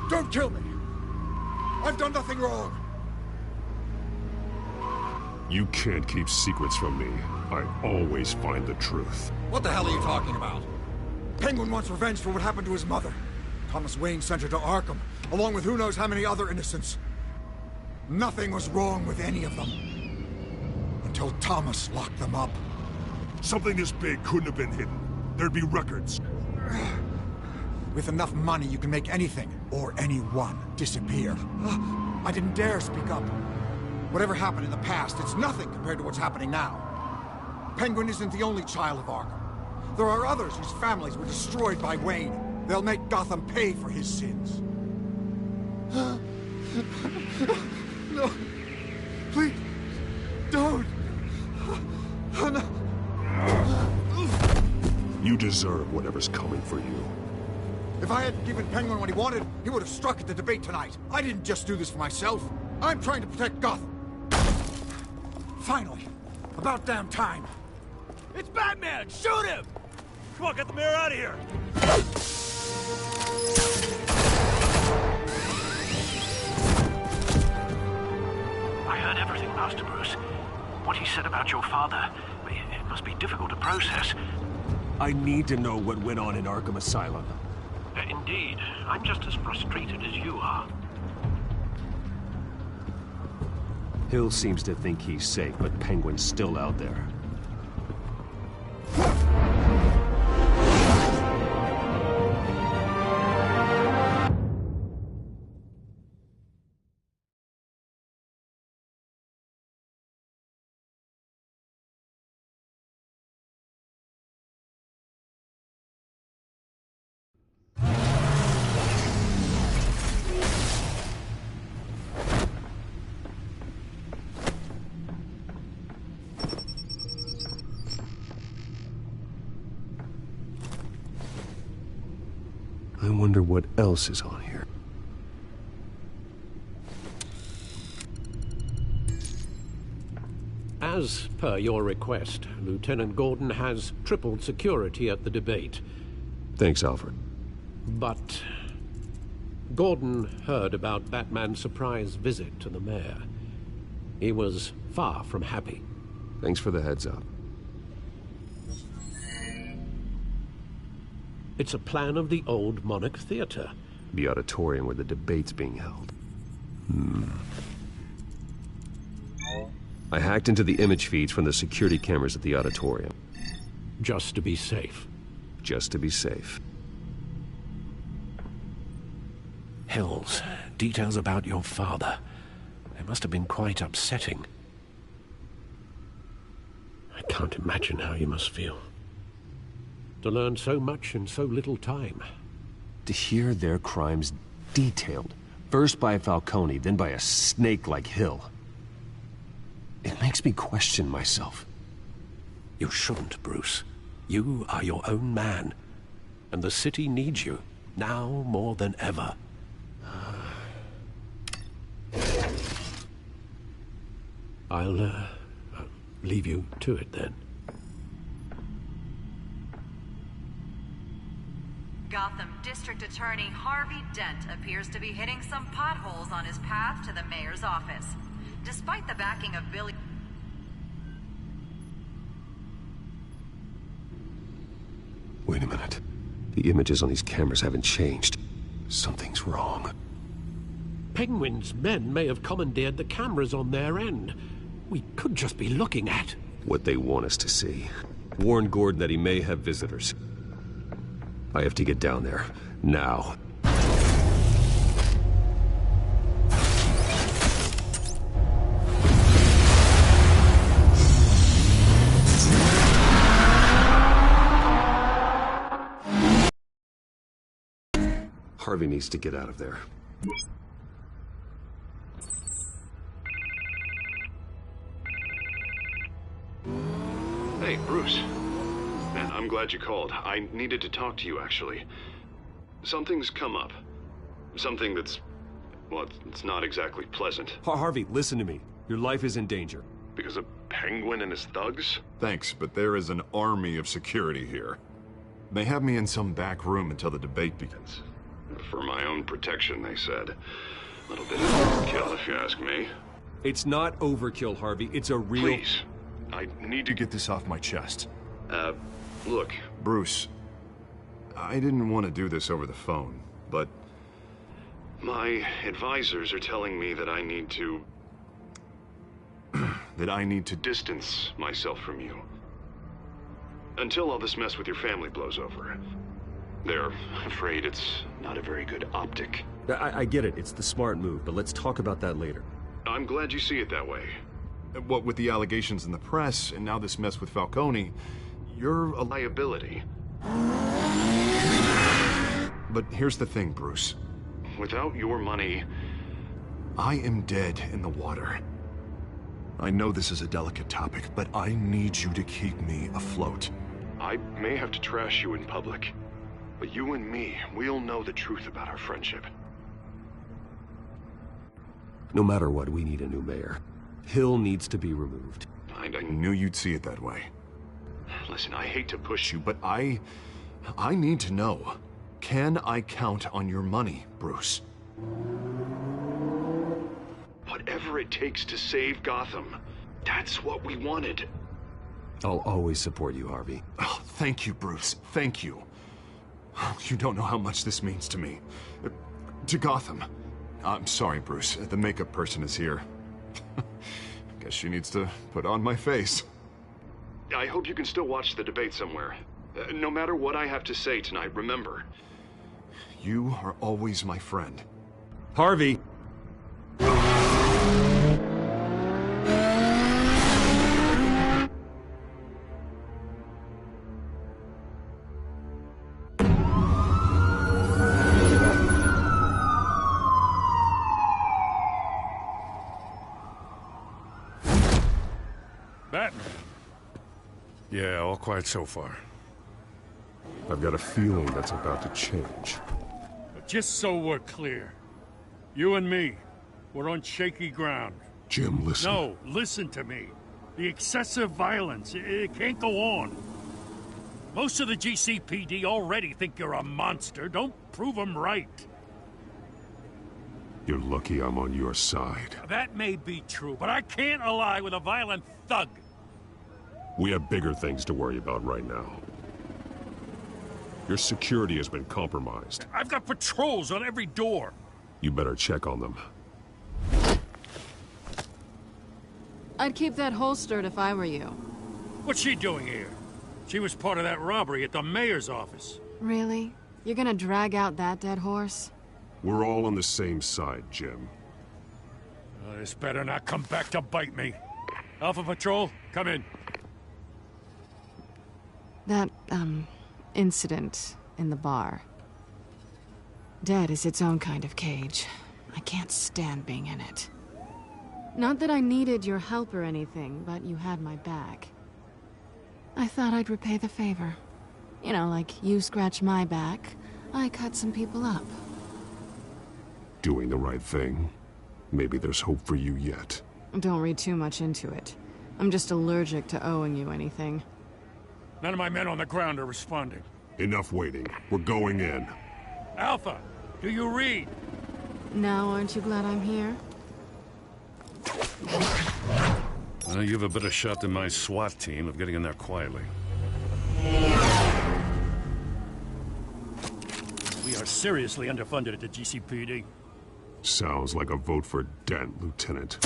Don't kill me! I've done nothing wrong! You can't keep secrets from me. I always find the truth. What the hell are you talking about? Penguin wants revenge for what happened to his mother. Thomas Wayne sent her to Arkham, along with who knows how many other innocents. Nothing was wrong with any of them. Until Thomas locked them up. Something this big couldn't have been hidden. There'd be records. With enough money, you can make anything, or anyone, disappear. I didn't dare speak up. Whatever happened in the past, it's nothing compared to what's happening now. Penguin isn't the only child of Arkham. There are others whose families were destroyed by Wayne. They'll make Gotham pay for his sins. No. Please. Don't. Oh, no. You deserve whatever's coming for you. If I hadn't given Penguin what he wanted, he would have struck at the debate tonight. I didn't just do this for myself. I'm trying to protect Gotham. Finally. About damn time. It's Batman! Shoot him! Come on, get the mayor out of here! I heard everything, Master Bruce. What he said about your father, it must be difficult to process. I need to know what went on in Arkham Asylum. Indeed. I'm just as frustrated as you are. Hill seems to think he's safe, but Penguin's still out there. I wonder what else is on here. As per your request, Lieutenant Gordon has tripled security at the debate. Thanks, Alfred. But Gordon heard about Batman's surprise visit to the mayor. He was far from happy. Thanks for the heads up. It's a plan of the old Monarch Theater. The auditorium where the debate's being held. I hacked into the image feeds from the security cameras at the auditorium. Just to be safe. Just to be safe. Hills, details about your father. They must have been quite upsetting. I can't imagine how you must feel. To learn so much in so little time. To hear their crimes detailed, first by Falcone, then by a snake like Hill. It makes me question myself. You shouldn't, Bruce. You are your own man. And the city needs you, now more than ever. I'll leave you to it then. Gotham District Attorney Harvey Dent appears to be hitting some potholes on his path to the mayor's office. Despite the backing of Billy... Wait a minute. The images on these cameras haven't changed. Something's wrong. Penguin's men may have commandeered the cameras on their end. We could just be looking at what they want us to see. Warn Gordon that he may have visitors. I have to get down there, now. Harvey needs to get out of there. Hey, Bruce. Man, I'm glad you called. I needed to talk to you, actually. Something's come up. Something that's... well, it's not exactly pleasant. Harvey, listen to me. Your life is in danger. Because of Penguin and his thugs? Thanks, but there is an army of security here. They have me in some back room until the debate begins. For my own protection, they said. A little bit of overkill, if you ask me. It's not overkill, Harvey. It's a real... Please. I need to get this off my chest. Look. Bruce, I didn't want to do this over the phone, but... my advisors are telling me that I need to... that I need to distance myself from you. Until all this mess with your family blows over. They're afraid it's not a very good optic. I get it. It's the smart move, but let's talk about that later. I'm glad you see it that way. What with the allegations in the press, and now this mess with Falcone, you're a liability. But here's the thing, Bruce. Without your money... I am dead in the water. I know this is a delicate topic, but I need you to keep me afloat. I may have to trash you in public, but you and me, we'll know the truth about our friendship. No matter what, we need a new mayor. Hill needs to be removed. I knew you'd see it that way. Listen, I hate to push you, but I need to know. Can I count on your money, Bruce? Whatever it takes to save Gotham. That's what we wanted. I'll always support you, Harvey. Oh, thank you, Bruce. Thank you. You don't know how much this means to me. To Gotham. I'm sorry, Bruce. The makeup person is here. Guess she needs to put on my face. I hope you can still watch the debate somewhere. No matter what I have to say tonight, remember. You are always my friend. Harvey! Batman. Yeah, all quiet so far. I've got a feeling that's about to change. But just so we're clear, you and me, we're on shaky ground. Jim, listen. No, listen to me. The excessive violence, it can't go on. Most of the GCPD already think you're a monster. Don't prove them right. You're lucky I'm on your side. That may be true, but I can't ally with a violent thug. We have bigger things to worry about right now. Your security has been compromised. I've got patrols on every door. You better check on them. I'd keep that holstered if I were you. What's she doing here? She was part of that robbery at the mayor's office. Really? You're gonna drag out that dead horse? We're all on the same side, Jim. This better not come back to bite me. Alpha Patrol, come in. That, incident in the bar. Dead is its own kind of cage. I can't stand being in it. Not that I needed your help or anything, but you had my back. I thought I'd repay the favor. You know, like you scratch my back, I cut some people up. Doing the right thing. Maybe there's hope for you yet. Don't read too much into it. I'm just allergic to owing you anything. None of my men on the ground are responding. Enough waiting. We're going in. Alpha, do you read? Now aren't you glad I'm here? Well, you have a better shot than my SWAT team of getting in there quietly. We are seriously underfunded at the GCPD. Sounds like a vote for Dent, Lieutenant.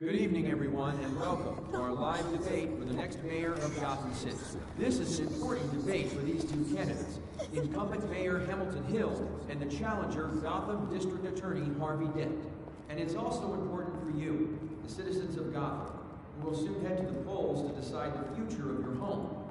Good evening, everyone, and welcome to our live debate for the next mayor of Gotham City. This is an important debate for these two candidates, incumbent Mayor Hamilton Hill and the challenger Gotham District Attorney Harvey Dent. And it's also important for you, the citizens of Gotham, who will soon head to the polls to decide the future of your home.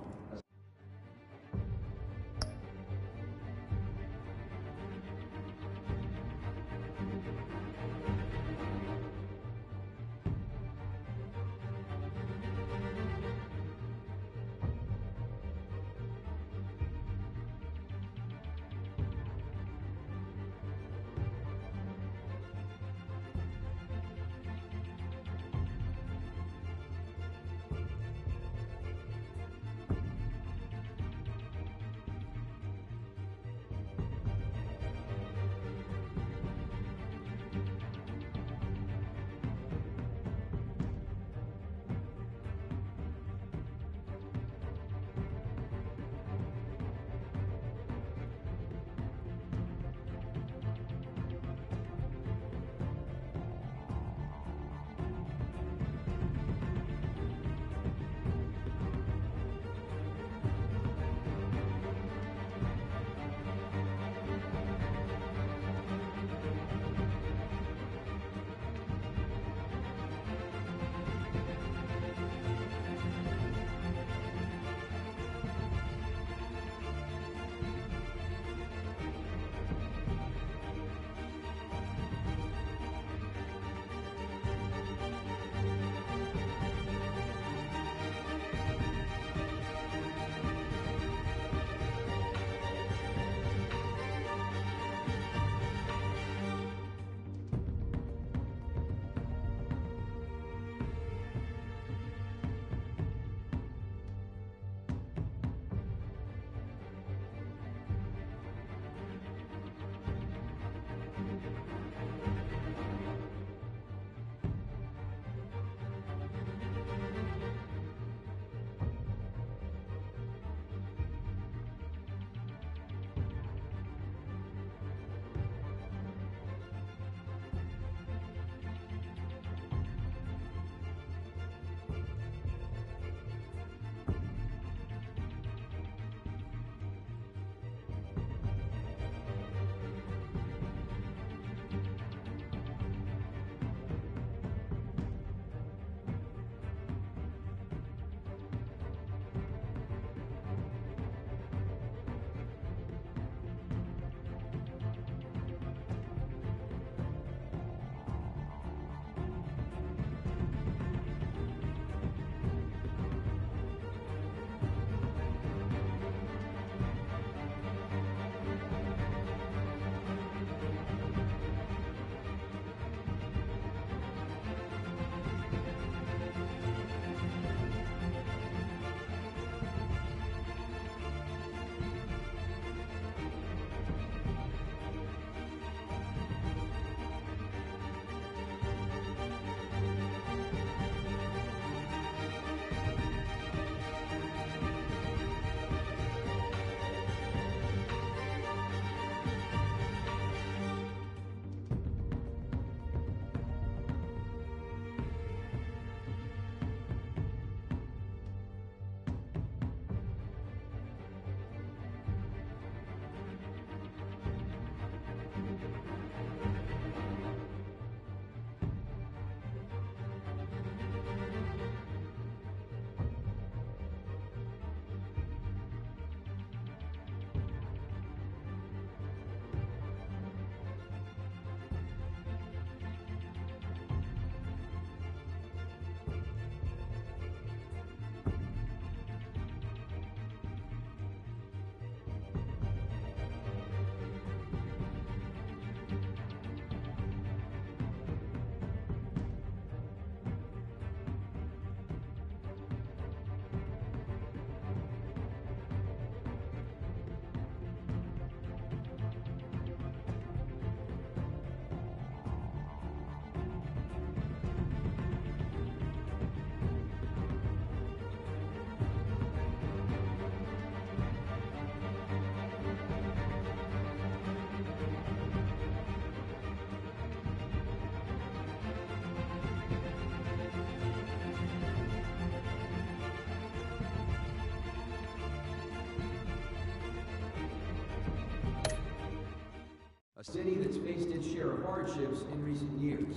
city that's faced its share of hardships in recent years.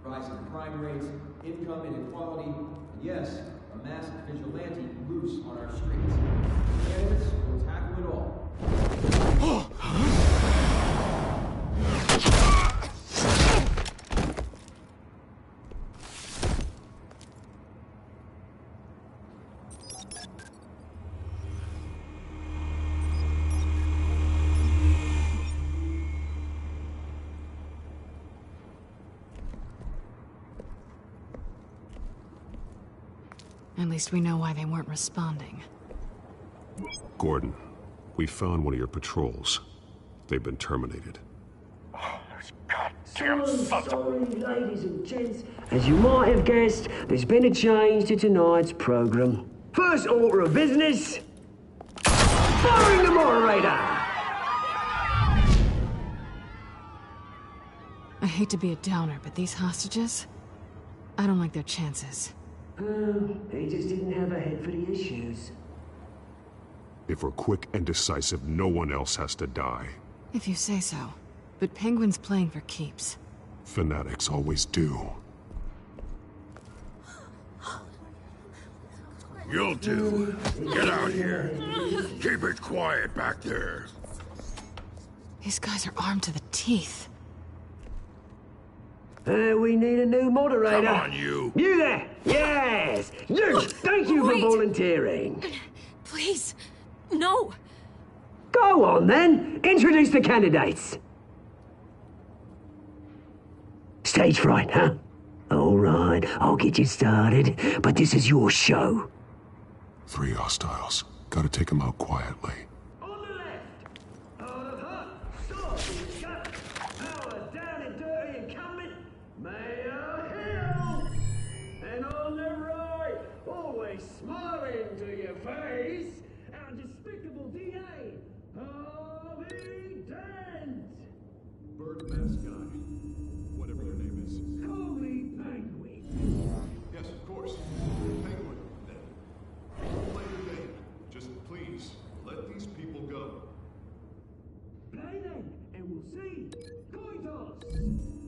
Rising crime rates, income inequality, and yes, a masked vigilante loose on our streets. Candidates will tackle it all. At least we know why they weren't responding. Gordon, we found one of your patrols. They've been terminated. So sorry, ladies and gents. As you might have guessed, there's been a change to tonight's program. First order of business, firing the moderator! I hate to be a downer, but these hostages, I don't like their chances. He just didn't have a head for the issues. If we're quick and decisive, no one else has to die. If you say so. But Penguin's playing for keeps. Fanatics always do. You'll do. Get out here. Keep it quiet back there. These guys are armed to the teeth. We need a new moderator. Come on, you. You there! Yes! You! Thank you for volunteering. Please, no. Go on, then. Introduce the candidates. Stage fright, huh? All right, I'll get you started, but this is your show. 3 hostiles. Gotta take them out quietly. Smiling to your face, our despicable DA, Harvey Dent! Bird mask guy. Whatever your name is. Call me Penguin. Yes, of course. Penguin, then. Don't play your game. Just please, let these people go. Play then, and we'll see. Coin toss.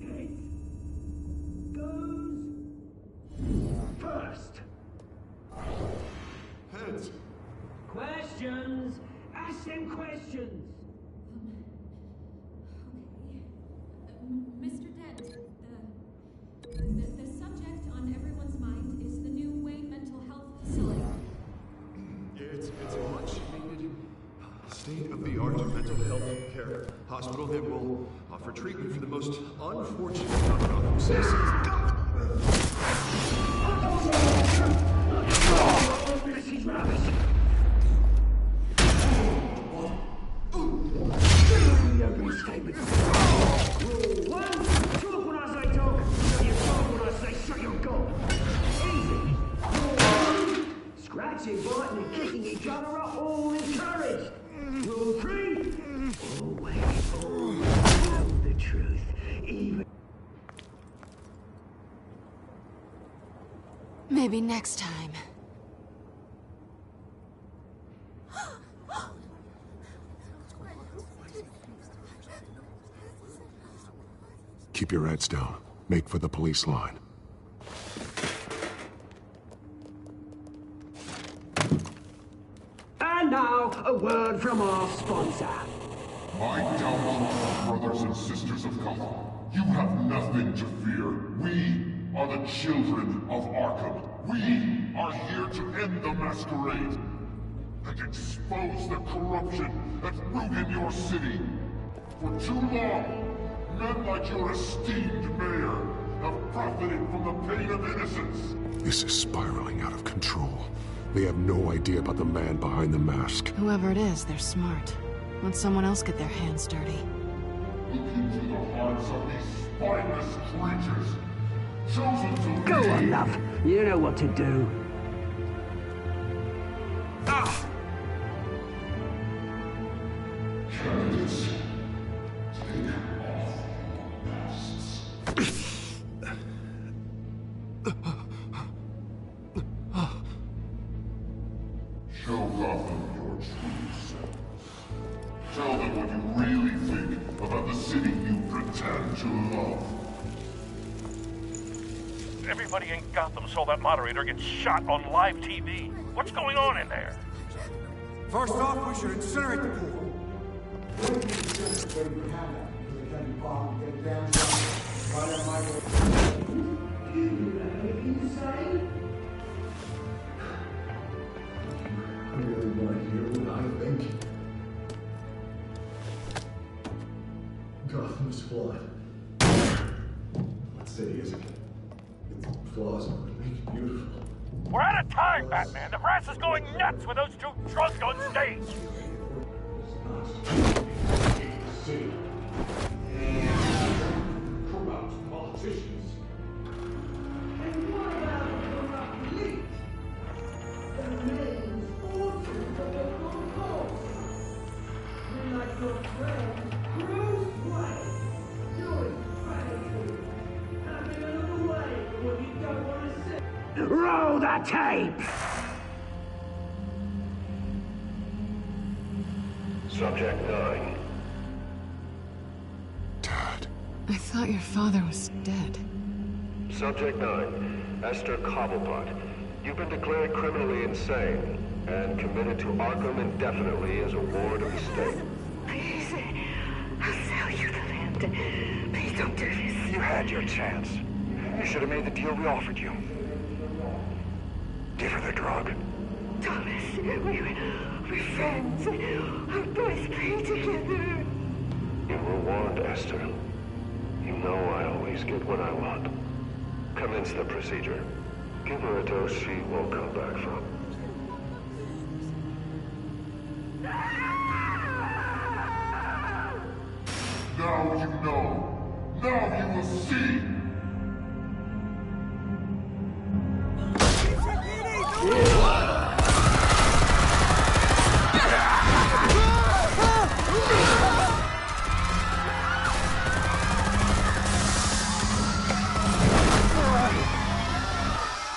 Heads goes first. Heads. Questions! Ask them questions! Mr. Dent, the subject on everyone's mind is the new Wayne Mental Health Facility. It's a much-needed, state-of-the-art mental health care hospital that will offer treatment for the most unfortunate of Gotham citizens. This is rubbish! Rule 1, talk when I say talk, shut your tongue when I say shut your gob. Easy. Rule 2, scratching, biting and kicking each other are all encouraged. Rule 3, always tell the truth, even... Maybe next time. Keep your heads down. Make for the police line. And now, a word from our sponsor. My downtrodden brothers and sisters of Gotham, you have nothing to fear. We are the children of Arkham. We are here to end the masquerade and expose the corruption that's rooted your city. For too long, men like your esteemed mayor have profited from the pain of innocence. This is spiraling out of control. They have no idea about the man behind the mask. Whoever it is, they're smart. Let someone else get their hands dirty. Look into the hearts of these spineless creatures, chosen to Go lead. on, love. You know what to do. Candidates, take off masks. Show Gotham your true self. Tell them what you really think about the city you pretend to love. Everybody in Gotham saw that moderator get shot on live TV. What's going on in there? First off, we should incinerate the pool. Really want to hear what I think? Gotham's flawed. What city is it? Its flaws are what make it beautiful. We're out of time, Batman. The press is going nuts with those two drunks on stage. City. Corrupt politicians. And what about the corrupt elite? The millions, fortunes of the concourse. We're like your friend, Bruce Wayne. You're crazy. Having another way for what you don't want to see. Roll the tape! Subject 9. I thought your father was dead. Subject 9, Esther Cobblepot. You've been declared criminally insane and committed to Arkham indefinitely as a ward of the state. Please, I'll sell you the land. Please don't do this. You had your chance. You should have made the deal we offered you. Give her the drug. Thomas, we're friends. Our boys play together. You were warned, Esther. You know I always get what I want. Commence the procedure. Give her a dose she won't come back from. Now you know. Now you will see.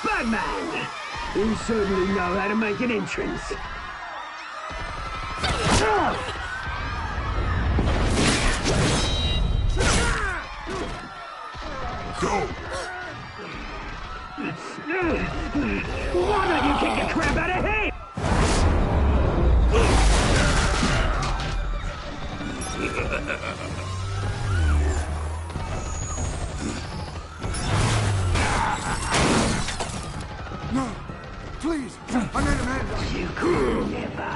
Batman! You certainly know how to make an entrance. Go! Why don't you kick the crap out of him? No! Please! I made a man! You could never!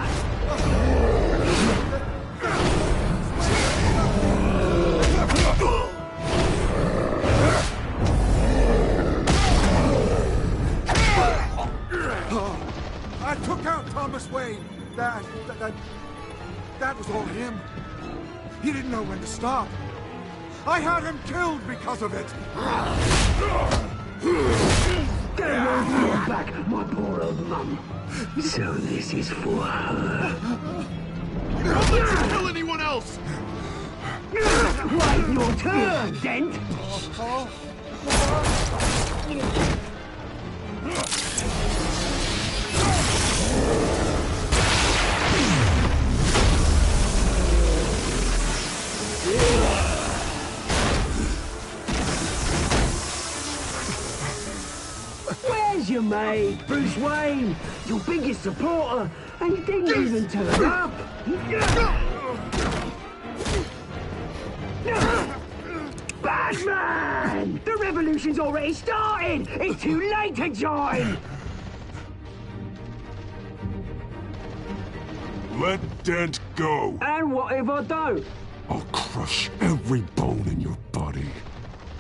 I took out Thomas Wayne. That was all him. He didn't know when to stop. I had him killed because of it. Get her back, my poor old mum. So this is for her. Don't let you kill anyone else! Wait your turn, Dent! Where's your mate, Bruce Wayne? Your biggest supporter, and he didn't even turn up. Batman! The revolution's already started! It's too late to join! Let Dent go. And what if I don't? I'll crush every bone in your body.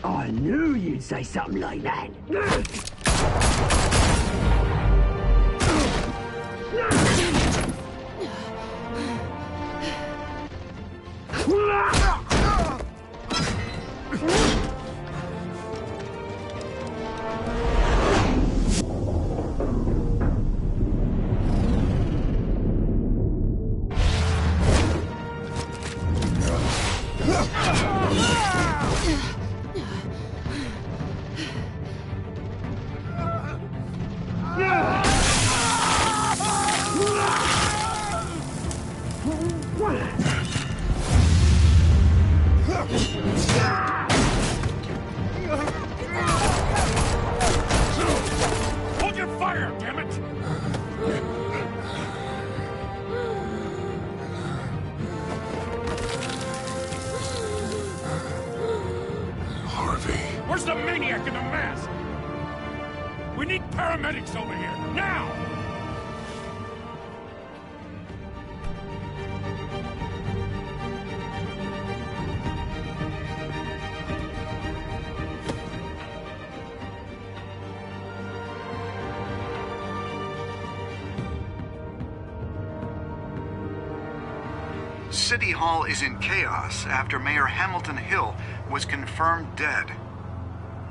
I knew you'd say something like that. paramedics over here, now! City Hall is in chaos after Mayor Hamilton Hill was confirmed dead.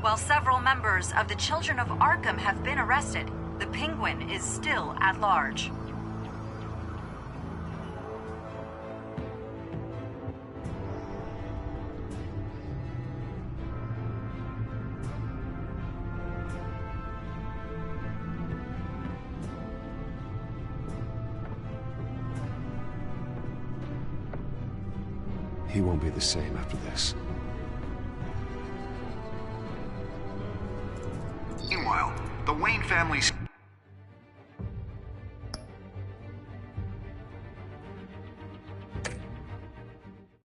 While several members of the Children of Arkham have been arrested, the Penguin is still at large. He won't be the same after this. Meanwhile, the Wayne family's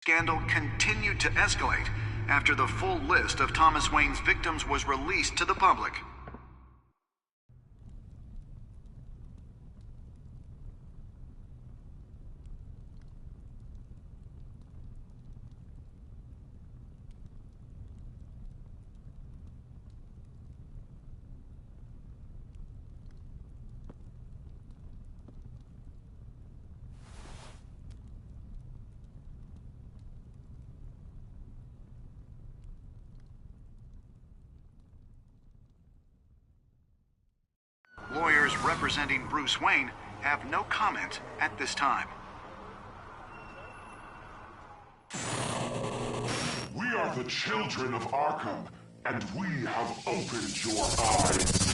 scandal continued to escalate after the full list of Thomas Wayne's victims was released to the public. Lawyers representing Bruce Wayne have no comment at this time. We are the children of Arkham, and we have opened your eyes.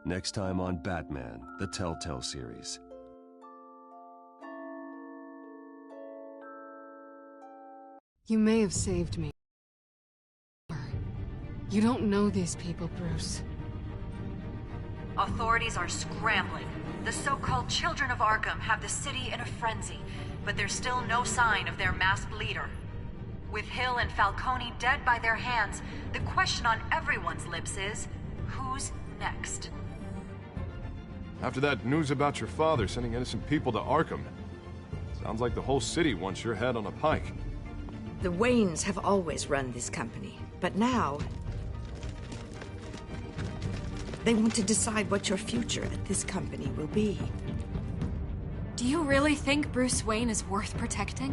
Next time on Batman, the TellTale series. You may have saved me. You don't know these people, Bruce. Authorities are scrambling. The so-called Children of Arkham have the city in a frenzy, but there's still no sign of their masked leader. With Hill and Falcone dead by their hands, the question on everyone's lips is, who's next? After that news about your father sending innocent people to Arkham, sounds like the whole city wants your head on a pike. The Waynes have always run this company, but now they want to decide what your future at this company will be. Do you really think Bruce Wayne is worth protecting?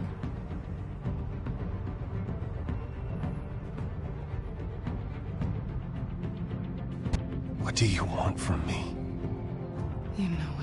What do you want from me? You know